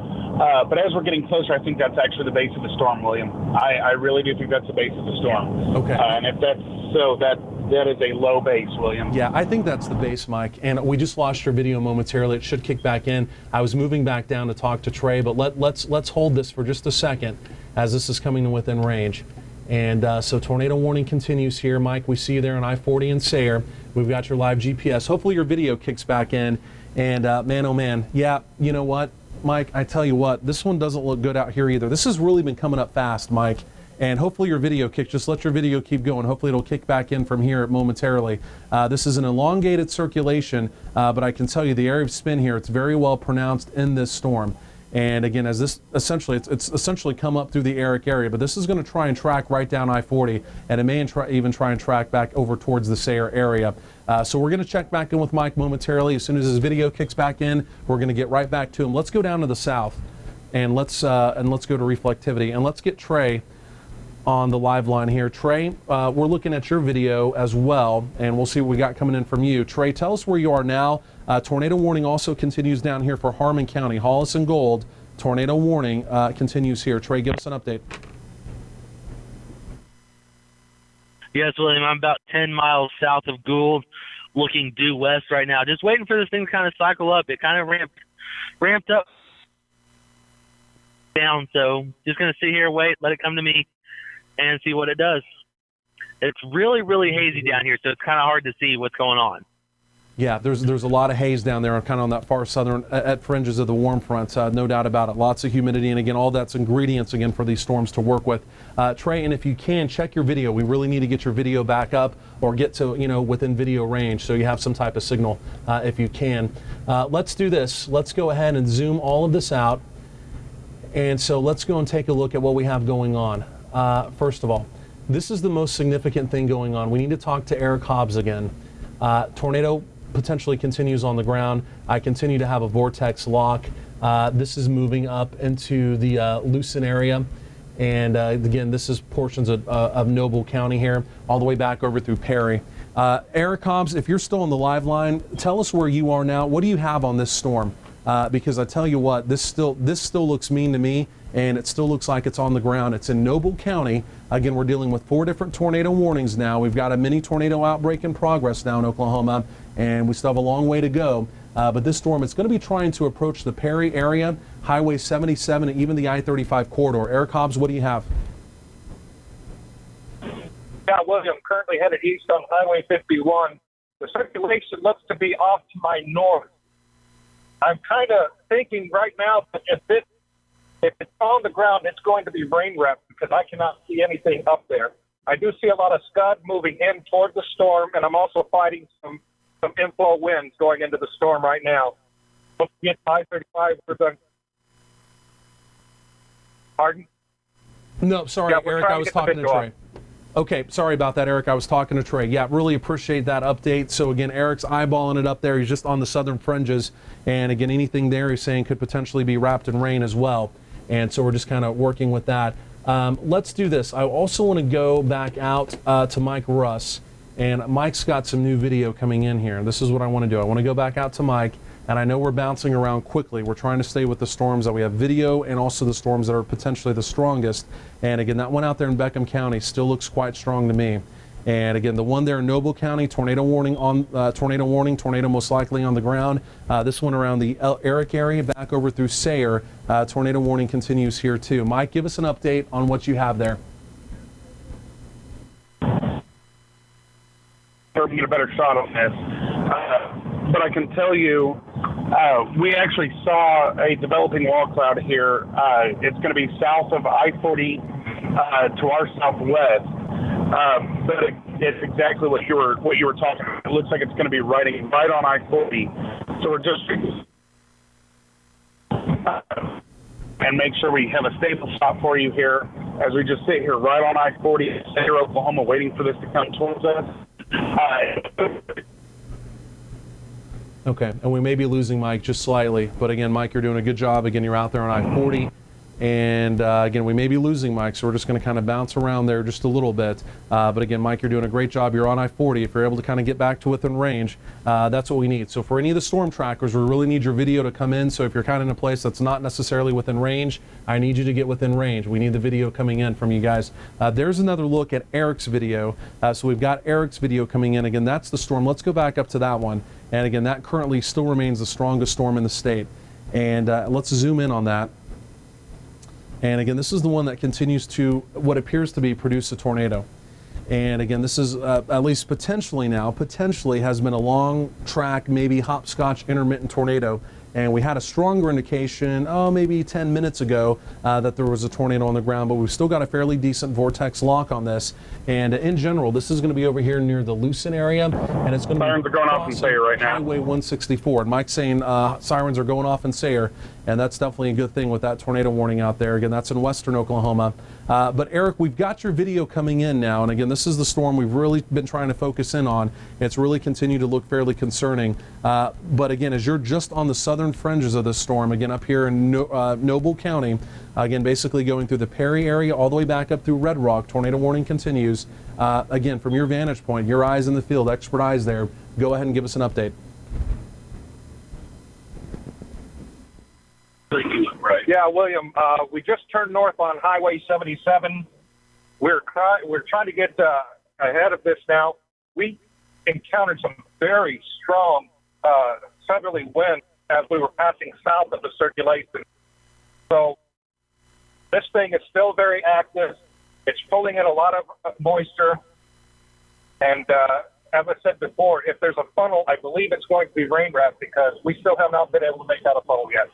but as we're getting closer, I think that's actually the base of the storm, William. I really do think that's the base of the storm. Okay. And if that's so, that is a low base, William. Yeah, I think that's the base, Mike. And we just lost your video momentarily. It should kick back in. I was moving back down to talk to Trey, but let's hold this for just a second as this is coming to within range. And so tornado warning continues here, Mike. We see you there on I-40 in Sayre. We've got your live GPS. Hopefully your video kicks back in. And man, oh man, yeah, you know what, Mike, I tell you what, this one doesn't look good out here either. This has really been coming up fast, Mike. And hopefully your video kicks, just let your video keep going. Hopefully it'll kick back in from here momentarily. This is an elongated circulation, but I can tell you the area of spin here, it's very well pronounced in this storm. And again, as this essentially, it's essentially come up through the Eric area, but this is going to try and track right down I-40, and it may even try and track back over towards the Sayre area. So we're going to check back in with Mike momentarily. As soon as his video kicks back in, we're going to get right back to him. Let's go down to the south, and let's go to reflectivity, and let's get Trey on the live line here. Trey, we're looking at your video as well, and we'll see what we got coming in from you. Trey, tell us where you are now. Tornado warning also continues down here for Harmon County. Hollis and Gold, tornado warning continues here. Trey, give us an update. Yes, William, I'm about 10 miles south of Gould, looking due west right now. Just waiting for this thing to kind of cycle up. It kind of ramped up down, so just going to sit here, wait, let it come to me, and see what it does. It's really, really hazy down here, so it's kind of hard to see what's going on. Yeah, there's a lot of haze down there, kind of on that far southern at fringes of the warm front, no doubt about it. Lots of humidity, and again, all that's ingredients again for these storms to work with. Trey, and if you can, check your video. We really need to get your video back up or get to within video range, so you have some type of signal if you can. Let's do this. Let's go ahead and zoom all of this out, and so let's go and take a look at what we have going on. First of all, this is the most significant thing going on. We need to talk to Eric Hobbs again. Tornado potentially continues on the ground. I continue to have a vortex lock. This is moving up into the Lucin area. And again, this is portions of Noble County here, all the way back over through Perry. Eric Hobbs, if you're still on the live line, tell us where you are now. What do you have on this storm? Because I tell you what, this still looks mean to me, and it still looks like it's on the ground. It's in Noble County. Again, we're dealing with 4 different tornado warnings now. We've got a mini tornado outbreak in progress now in Oklahoma, and we still have a long way to go. But this storm, it's going to be trying to approach the Perry area, Highway 77, and even the I-35 corridor. Eric Hobbs, what do you have? Yeah, William, currently headed east on Highway 51. the circulation looks to be off to my north. I'm kind of thinking right now that if it's on the ground, it's going to be rain wrapped because I cannot see anything up there. I do see a lot of scud moving in toward the storm, and I'm also fighting some inflow winds going into the storm right now. Don't forget I-35. Pardon? No, sorry, Yeah, Eric, I was talking to Trey. Okay, sorry about that, Eric. I was talking to Trey. Yeah, really appreciate that update. So again, Eric's eyeballing it up there. He's just on the southern fringes. And again, anything there he's saying could potentially be wrapped in rain as well. And so we're just kind of working with that. Let's do this. I also want to go back out to Mike Russ. And Mike's got some new video coming in here. This is what I want to do. I want to go back out to Mike. And I know we're bouncing around quickly. We're trying to stay with the storms that we have video and also the storms that are potentially the strongest. And again, that one out there in Beckham County still looks quite strong to me. And again, the one there in Noble County, tornado warning, tornado most likely on the ground. This one around the Eric area, back over through Sayre, tornado warning continues here too. Mike, give us an update on what you have there. Get a better shot on this. But I can tell you, we actually saw a developing wall cloud here. It's going to be south of I-40 to our southwest. But it's exactly what you were talking about. It looks like it's going to be right on I-40. So we're just and make sure we have a stable shot for you here as we just sit here right on I-40 in Sayre, Oklahoma, waiting for this to come towards us. Okay, and we may be losing Mike just slightly, but again, Mike, you're doing a good job. Again, you're out there on I-40, and again, we may be losing Mike, so we're just going to kind of bounce around there just a little bit. But again, Mike, you're doing a great job. You're on I-40. If you're able to kind of get back to within range, that's what we need. So for any of the storm trackers, we really need your video to come in. So if you're kind of in a place that's not necessarily within range, I need you to get within range. We need the video coming in from you guys. There's another look at Eric's video. So we've got Eric's video coming in. Again, that's the storm. Let's go back up to that one. And again, that currently still remains the strongest storm in the state. And let's zoom in on that. And again, this is the one that continues to, what appears to be, produce a tornado. And again, this is at least potentially has been a long track, maybe hopscotch intermittent tornado. And we had a stronger indication, maybe 10 minutes ago, that there was a tornado on the ground, but we've still got a fairly decent vortex lock on this. And in general, this is going to be over here near the Lucin area, and it's going to sirens are going off in Sayre right now. Highway 164. And Mike's saying sirens are going off in Sayre, and that's definitely a good thing with that tornado warning out there. Again, that's in western Oklahoma. But Eric, we've got your video coming in now, and again, this is the storm we've really been trying to focus in on. It's really continued to look fairly concerning. But again, as you're just on the southern fringes of this storm, again up here in Noble County, again basically going through the Perry area all the way back up through Red Rock, tornado warning continues. Again, from your vantage point, your eyes in the field, expert eyes there, go ahead and give us an update. Yeah, William, we just turned north on Highway 77. We're trying to get ahead of this now. We encountered some very strong southerly winds as we were passing south of the circulation. So this thing is still very active. It's pulling in a lot of moisture. And as I said before, if there's a funnel, I believe it's going to be rain wrapped because we still have not been able to make out a funnel yet.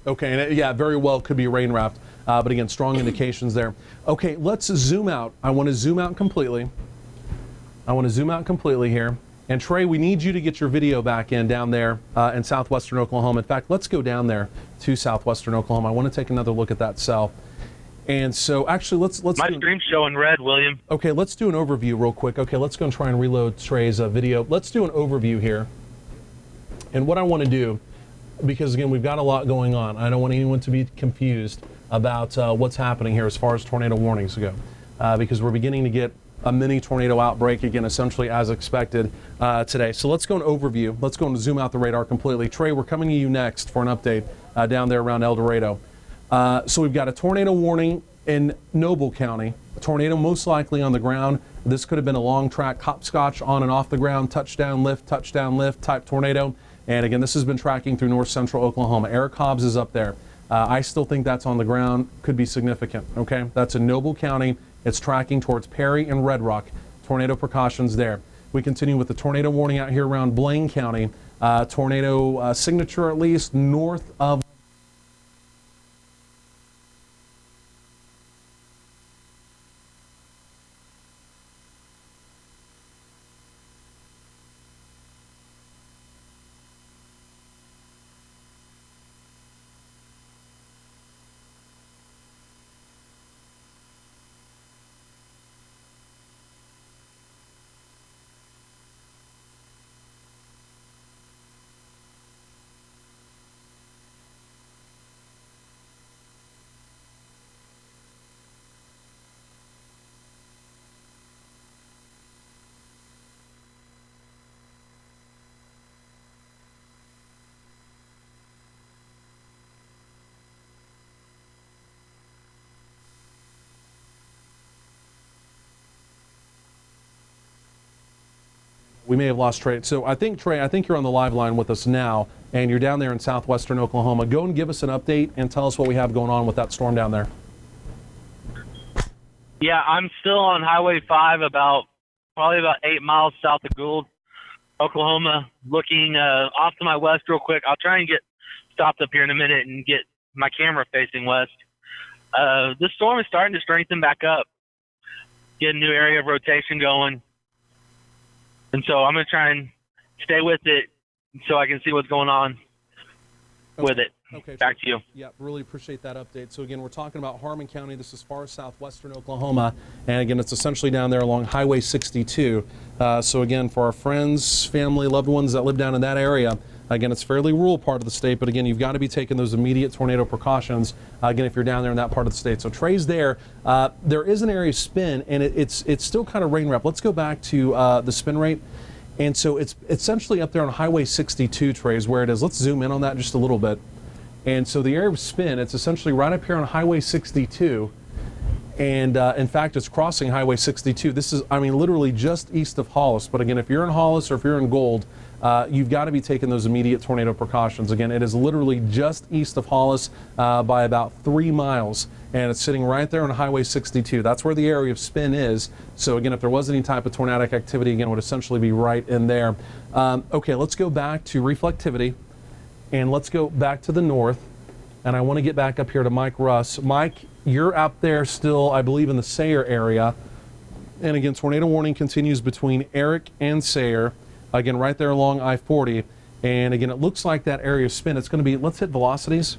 Okay, and yeah, very well could be rain wrapped, but again, strong indications there. Okay, let's zoom out. I want to zoom out completely. Here. And Trey, we need you to get your video back in down there in southwestern Oklahoma. In fact, let's go down there to southwestern Oklahoma. I want to take another look at that cell. And so actually, let's My screen's showing red, William. Okay, let's do an overview real quick. Okay, let's go and try and reload Trey's video. Let's do an overview here. And what I want to do, because again, we've got a lot going on. I don't want anyone to be confused about what's happening here as far as tornado warnings go, because we're beginning to get a mini tornado outbreak again, essentially as expected today. So let's go an overview. Let's go and zoom out the radar completely. Trey, we're coming to you next for an update down there around El Dorado. So we've got a tornado warning in Noble County, a tornado most likely on the ground. This could have been a long track hopscotch on and off the ground, touchdown lift type tornado. And again, this has been tracking through north central Oklahoma. Eric Hobbs is up there. I still think that's on the ground, could be significant, okay? That's in Noble County. It's tracking towards Perry and Red Rock. Tornado precautions there. we continue with the tornado warning out here around Blaine County. Tornado signature at least north of we may have lost Trey. So I think, Trey, I think you're on the live line with us now, and you're down there in southwestern Oklahoma. Go and give us an update and tell us what we have going on with that storm down there. Yeah, I'm still on Highway 5, probably about 8 miles south of Gould, Oklahoma. Looking off to my west real quick. I'll try and get stopped up here in a minute and get my camera facing west. This storm is starting to strengthen back up, get a new area of rotation going. And so I'm going to try and stay with it so I can see what's going on with it. Okay. Back to you. Yeah, really appreciate that update. So again, we're talking about Harmon County. This is far southwestern Oklahoma. And again, it's essentially down there along Highway 62. So again, for our friends, family, loved ones that live down in that area, again, it's fairly rural part of the state, but again, you've got to be taking those immediate tornado precautions, again, if you're down there in that part of the state. So Trey's there. There is an area of spin, and it's still kind of rain wrapped. Let's go back to the spin rate. And so it's essentially up there on Highway 62, Trey, is where it is. Let's zoom in on that just a little bit. And so the area of spin, it's essentially right up here on Highway 62. And in fact, it's crossing Highway 62. This is, I mean, literally just east of Hollis. But again, if you're in Hollis or if you're in Gould, you've got to be taking those immediate tornado precautions. Again, it is literally just east of Hollis by about 3 miles. And it's sitting right there on Highway 62. That's where the area of spin is. So again, if there was any type of tornadic activity, again, it would essentially be right in there. Okay, let's go back to reflectivity. And let's go back to the north. And I want to get back up here to Mike Russ. Mike, you're out there still, I believe, in the Sayre area. And again, tornado warning continues between Eric and Sayre. Again, right there along I-40. And again, it looks like that area of spin, it's going to be, let's hit velocities.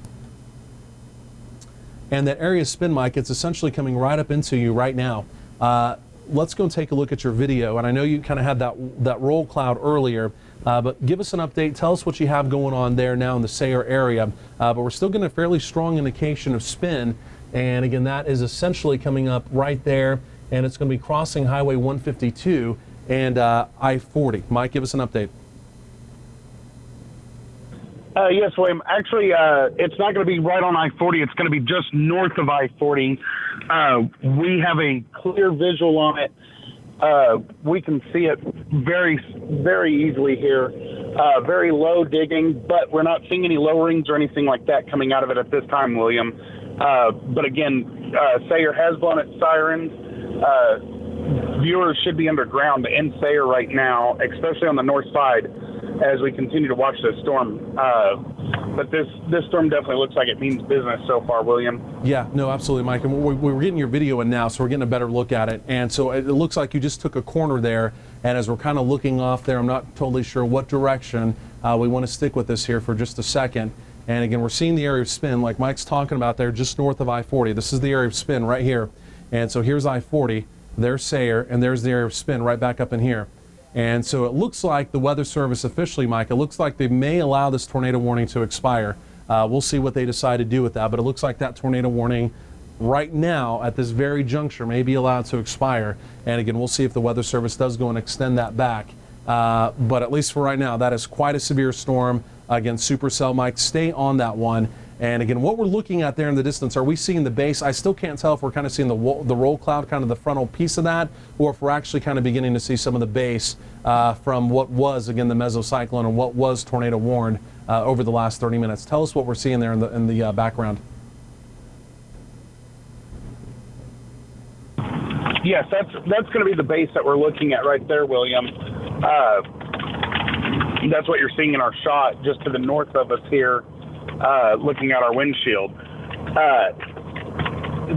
And that area of spin, Mike, it's essentially coming right up into you right now. Let's go and take a look at your video. And I know you kind of had that roll cloud earlier, but give us an update. Tell us what you have going on there now in the Sayre area. But we're still getting a fairly strong indication of spin. And again, that is essentially coming up right there. And it's going to be crossing Highway 152 and I-40. Mike, give us an update. Yes, William. Actually, it's not going to be right on I-40. It's going to be just north of I-40. We have a clear visual on it. We can see it very, very easily here. Very low digging, but we're not seeing any lowerings or anything like that coming out of it at this time, William. But again, Sayre has blown its sirens. Viewers should be underground in Sayre right now, especially on the north side, as we continue to watch this storm. But this storm definitely looks like it means business so far, William. Yeah, no, absolutely, Mike. And we're getting your video in now, so we're getting a better look at it. And so it looks like you just took a corner there. And as we're kind of looking off there, I'm not totally sure what direction. We want to stick with this here for just a second. And again, we're seeing the area of spin, like Mike's talking about there, just north of I-40. This is the area of spin right here. And so here's I-40, there's Sayre, and there's the area of spin right back up in here. And so it looks like the Weather Service officially, Mike, it looks like they may allow this tornado warning to expire. We'll see what they decide to do with that, but it looks like that tornado warning right now at this very juncture may be allowed to expire. And again, we'll see if the Weather Service does go and extend that back. But at least for right now, that is quite a severe storm. Again, supercell, Mike, stay on that one. And again, what we're looking at there in the distance, are we seeing the base? I still can't tell if we're kind of seeing the roll cloud, kind of the frontal piece of that, or if we're actually kind of beginning to see some of the base from what was, again, the mesocyclone and what was tornado warned over the last 30 minutes. Tell us what we're seeing there in the background. Yes, that's going to be the base that we're looking at right there, William. That's what you're seeing in our shot just to the north of us here, looking at our windshield.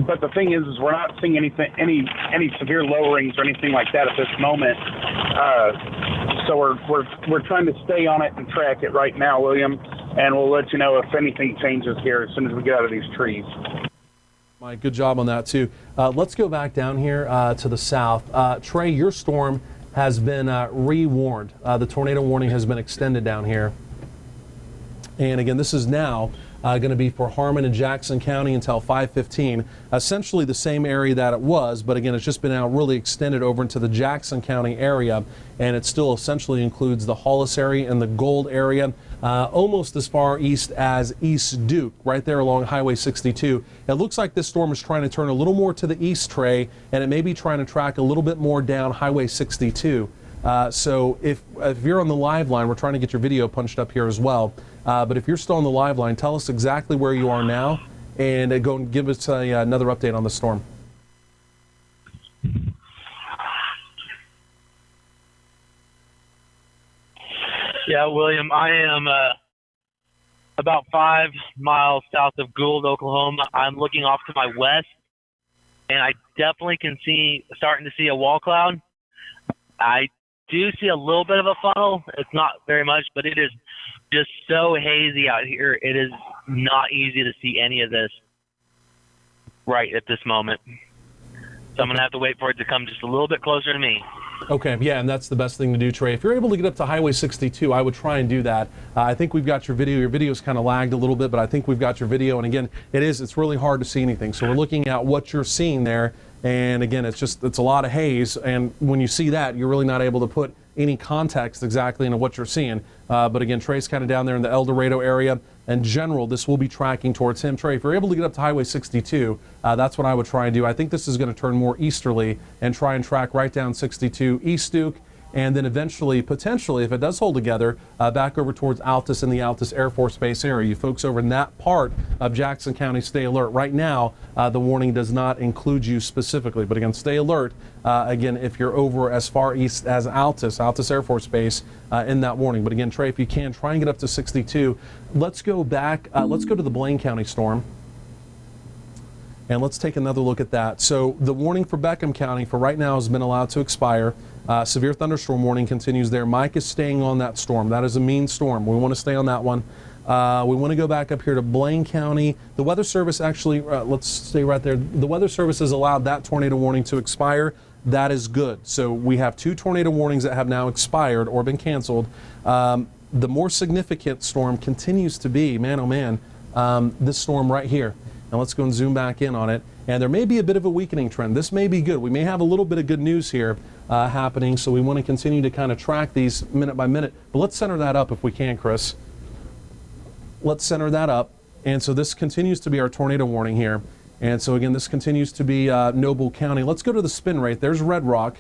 But the thing is we're not seeing any severe lowerings or anything like that at this moment. So we're trying to stay on it and track it right now, William, and we'll let you know if anything changes here as soon as we get out of these trees. Mike, good job on that too. Let's go back down here to the south. Trey, your storm has been re-warned. The tornado warning has been extended down here. And again, this is now going to be for Harmon and Jackson County until 5:15. Essentially the same area that it was, but again, it's just been now really extended over into the Jackson County area, and it still essentially includes the Hollis area and the Gold area, almost as far east as East Duke, right there along Highway 62. It looks like this storm is trying to turn a little more to the east, Trey, and it may be trying to track a little bit more down Highway 62. So if you're on the live line, we're trying to get your video punched up here as well. But if you're still on the live line, tell us exactly where you are now and go and give us another update on the storm. Yeah, William, I am about 5 miles south of Gould, Oklahoma. I'm looking off to my west, and I definitely can starting to see a wall cloud. I do see a little bit of a funnel. It's not very much, but it is just so hazy out here. It is not easy to see any of this right at this moment. So I'm going to have to wait for it to come just a little bit closer to me. Okay, yeah, and that's the best thing to do, Trey. If you're able to get up to Highway 62, I would try and do that. I think we've got your video. Your video's kind of lagged a little bit, but I think we've got your video. And again, it's really hard to see anything. So we're looking at what you're seeing there. And again, it's a lot of haze. And when you see that, you're really not able to put any context exactly into what you're seeing. But again, Trey's kind of down there in the El Dorado area. In general, this will be tracking towards him. Trey, if you're able to get up to Highway 62, that's what I would try and do. I think this is going to turn more easterly and try and track right down 62 East Duke, and then eventually, potentially, if it does hold together, back over towards Altus and the Altus Air Force Base area. You folks over in that part of Jackson County, stay alert. Right now, the warning does not include you specifically, but again, stay alert. Again, if you're over as far east as Altus Air Force Base, in that warning. But again, Trey, if you can, try and get up to 62. Let's go back. Let's go to the Blaine County storm. And let's take another look at that. So the warning for Beckham County for right now has been allowed to expire. Severe thunderstorm warning continues there. Mike is staying on that storm. That is a mean storm. We want to stay on that one. We want to go back up here to Blaine County. The Weather Service actually, let's stay right there. The Weather Service has allowed that tornado warning to expire. That is good. So we have 2 tornado warnings that have now expired or been canceled. The more significant storm continues to be, man, oh man, this storm right here. Now let's go and zoom back in on it. And there may be a bit of a weakening trend. This may be good. We may have a little bit of good news here happening, so we want to continue to kind of track these minute by minute. But let's center that up if we can, Chris. Let's center that up. And so this continues to be our tornado warning here. And so again, this continues to be Noble County. Let's go to the spin rate. There's Red Rock.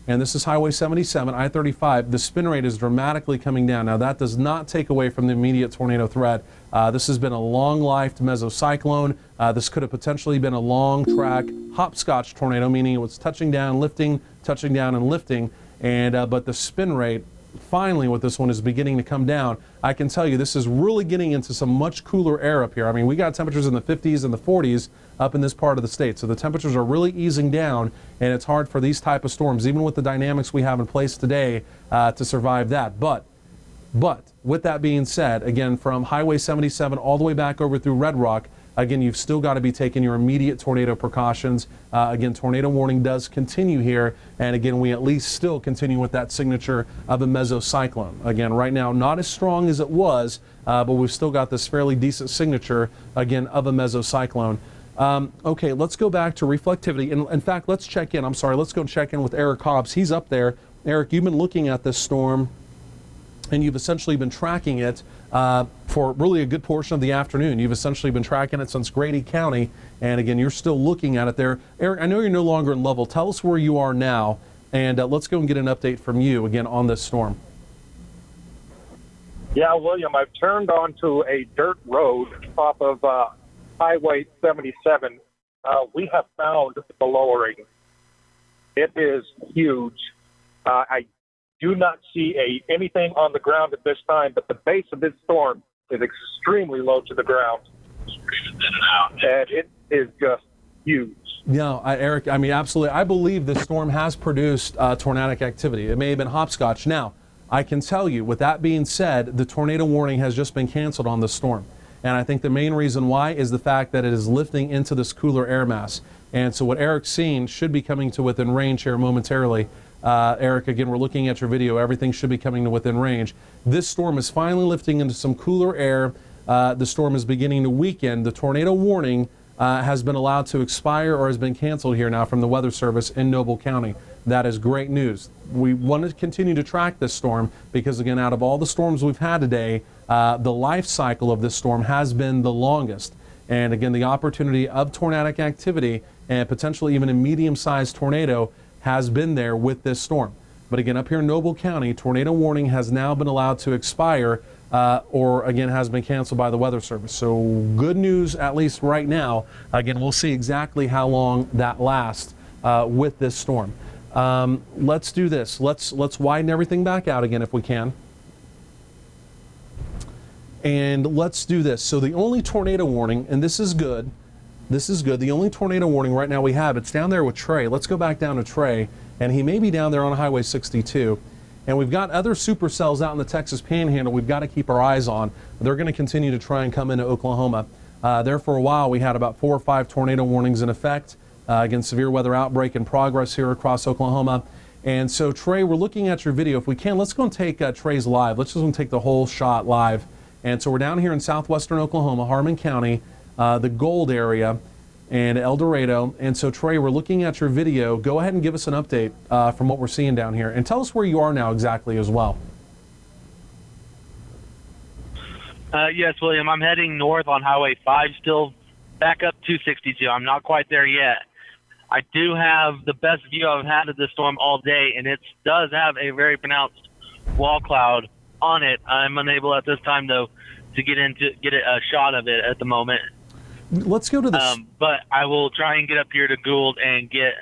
And this is Highway 77, I-35. The spin rate is dramatically coming down. Now, that does not take away from the immediate tornado threat. This has been a long-lived mesocyclone. This could have potentially been a long-track hopscotch tornado, meaning it was touching down, and lifting. And but the spin rate, finally, with this one, is beginning to come down. I can tell you this is really getting into some much cooler air up here. I mean, we got temperatures in the 50s and the 40s up in this part of the state. So the temperatures are really easing down, and it's hard for these type of storms, even with the dynamics we have in place today, to survive that. But with that being said, again, from Highway 77 all the way back over through Red Rock, again, you've still got to be taking your immediate tornado precautions. Again, tornado warning does continue here. And again, we at least still continue with that signature of a mesocyclone. Again, right now, not as strong as it was, but we've still got this fairly decent signature, again, of a mesocyclone. Okay, let's go back to reflectivity. And in fact, let's check in. Let's go check in with Eric Hobbs. He's up there. Eric, you've been looking at this storm, and you've essentially been tracking it for really a good portion of the afternoon. You've essentially been tracking it since Grady County, and again, you're still looking at it there. Eric, I know you're no longer in level. Tell us where you are now, and let's go and get an update from you again on this storm. Yeah, William, I've turned onto a dirt road off of Highway 77. We have found the lowering. It is huge. I do not see anything on the ground at this time, but the base of this storm is extremely low to the ground. And it is just huge. Yeah, Eric, I mean, absolutely. I believe this storm has produced tornadic activity. It may have been hopscotch. Now, I can tell you, with that being said, the tornado warning has just been canceled on this storm. And I think the main reason why is the fact that it is lifting into this cooler air mass. And so what Eric's seen should be coming to within range here momentarily. Eric, again, we're looking at your video. Everything should be coming to within range. This storm is finally lifting into some cooler air. The storm is beginning to weaken. The tornado warning has been allowed to expire or has been canceled here now from the Weather Service in Noble County. That is great news. We want to continue to track this storm because, again, out of all the storms we've had today, the life cycle of this storm has been the longest. And again, the opportunity of tornadic activity and potentially even a medium-sized tornado has been there with this storm. But again, up here in Noble County, tornado warning has now been allowed to expire or again has been canceled by the Weather Service. So good news, at least right now. Again, we'll see exactly how long that lasts with this storm. Let's do this. Let's widen everything back out again if we can. And let's do this. So the only tornado warning, and this is good. This is good. The only tornado warning right now we have, it's down there with Trey. Let's go back down to Trey, and he may be down there on Highway 62. And we've got other supercells out in the Texas Panhandle we've got to keep our eyes on. They're going to continue to try and come into Oklahoma. There for a while, we had about 4 or 5 tornado warnings in effect. Again, severe weather outbreak in progress here across Oklahoma. And so, Trey, we're looking at your video. If we can, let's go and take Trey's live. Let's just go and take the whole shot live. And so we're down here in southwestern Oklahoma, Harmon County, the Gold area, and El Dorado. And so, Trey, we're looking at your video. Go ahead and give us an update from what we're seeing down here. And tell us where you are now exactly as well. Yes, William, I'm heading north on Highway 5, still back up 262. I'm not quite there yet. I do have the best view I've had of this storm all day, and it does have a very pronounced wall cloud on it. I'm unable at this time, though, to get a shot of it at the moment. Let's go to this. But I will try and get up here to Gould and get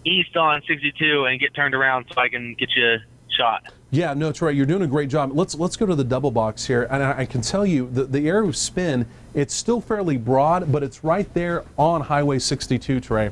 east on 62 and get turned around so I can get you a shot. Yeah, no, Trey, you're doing a great job. Let's go to the double box here, and I can tell you the area of spin, it's still fairly broad, but it's right there on Highway 62, Trey.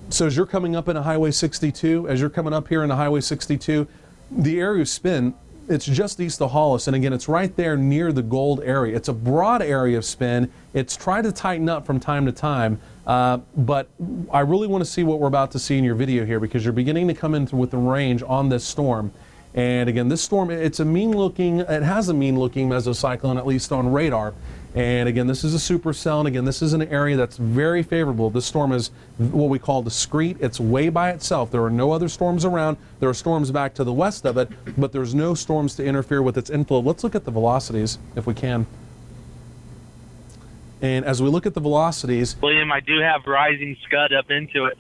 So as you're coming up into Highway 62, as you're coming up here into Highway 62, the area of spin, it's just east of Hollis, and again, it's right there near the Gold area. It's a broad area of spin. It's tried to tighten up from time to time, but I really want to see what we're about to see in your video here because you're beginning to come in with the range on this storm. And again, this storm, it has a mean-looking mesocyclone, at least on radar. And again, this is a supercell, and again, this is an area that's very favorable. This storm is what we call discrete. It's way by itself. There are no other storms around. There are storms back to the west of it, but there's no storms to interfere with its inflow. Let's look at the velocities, if we can. And as we look at the velocities... William, I do have rising scud up into it.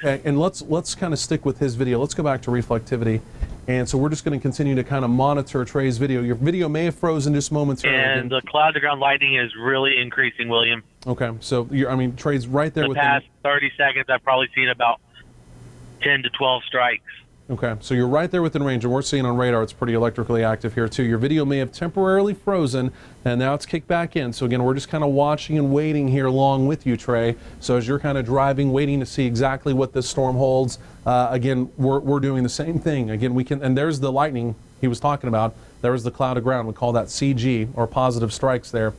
Okay, and let's kind of stick with his video. Let's go back to reflectivity. And so we're just going to continue to kind of monitor Trey's video. Your video may have frozen just momentarily. And the cloud-to-ground lightning is really increasing, William. Okay, so Trey's right there. The past 30 seconds, I've probably seen about 10 to 12 strikes. Okay, so you're right there within range, and we're seeing on radar it's pretty electrically active here too. Your video may have temporarily frozen, and now it's kicked back in. So again, we're just kind of watching and waiting here along with you, Trey. So as you're kind of driving, waiting to see exactly what this storm holds, again, we're doing the same thing. Again, and there's the lightning he was talking about. There was the cloud of ground. We call that CG, or positive strikes there.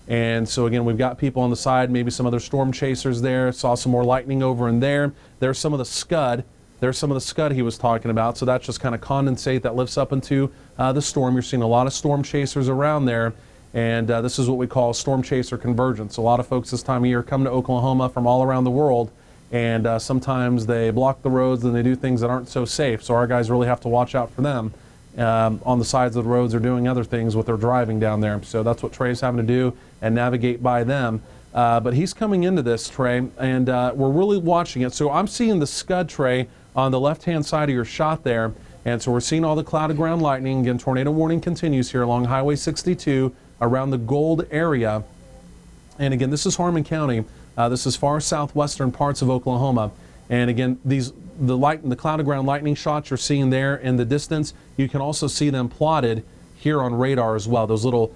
And so again, we've got people on the side, maybe some other storm chasers there. Saw some more lightning over in there. There's some of the scud. There's some of the scud he was talking about, so that's just kind of condensate that lifts up into the storm. You're seeing a lot of storm chasers around there, and this is what we call storm chaser convergence. A lot of folks this time of year come to Oklahoma from all around the world, and sometimes they block the roads and they do things that aren't so safe, so our guys really have to watch out for them. On the sides of the roads, they're doing other things with their driving down there, so that's what Trey's having to do and navigate by them. But he's coming into this, Trey, and we're really watching it. So I'm seeing the scud, Trey, on the left-hand side of your shot there. And so we're seeing all the cloud of ground lightning. Again, tornado warning continues here along Highway 62 around the Gold area. And again, this is Harmon County. This is far southwestern parts of Oklahoma. And again, the cloud to ground lightning shots you're seeing there in the distance, you can also see them plotted here on radar as well. Those little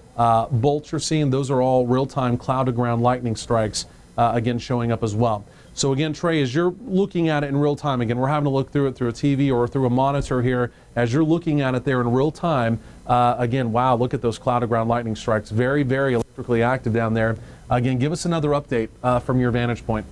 bolts you're seeing, those are all real-time cloud to ground lightning strikes, again, showing up as well. So again, Trey, as you're looking at it in real time, again, we're having to look through it through a TV or through a monitor here. As you're looking at it there in real time, again, wow, look at those cloud to ground lightning strikes. Very, very electrically active down there. Again, give us another update from your vantage point.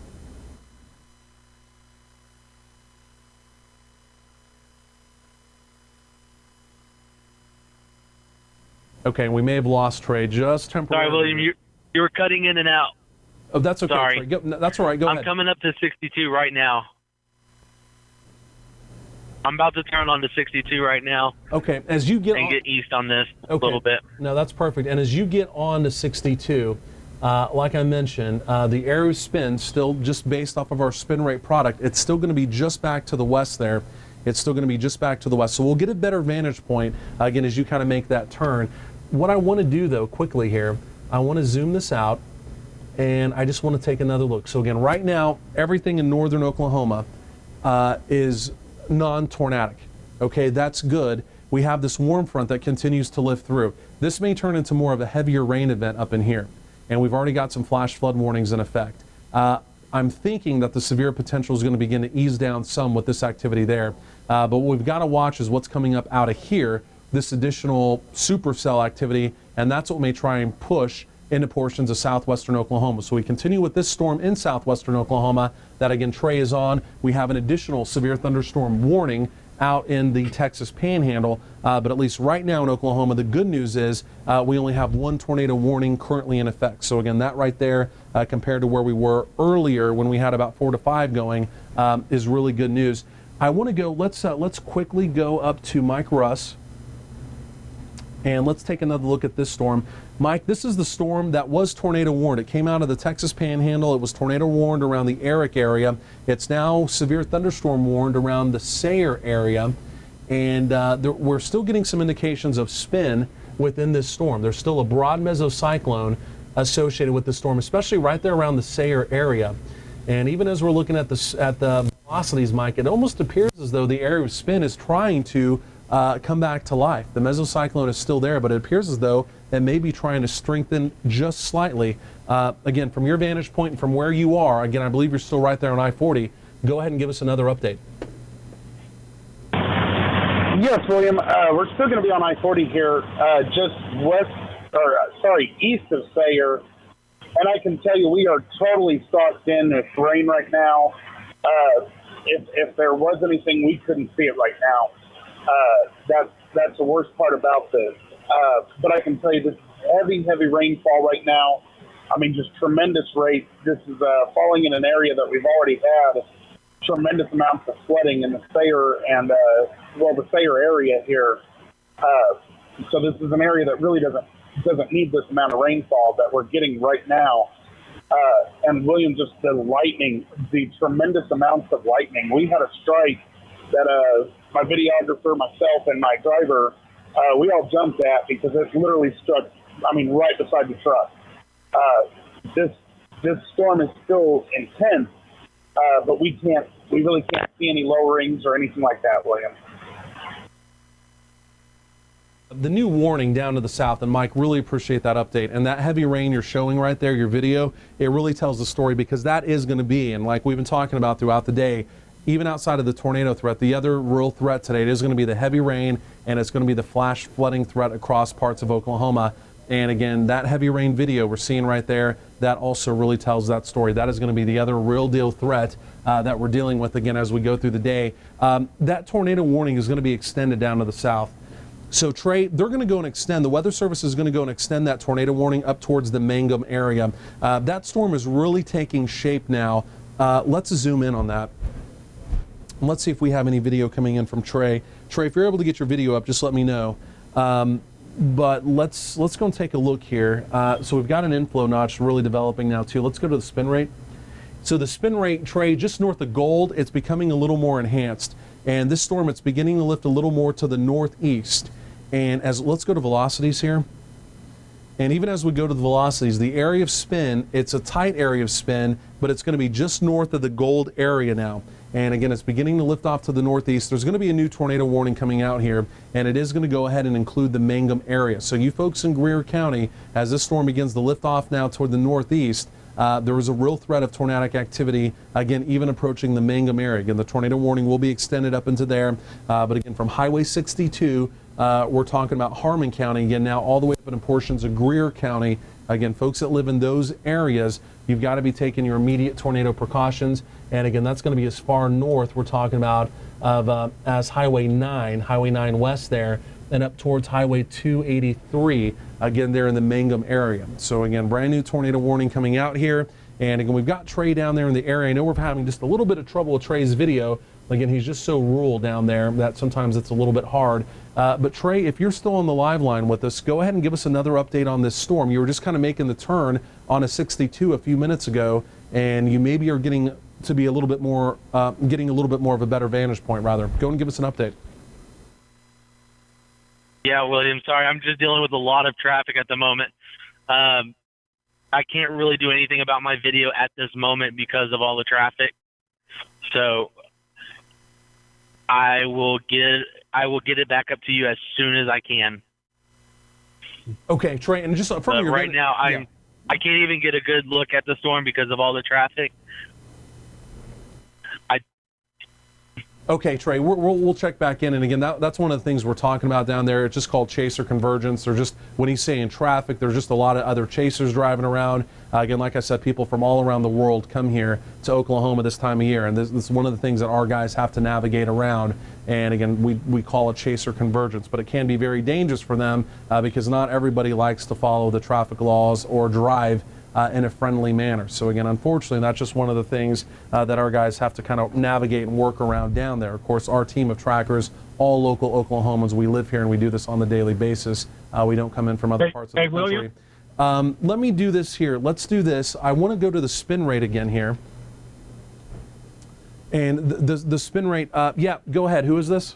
Okay, we may have lost Trey just temporarily. Sorry, William, you were cutting in and out. Oh, that's okay. Sorry. Trey. That's all right. Go ahead. I'm coming up to 62 right now. I'm about to turn on to 62 right now. Okay, as you get get east on this a little bit. No, that's perfect. And as you get on to 62, like I mentioned, the area of spin, still just based off of our spin rate product, it's still going to be just back to the west there. It's still going to be just back to the west. So we'll get a better vantage point, again, as you kind of make that turn. What I want to do, though, quickly here, I want to zoom this out, and I just want to take another look. So again, right now, everything in northern Oklahoma is non-tornadic. Okay, that's good. We have this warm front that continues to lift through. This may turn into more of a heavier rain event up in here, and we've already got some flash flood warnings in effect. I'm thinking that the severe potential is going to begin to ease down some with this activity there. But what we've got to watch is what's coming up out of here, this additional supercell activity, and that's what may try and push into portions of southwestern Oklahoma. So we continue with this storm in southwestern Oklahoma that, again, Trey is on. We have an additional severe thunderstorm warning out in the Texas Panhandle, but at least right now in Oklahoma, the good news is we only have one tornado warning currently in effect. So again, that right there, compared to where we were earlier when we had about 4 to 5 going, is really good news. I want to go, let's quickly go up to Mike Russ, and let's take another look at this storm. Mike, this is the storm that was tornado warned. It came out of the Texas Panhandle. It was tornado warned around the Eric area. It's now severe thunderstorm warned around the Sayre area. And we're still getting some indications of spin within this storm. There's still a broad mesocyclone associated with the storm, especially right there around the Sayre area. And even as we're looking at the velocities, Mike, it almost appears as though the area of spin is trying to come back to life. The mesocyclone is still there, but it appears as though it may be trying to strengthen just slightly. Again, from your vantage point and from where you are, again, I believe you're still right there on I-40. Go ahead and give us another update. Yes, William. We're still going to be on I-40 here, just east of Sayre. And I can tell you we are totally stocked in with rain right now. If there was anything, we couldn't see it right now. That's the worst part about this. But I can tell you this heavy rainfall right now. I mean, just tremendous rate. This is falling in an area that we've already had tremendous amounts of flooding in the Sayre and, the Sayre area here. So this is an area that really doesn't need this amount of rainfall that we're getting right now. And William, just the tremendous amounts of lightning. We had a strike that my videographer, myself, and my driver, we all jumped at because it literally struck, right beside the truck. This storm is still intense, but we really can't see any lowerings or anything like that, William. The new warning down to the south, and Mike, really appreciate that update. And that heavy rain you're showing right there, your video, it really tells the story because that is going to be, and like we've been talking about throughout the day, even outside of the tornado threat, the other real threat today, it is going to be the heavy rain, and it's going to be the flash flooding threat across parts of Oklahoma. And again, that heavy rain video we're seeing right there, that also really tells that story. That is going to be the other real deal threat that we're dealing with again as we go through the day. That tornado warning is going to be extended down to the south. So Trey, they're going to go and extend, the Weather Service is going to go and extend that tornado warning up towards the Mangum area. That storm is really taking shape now. Let's zoom in on that. Let's see if we have any video coming in from Trey. Trey, if you're able to get your video up, just let me know. But let's go and take a look here. So we've got an inflow notch really developing now too. Let's go to the spin rate. So the spin rate, Trey, just north of Gold, it's becoming a little more enhanced. And this storm, it's beginning to lift a little more to the northeast. And let's go to velocities here. And even as we go to the velocities, the area of spin, it's a tight area of spin, but it's going to be just north of the Gold area now. And again, it's beginning to lift off to the northeast. There's going to be a new tornado warning coming out here, and it is going to go ahead and include the Mangum area. So you folks in Greer County, as this storm begins to lift off now toward the northeast, there is a real threat of tornadic activity, again, even approaching the Mangum area. Again, the tornado warning will be extended up into there. But again, from Highway 62, we're talking about Harmon County, again, now all the way up into portions of Greer County. Again, folks that live in those areas, you've got to be taking your immediate tornado precautions. And again, that's going to be as far north, we're talking about, as Highway 9 west there, and up towards Highway 283, again, there in the Mangum area. So again, brand new tornado warning coming out here. And again, we've got Trey down there in the area. I know we're having just a little bit of trouble with Trey's video. Again, he's just so rural down there that sometimes it's a little bit hard. But Trey, if you're still on the live line with us, go ahead and give us another update on this storm. You were just kind of making the turn on a 62 a few minutes ago, and you maybe are getting to be a little bit more, getting a little bit more of a better vantage point, rather. Go and give us an update. Yeah, William, sorry, I'm just dealing with a lot of traffic at the moment. I can't really do anything about my video at this moment because of all the traffic. So I will get it back up to you as soon as I can. Okay, Trey, and just from your right now, I can't even get a good look at the storm because of all the traffic. Okay, Trey, we'll check back in. And again, that's one of the things we're talking about down there. It's just called chaser convergence. They're just, when he's saying traffic, there's just a lot of other chasers driving around. Again, like I said, people from all around the world come here to Oklahoma this time of year. And this is one of the things that our guys have to navigate around. And again, we call it chaser convergence, but it can be very dangerous for them because not everybody likes to follow the traffic laws or drive in a friendly manner. So again, unfortunately, that's just one of the things that our guys have to kind of navigate and work around down there. Of course, our team of trackers, all local Oklahomans, we live here and we do this on a daily basis. We don't come in from other parts of the country. Let me do this here. Let's do this. I want to go to the spin rate again here. And the spin rate, yeah, go ahead. Who is this?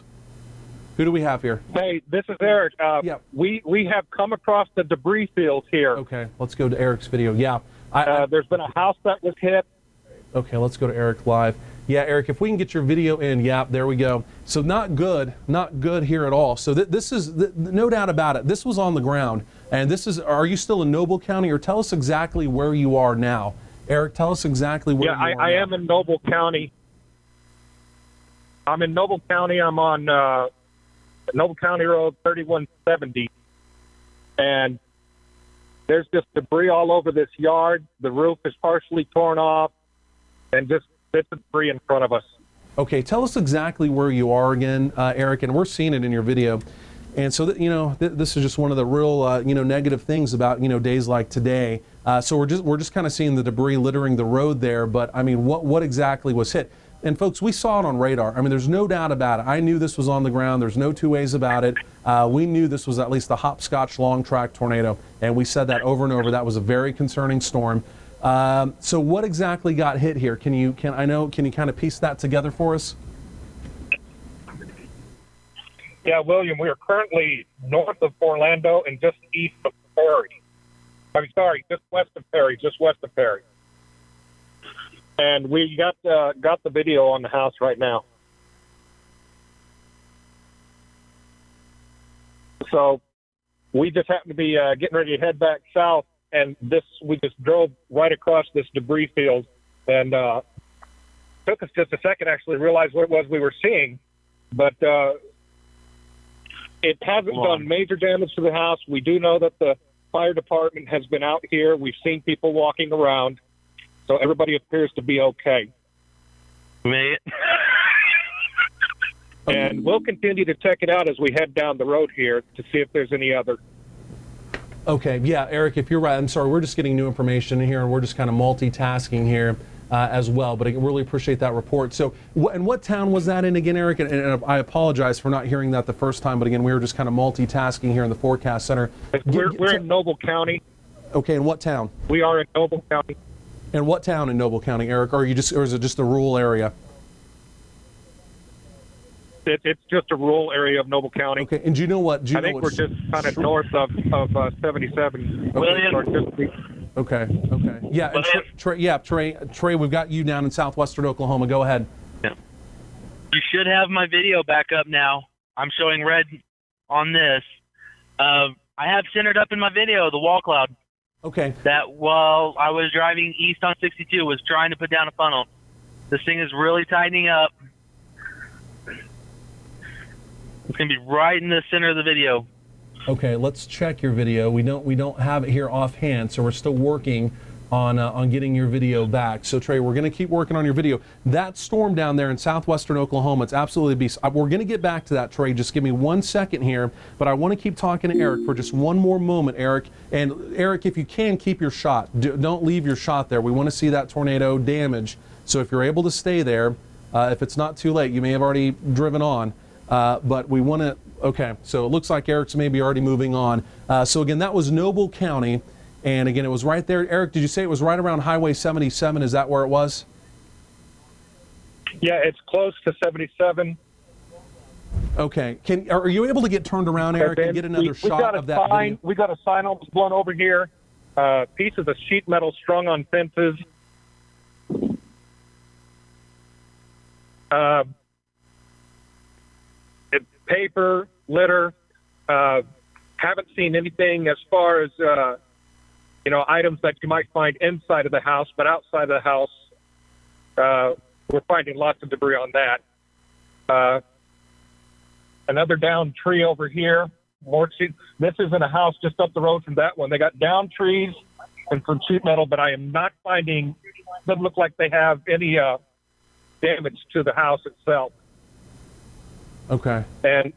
Who do we have here? Hey, this is Eric. Yeah. We have come across the debris fields here. Okay, let's go to Eric's video. Yeah. There's been a house that was hit. Okay, let's go to Eric live. Yeah, Eric, if we can get your video in, yeah, there we go. So not good here at all. So this is, no doubt about it, this was on the ground. And this is, are you still in Noble County, or tell us exactly where you are now? Eric, tell us exactly where you are now. I am in Noble County. I'm in Noble County. I'm on Noble County Road 3170. And there's just debris all over this yard. The roof is partially torn off and just bits of debris in front of us. Okay, tell us exactly where you are again, Eric, and we're seeing it in your video. And so, this is just one of the real, negative things about, days like today. So we're just kind of seeing the debris littering the road there. But I mean, what exactly was hit? And folks, we saw it on radar. I mean, there's no doubt about it. I knew this was on the ground. There's no two ways about it. We knew this was at least a hopscotch long track tornado, and we said that over and over. That was a very concerning storm. So what exactly got hit here? Can you kind of piece that together for us? Yeah, William, we are currently north of Orlando and just east of Perry. Just west of Perry. And we got the video on the house right now. So we just happened to be getting ready to head back south, and we just drove right across this debris field, and took us just a second to actually realize what it was we were seeing. But it hasn't done major damage to the house. We do know that the fire department has been out here. We've seen people walking around. So everybody appears to be okay. Man. And we'll continue to check it out as we head down the road here to see if there's any other. Okay, yeah, Eric, if you're right, I'm sorry, we're just getting new information here, and we're just kind of multitasking here as well, but I really appreciate that report. So, and what town was that in again, Eric? And I apologize for not hearing that the first time, but again, we were just kind of multitasking here in the forecast center. We're in Noble County. Okay, and what town? We are in Noble County. And what town in Noble County, Eric? Or is it just a rural area? It's just a rural area of Noble County. Okay, and do you know what? I think we're just kind of north of 77. Okay. Yeah, and Trey, we've got you down in southwestern Oklahoma. Go ahead. Yeah. You should have my video back up now. I'm showing red on this. I have centered up in my video the wall cloud. Okay. That while I was driving east on 62 was trying to put down a funnel. This thing is really tightening up. It's gonna be right in the center of the video. Okay, let's check your video. We don't have it here offhand, so we're still working on getting your video back. So Trey, we're going to keep working on your video. That storm down there in southwestern Oklahoma, it's absolutely a beast. We're going to get back to that, Trey. Just give me 1 second here, but I want to keep talking to Eric for just one more moment, Eric. And Eric, if you can, keep your shot. Don't leave your shot there. We want to see that tornado damage. So if you're able to stay there, if it's not too late, you may have already driven on, but we want to, okay, so it looks like Eric's maybe already moving on. So again, that was Noble County. And again, it was right there. Eric, did you say it was right around Highway 77? Is that where it was? Yeah, it's close to 77. Okay. Are you able to get turned around, Eric, and get another shot of that video? We got a sign almost blown over here. Pieces of sheet metal strung on fences. Paper, litter. Haven't seen anything as far as items that you might find inside of the house, but outside of the house, we're finding lots of debris on that. Another downed tree over here. This isn't a house just up the road from that one. They got downed trees and some sheet metal, but I am not finding. Doesn't look like they have any damage to the house itself. Okay. And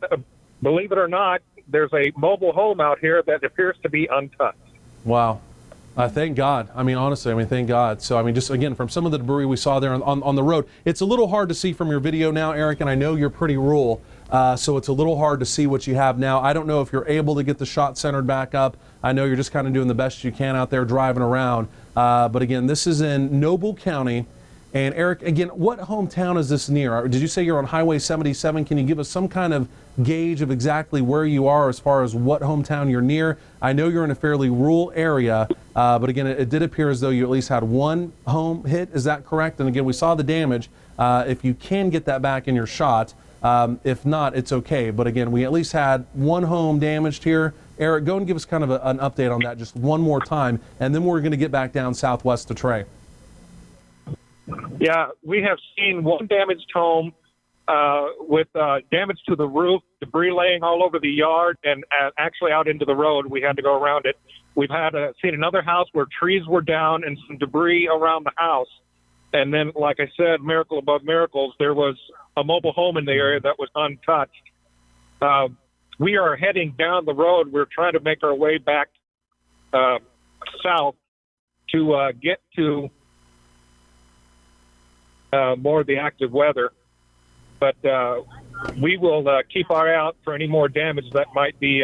believe it or not, there's a mobile home out here that appears to be untouched. Wow. Thank God. I mean, honestly, thank God. So, just again, from some of the debris we saw there on the road, it's a little hard to see from your video now, Eric, and I know you're pretty rural, so it's a little hard to see what you have now. I don't know if you're able to get the shot centered back up. I know you're just kind of doing the best you can out there driving around. But again, this is in Noble County. And Eric, again, what hometown is this near? Did you say you're on Highway 77? Can you give us some kind of gauge of exactly where you are as far as what hometown you're near? I know you're in a fairly rural area, but again, it did appear as though you at least had one home hit. Is that correct? And again, we saw the damage. If you can get that back in your shot, if not, it's okay. But again, we at least had one home damaged here. Eric, go and give us kind of an update on that just one more time, and then we're going to get back down southwest to Trey. Yeah, we have seen one damaged home with damage to the roof, debris laying all over the yard, and actually out into the road. We had to go around it. We've had seen another house where trees were down and some debris around the house. And then, like I said, miracle above miracles, there was a mobile home in the area that was untouched. We are heading down the road. We're trying to make our way back south to get to more of the active weather, but we will keep our eye out for any more damage that might be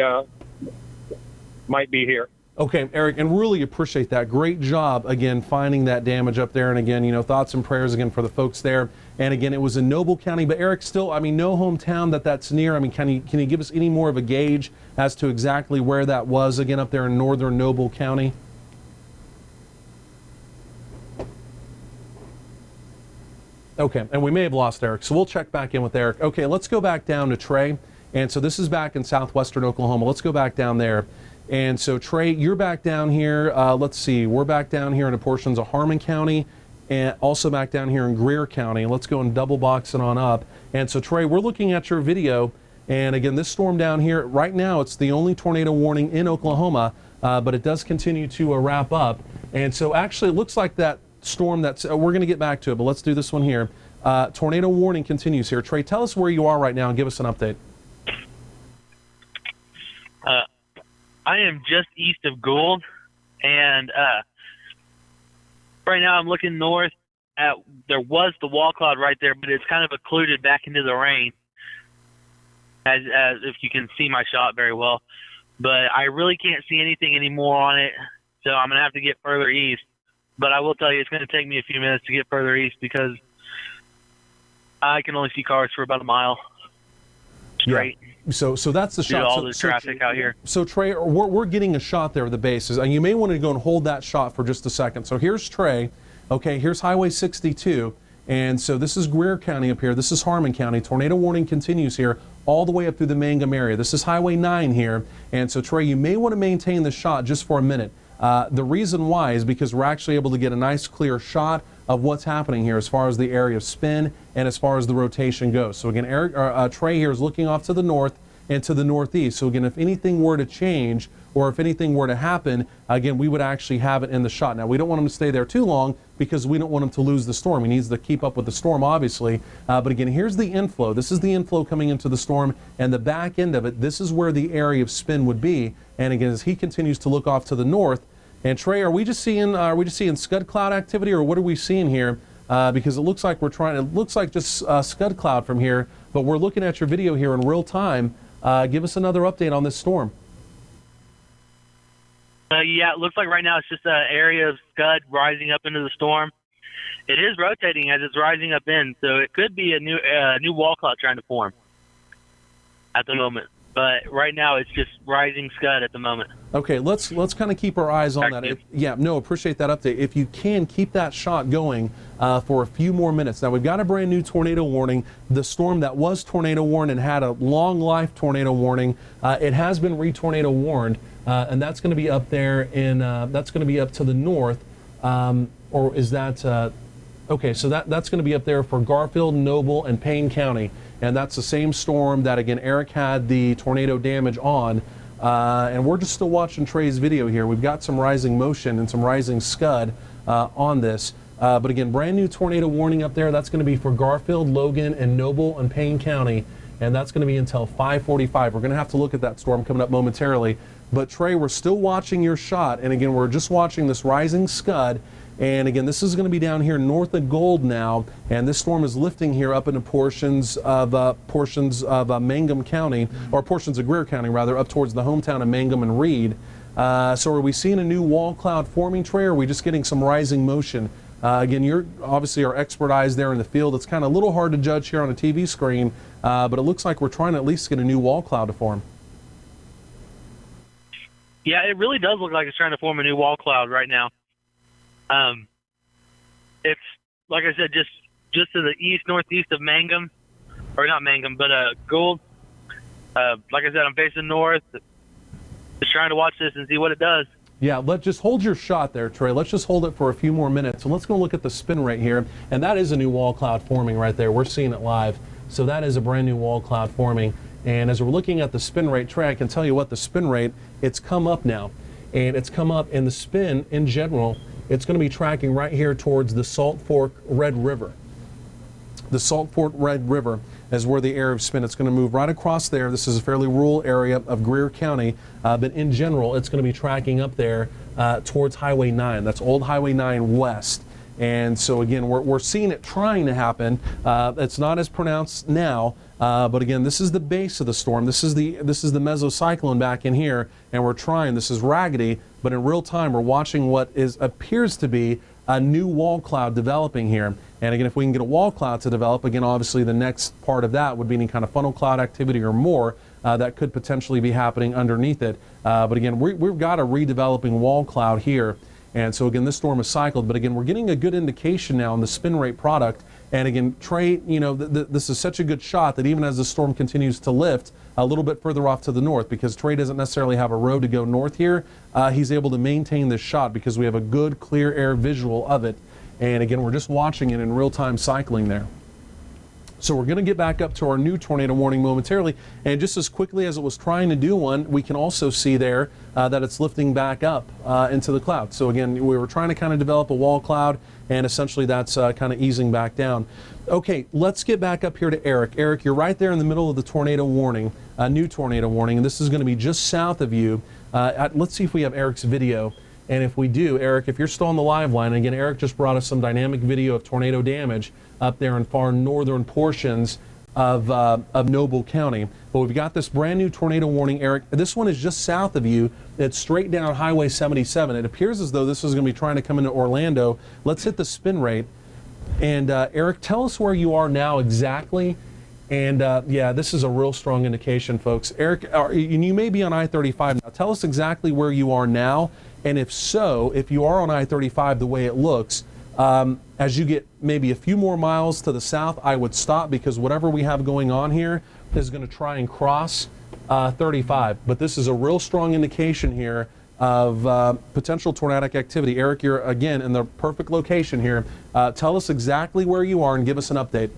here. Okay, Eric, and really appreciate that. Great job again finding that damage up there, and again, thoughts and prayers again for the folks there. And again, it was in Noble County, but Eric, still, no hometown that's near. Can you give us any more of a gauge as to exactly where that was again up there in northern Noble County? Okay, and we may have lost Eric, so we'll check back in with Eric. Okay, let's go back down to Trey. And so this is back in southwestern Oklahoma. Let's go back down there. And so Trey, you're back down here. Let's see, we're back down here in the portions of Harmon County and also back down here in Greer County. Let's go and double box it on up. And so Trey, we're looking at your video. And again, this storm down here, right now, it's the only tornado warning in Oklahoma, but it does continue to wrap up. And so actually it looks like that storm that's we're going to get back to it, but let's do this one here. Tornado warning continues here. Trey, tell us where you are right now and give us an update. I am just east of Gould, and right now I'm looking north at, there was the wall cloud right there, but it's kind of occluded back into the rain, as if you can see my shot very well. But I really can't see anything anymore on it, so I'm going to have to get further east. But I will tell you, it's going to take me a few minutes to get further east because I can only see cars for about a mile straight. Yeah. So that's the shot. All the traffic out here. So Trey, we're getting a shot there of the bases, and you may want to go and hold that shot for just a second. So here's Trey. Okay, here's Highway 62, And so this is Greer County up here. This is Harmon County. Tornado warning continues here all the way up through the Mangum area. This is Highway 9 here. And so, Trey, you may want to maintain the shot just for a minute. The reason why is because we're actually able to get a nice clear shot of what's happening here as far as the area of spin and as far as the rotation goes. So again, Trey here is looking off to the north and to the northeast. So again, if anything were to change or if anything were to happen, again, we would actually have it in the shot. Now, we don't want him to stay there too long because we don't want him to lose the storm. He needs to keep up with the storm, obviously. But again, here's the inflow. This is the inflow coming into the storm, and the back end of it, this is where the area of spin would be. And again, as he continues to look off to the north, and Trey, are we just seeing scud cloud activity, or what are we seeing here? Because it looks like it looks like just scud cloud from here, but we're looking at your video here in real time. Give us another update on this storm. Yeah, it looks like right now it's just an area of scud rising up into the storm. It is rotating as it's rising up in, so it could be a new wall cloud trying to form at the moment. But right now it's just rising scud at the moment. Okay, let's kind of keep our eyes on that. Appreciate that update. If you can, keep that shot going for a few more minutes. Now, we've got a brand new tornado warning. The storm that was tornado warned and had a long life tornado warning, it has been re-tornado warned, and that's going to be up there that's going to be up to the north, or is that? Okay, so that's going to be up there for Garfield, Noble, and Payne County, and that's the same storm that, again, Eric had the tornado damage on, and we're just still watching Trey's video here. We've got some rising motion and some rising scud on this, but again, brand new tornado warning up there. That's going to be for Garfield, Logan, and Noble, and Payne County, and that's going to be until 5:45. We're going to have to look at that storm coming up momentarily, but Trey, we're still watching your shot, and again, we're just watching this rising scud. And again, this is going to be down here north of Gold now, and this storm is lifting here up into portions of Mangum County, or portions of Greer County rather, up towards the hometown of Mangum and Reed. So are we seeing a new wall cloud forming, Trey, or are we just getting some rising motion? Again, you're obviously our expert eyes there in the field. It's kind of a little hard to judge here on a TV screen, but it looks like we're trying to at least get a new wall cloud to form. Yeah, it really does look like it's trying to form a new wall cloud right now. It's like I said, just to the northeast of Mangum, or not Mangum, but Gould. Like I said, I'm facing north. Just trying to watch this and see what it does. Yeah, just hold your shot there, Trey. Let's just hold it for a few more minutes. So let's go look at the spin rate here, and that is a new wall cloud forming right there. We're seeing it live. So that is a brand new wall cloud forming. And as we're looking at the spin rate, Trey, I can tell you what, the spin rate, it's come up now, and it's come up in the spin in general. It's going to be tracking right here towards the Salt Fork Red River. The Salt Fork Red River is where the area of spin. It's going to move right across there. This is a fairly rural area of Greer County, but in general, it's going to be tracking up there towards Highway 9. That's Old Highway 9 West. And so again, we're seeing it trying to happen. It's not as pronounced now, but again, this is the base of the storm. This is the mesocyclone back in here, and we're trying. This is raggedy, but in real time, we're watching what appears to be a new wall cloud developing here. And again, if we can get a wall cloud to develop, again, obviously the next part of that would be any kind of funnel cloud activity or more that could potentially be happening underneath it. But again, we've got a redeveloping wall cloud here. And so again, this storm is cycled, but again, we're getting a good indication now on the spin rate product. And again, Trey, you know, this is such a good shot that even as the storm continues to lift a little bit further off to the north, because Trey doesn't necessarily have a road to go north here, he's able to maintain this shot because we have a good clear air visual of it. And again, we're just watching it in real time cycling there. So we're going to get back up to our new tornado warning momentarily, and just as quickly as it was trying to do one, we can also see there that it's lifting back up into the cloud. So again, we were trying to kind of develop a wall cloud, and essentially that's kind of easing back down. Okay, let's get back up here to Eric. Eric, you're right there in the middle of the tornado warning, new tornado warning, and this is going to be just south of you. Let's see if we have Eric's video. And if we do, Eric, if you're still on the live line, again, Eric just brought us some dynamic video of tornado damage up there in far northern portions of Noble County. But we've got this brand new tornado warning, Eric. This one is just south of you. It's straight down Highway 77. It appears as though this is going to be trying to come into Orlando. Let's hit the spin rate. And Eric, tell us where you are now exactly. And yeah, this is a real strong indication, folks. Eric, you may be on I-35 now. Tell us exactly where you are now. And if so, if you are on I-35 the way it looks, As you get maybe a few more miles to the south, I would stop, because whatever we have going on here is going to try and cross 35. But this is a real strong indication here of potential tornadic activity. Eric, you're again in the perfect location here. Tell us exactly where you are and give us an update.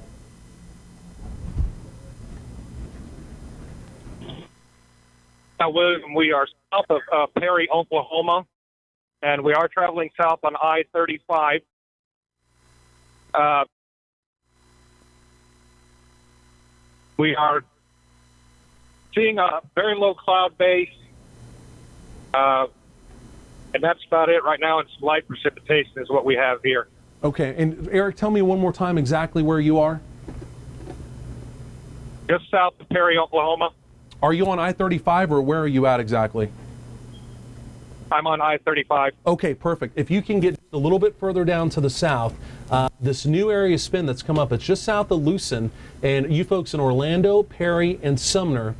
William, we are south of Perry, Oklahoma, and we are traveling south on I-35. We are seeing a very low cloud base, and that's about it right now. And some light precipitation is what we have here. Okay, and Eric, tell me one more time exactly where you are. Just south of Perry, Oklahoma. Are you on I-35, or where are you at exactly? I'm on I-35. Okay, perfect. If you can get a little bit further down to the south, this new area of spin that's come up, it's just south of Lucin, and you folks in Orlando, Perry, and Sumner,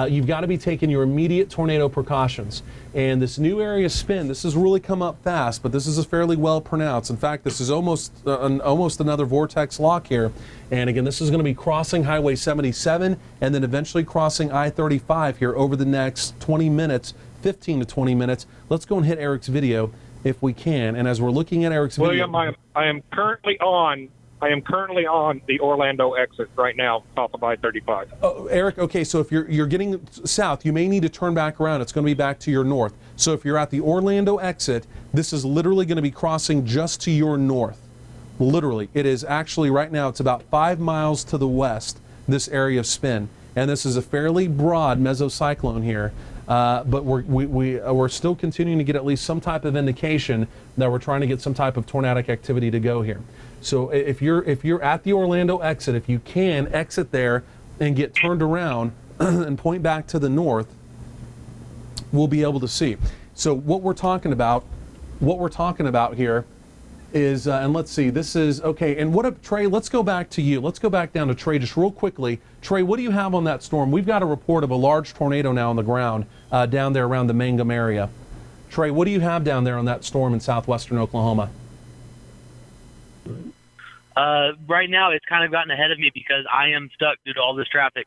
you've got to be taking your immediate tornado precautions. And this new area of spin, this has really come up fast, but this is fairly well pronounced. In fact, this is almost another vortex lock here. And again, this is going to be crossing Highway 77 and then eventually crossing I-35 here over the next 20 minutes, 15 to 20 minutes. Let's go and hit Eric's video if we can. And as we're looking at Eric's video, William, I am currently on the Orlando exit right now, south of I-35. Oh, Eric, okay, so if you're getting south, you may need to turn back around. It's going to be back to your north. So if you're at the Orlando exit, this is literally going to be crossing just to your north. Literally, it is actually right now, it's about 5 miles to the west, this area of spin. And this is a fairly broad mesocyclone here. But we're still continuing to get at least some type of indication that we're trying to get some type of tornadic activity to go here. So if you're at the Orlando exit, if you can exit there and get turned around and point back to the north, we'll be able to see. So what we're talking about here is, and let's see, this is, okay, and what if, Trey, let's go back to you. Let's go back down to Trey just real quickly. Trey, what do you have on that storm? We've got a report of a large tornado now on the ground down there around the Mangum area. Trey, what do you have down there on that storm in southwestern Oklahoma? Right now, it's kind of gotten ahead of me because I am stuck due to all this traffic.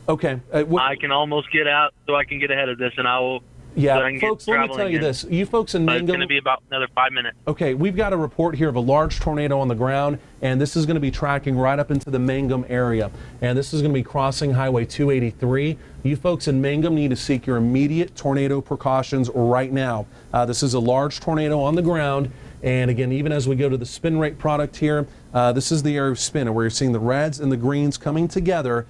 Okay. I can almost get out so I can get ahead of this, and I will. Yeah, folks, let me tell you this. You folks in Mangum, it's going to be about another 5 minutes. Okay, we've got a report here of a large tornado on the ground, and this is going to be tracking right up into the Mangum area. And this is going to be crossing Highway 283. You folks in Mangum need to seek your immediate tornado precautions right now. This is a large tornado on the ground. And again, even as we go to the spin rate product here, this is the area of spin, where you're seeing the reds and the greens coming together.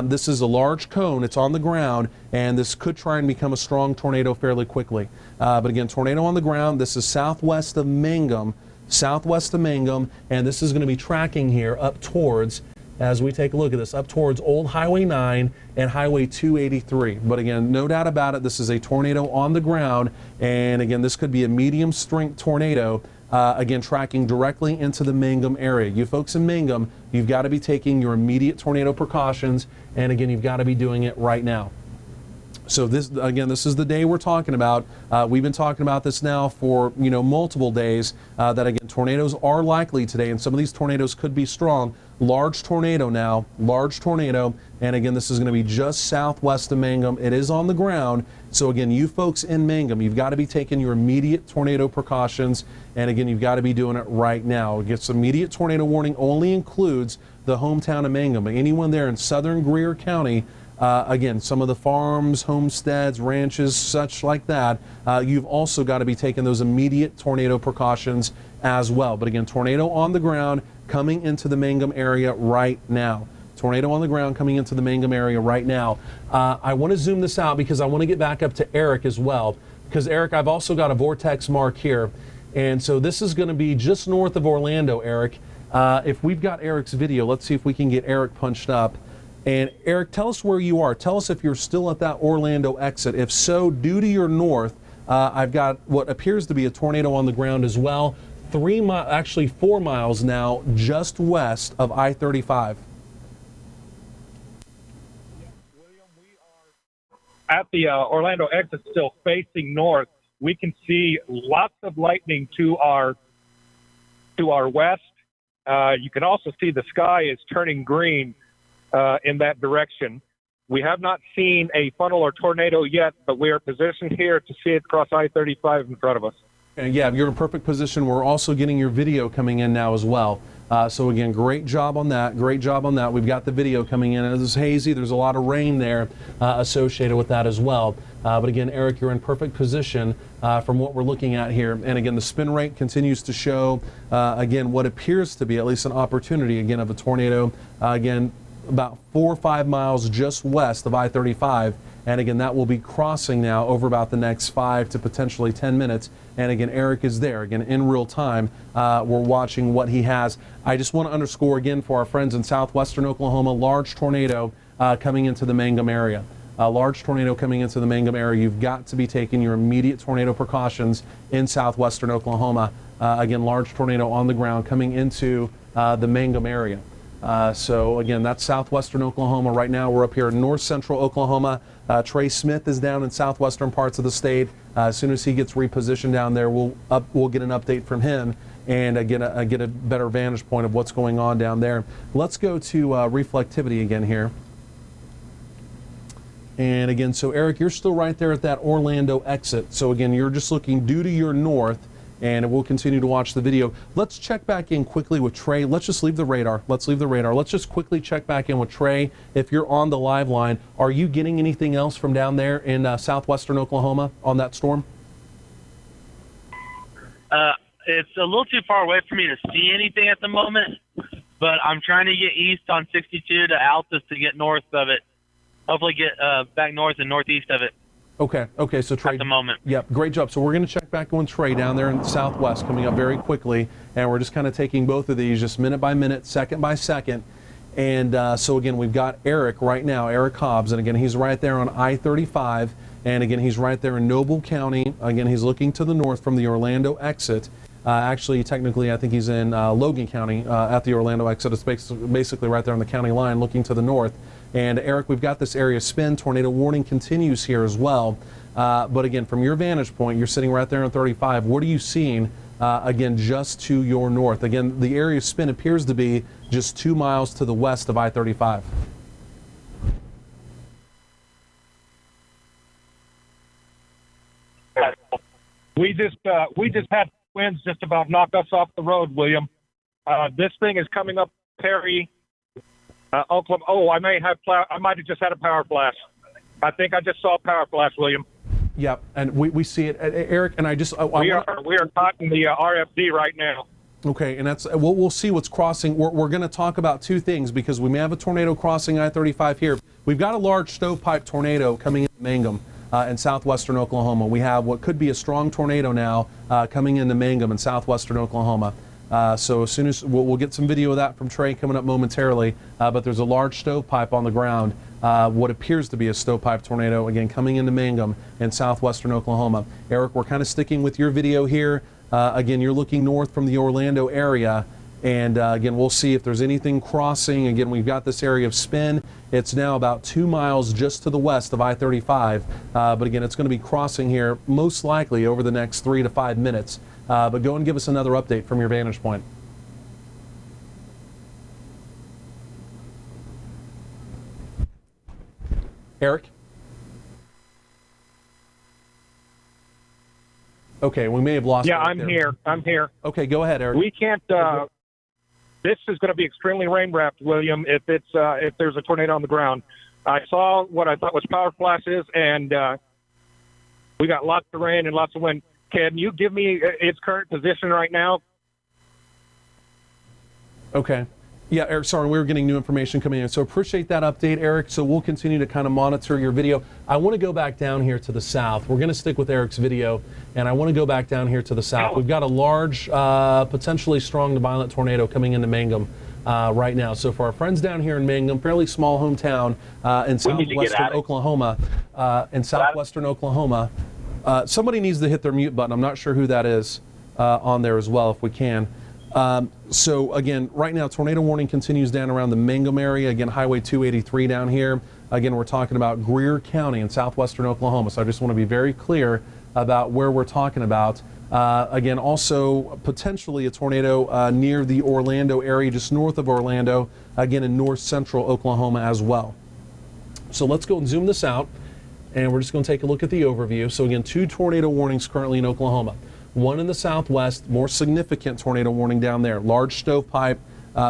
This is a large cone, it's on the ground, and this could try and become a strong tornado fairly quickly. But again, tornado on the ground, this is southwest of Mangum, and this is going to be tracking here up towards, as we take a look at this, up towards Old Highway 9 and Highway 283. But again, no doubt about it, this is a tornado on the ground, and again, this could be a medium strength tornado, again, tracking directly into the Mangum area. You folks in Mangum, you've got to be taking your immediate tornado precautions, and again, you've got to be doing it right now. So this, again, this is the day we're talking about. We've been talking about this now for, multiple days, that again, tornadoes are likely today, and some of these tornadoes could be strong. Large tornado now, and again, this is going to be just southwest of Mangum. It is on the ground. So again, you folks in Mangum, you've got to be taking your immediate tornado precautions, and again, you've got to be doing it right now. This immediate tornado warning only includes the hometown of Mangum, but anyone there in southern Greer County, again, some of the farms, homesteads, ranches, such like that, you've also got to be taking those immediate tornado precautions as well. But again, tornado on the ground coming into the Mangum area right now. Tornado on the ground coming into the Mangum area right now. I want to zoom this out because I want to get back up to Eric as well. Because Eric, I've also got a vortex mark here. And so this is going to be just north of Orlando, Eric. If we've got Eric's video, let's see if we can get Eric punched up. And Eric, tell us where you are. Tell us if you're still at that Orlando exit. If so, due to your north, I've got what appears to be a tornado on the ground as well. 4 miles now, just west of I-35. William, we are at the Orlando exit, still facing north. We can see lots of lightning to our to our west. You can also see the sky is turning green in that direction. We have not seen a funnel or tornado yet, but we are positioned here to see it cross I-35 in front of us. And yeah, you're in perfect position. We're also getting your video coming in now as well. So again, great job on that. Great job on that. We've got the video coming in. It is hazy. There's a lot of rain there associated with that as well. But again, Eric, you're in perfect position from what we're looking at here. And again, the spin rate continues to show, again, what appears to be at least an opportunity, again, of a tornado. Again, about 4 or 5 miles just west of I-35. And again, that will be crossing now over about the next 5 to potentially 10 minutes. And again, Eric is there, again, in real time. We're watching what he has. I just want to underscore again for our friends in southwestern Oklahoma, large tornado coming into the Mangum area. A large tornado coming into the Mangum area. You've got to be taking your immediate tornado precautions in southwestern Oklahoma. Again, large tornado on the ground coming into the Mangum area. So again, that's southwestern Oklahoma. Right now we're up here in north central Oklahoma. Trey Smith is down in southwestern parts of the state. As soon as he gets repositioned down there, we'll get an update from him and get a better vantage point of what's going on down there. Let's go to reflectivity again here. And again, so Eric, you're still right there at that Orlando exit. So again, you're just looking due to your north, and we'll continue to watch the video. Let's check back in quickly with Trey. Let's just leave the radar. Let's leave the radar. Let's just quickly check back in with Trey. If you're on the live line, are you getting anything else from down there in southwestern Oklahoma on that storm? It's a little too far away for me to see anything at the moment, but I'm trying to get east on 62 to Altus to get north of it. Hopefully get back north and northeast of it. Okay, so Trey. At the moment. Yep, great job. So we're going to check back in with Trey down there in the southwest coming up very quickly, and we're just kind of taking both of these just minute by minute, second by second. And so again, we've got Eric right now, Eric Hobbs, and again, he's right there on I-35, and again, he's right there in Noble County. Again, he's looking to the north from the Orlando exit. Actually, technically, I think he's in Logan County at the Orlando exit. It's basically right there on the county line looking to the north. And Eric, we've got this area spin. Tornado warning continues here as well. But again, from your vantage point, you're sitting right there on 35. What are you seeing, again, just to your north? Again, the area spin appears to be just 2 miles to the west of I-35. We just had winds just about knock us off the road, William. This thing is coming up Perry, Oklahoma. Oh, I might have just had a power flash. I think I just saw a power flash, William. Yep, and we see it, Eric. And we are caught in the RFD right now. Okay, and that's we'll see what's crossing. We're going to talk about two things because we may have a tornado crossing I-35 here. We've got a large stovepipe tornado coming into Mangum in southwestern Oklahoma. We have what could be a strong tornado now coming into Mangum in southwestern Oklahoma. So as soon as we'll get some video of that from Trey coming up momentarily, but there's a large stovepipe on the ground, what appears to be a stovepipe tornado, again, coming into Mangum in southwestern Oklahoma. Eric, we're kind of sticking with your video here. Again, you're looking north from the Orlando area, and again, we'll see if there's anything crossing. Again, we've got this area of spin. It's now about 2 miles just to the west of I-35, but again, it's going to be crossing here most likely over the next 3 to 5 minutes. But go and give us another update from your vantage point. Eric? Okay, we may have lost. Yeah, Eric there. I'm here. Okay, go ahead, Eric. We can't. This is going to be extremely rain wrapped, William. If there's a tornado on the ground, I saw what I thought was power flashes, and we got lots of rain and lots of wind. Can you give me its current position right now? Okay. Yeah, Eric, sorry, we were getting new information coming in. So appreciate that update, Eric. So we'll continue to kind of monitor your video. I want to go back down here to the south. We're going to stick with Eric's video, and I want to go back down here to the south. We've got a large, potentially strong to violent tornado coming into Mangum right now. So for our friends down here in Mangum, fairly small hometown in southwestern Oklahoma, somebody needs to hit their mute button. I'm not sure who that is on there as well, if we can. So again, right now, tornado warning continues down around the Mangum area. Again, Highway 283 down here. Again, we're talking about Greer County in southwestern Oklahoma. So I just want to be very clear about where we're talking about. Again, also potentially a tornado near the Orlando area, just north of Orlando, again in north central Oklahoma as well. So let's go and zoom this out, and we're just going to take a look at the overview. So again, 2 tornado warnings currently in Oklahoma. One in the southwest, more significant tornado warning down there. Large stovepipe,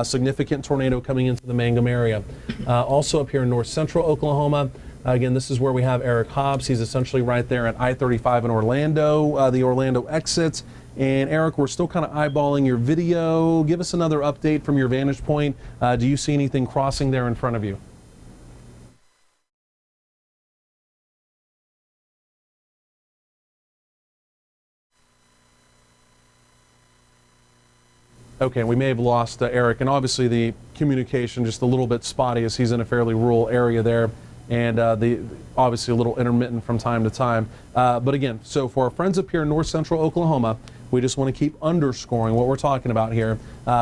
significant tornado coming into the Mangum area. Also up here in north central Oklahoma, again, this is where we have Eric Hobbs. He's essentially right there at I-35 in Orlando, the Orlando exits. And Eric, we're still kind of eyeballing your video. Give us another update from your vantage point. Do you see anything crossing there in front of you? Okay, we may have lost Eric, and obviously the communication just a little bit spotty as he's in a fairly rural area there, and obviously a little intermittent from time to time. But again, so for our friends up here in north central Oklahoma, we just want to keep underscoring what we're talking about here.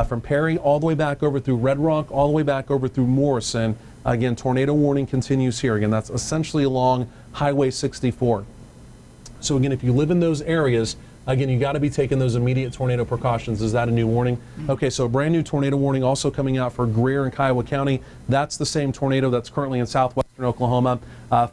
From Perry all the way back over through Red Rock, all the way back over through Morrison. Again, tornado warning continues here. Again, that's essentially along Highway 64. So again, if you live in those areas, again, you got to be taking those immediate tornado precautions. Is that a new warning? Okay, so a brand new tornado warning also coming out for Greer and Kiowa County. That's the same tornado that's currently in southwestern Oklahoma.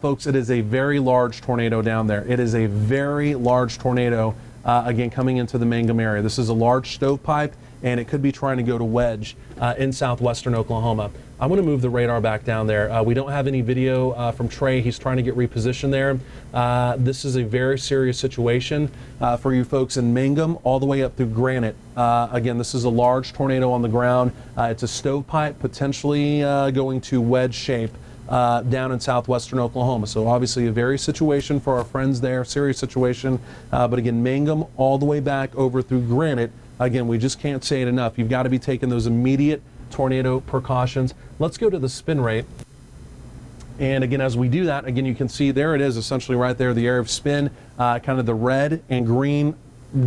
Folks, it is a very large tornado down there. It is a very large tornado, again, coming into the Mangum area. This is a large stovepipe, and it could be trying to go to Wedge in southwestern Oklahoma. I'm going to move the radar back down there. We don't have any video from Trey. He's trying to get repositioned there. This is a very serious situation for you folks in Mangum all the way up through Granite. Again, this is a large tornado on the ground. It's a stovepipe potentially going to wedge shape down in southwestern Oklahoma. So obviously a very situation for our friends there, serious situation. But again, Mangum all the way back over through Granite. Again, we just can't say it enough. You've got to be taking those immediate tornado precautions. Let's go to the spin rate. And again, as we do that, again, you can see there it is essentially right there, the area of spin, kind of the red and green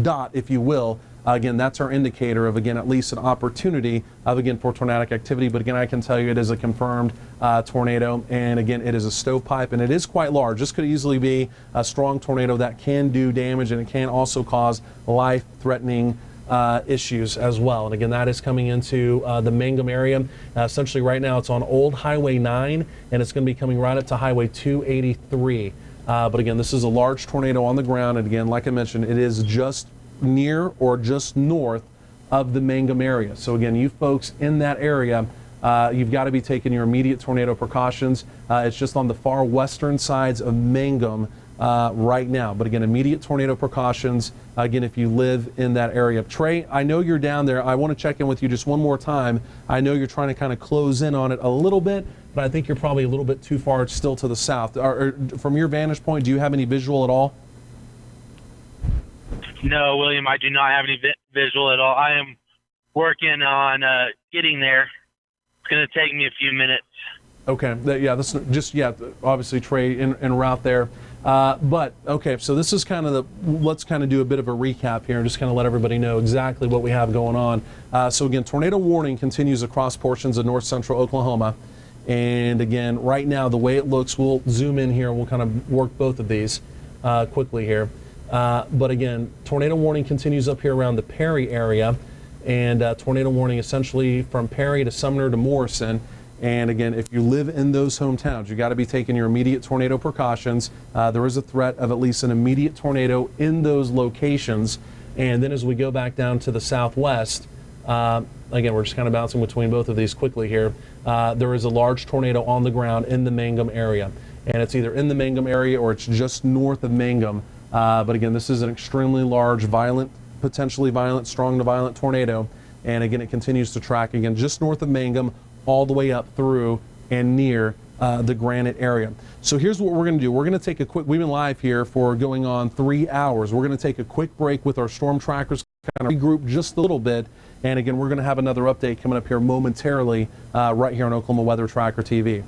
dot, if you will. Again, that's our indicator of, again, at least an opportunity of, again, for tornadic activity. But again, I can tell you it is a confirmed tornado. And again, it is a stovepipe, and it is quite large. This could easily be a strong tornado that can do damage, and it can also cause life-threatening issues as well. And again, that is coming into the Mangum area. Essentially right now it's on Old Highway 9, and it's going to be coming right up to Highway 283. But again, this is a large tornado on the ground, and again, like I mentioned, it is just near or just north of the Mangum area. So again, you folks in that area, you've got to be taking your immediate tornado precautions. It's just on the far western sides of Mangum right now. But again, immediate tornado precautions, again, if you live in that area. Trey, I know you're down there. I want to check in with you just one more time. I know you're trying to kind of close in on it a little bit, but I think you're probably a little bit too far still to the south. From your vantage point, do you have any visual at all? No, William, I do not have any visual at all. I am working on getting there. It's going to take me a few minutes. Okay, yeah, this is just, yeah, obviously Trey en route there. But okay, so this is kind of let's kind of do a bit of a recap here and just kind of let everybody know exactly what we have going on. So again, tornado warning continues across portions of north central Oklahoma. And again, right now, the way it looks, we'll zoom in here, we'll kind of work both of these quickly here. But again, tornado warning continues up here around the Perry area, and tornado warning essentially from Perry to Sumner to Morrison. And again, if you live in those hometowns, you got to be taking your immediate tornado precautions. There is a threat of at least an immediate tornado in those locations. And then as we go back down to the southwest, again, we're just kind of bouncing between both of these quickly here. There is a large tornado on the ground in the Mangum area. And it's either in the Mangum area or it's just north of Mangum. But again, this is an extremely large, violent, potentially violent, strong to violent tornado. And again, it continues to track, again, just north of Mangum, all the way up through and near the Granite area. So here's what we're going to do. We're going to take a quick, we've been live here for going on 3 hours. We're going to take a quick break with our storm trackers, kind of regroup just a little bit. And again, we're going to have another update coming up here momentarily right here on Oklahoma Weather Tracker TV.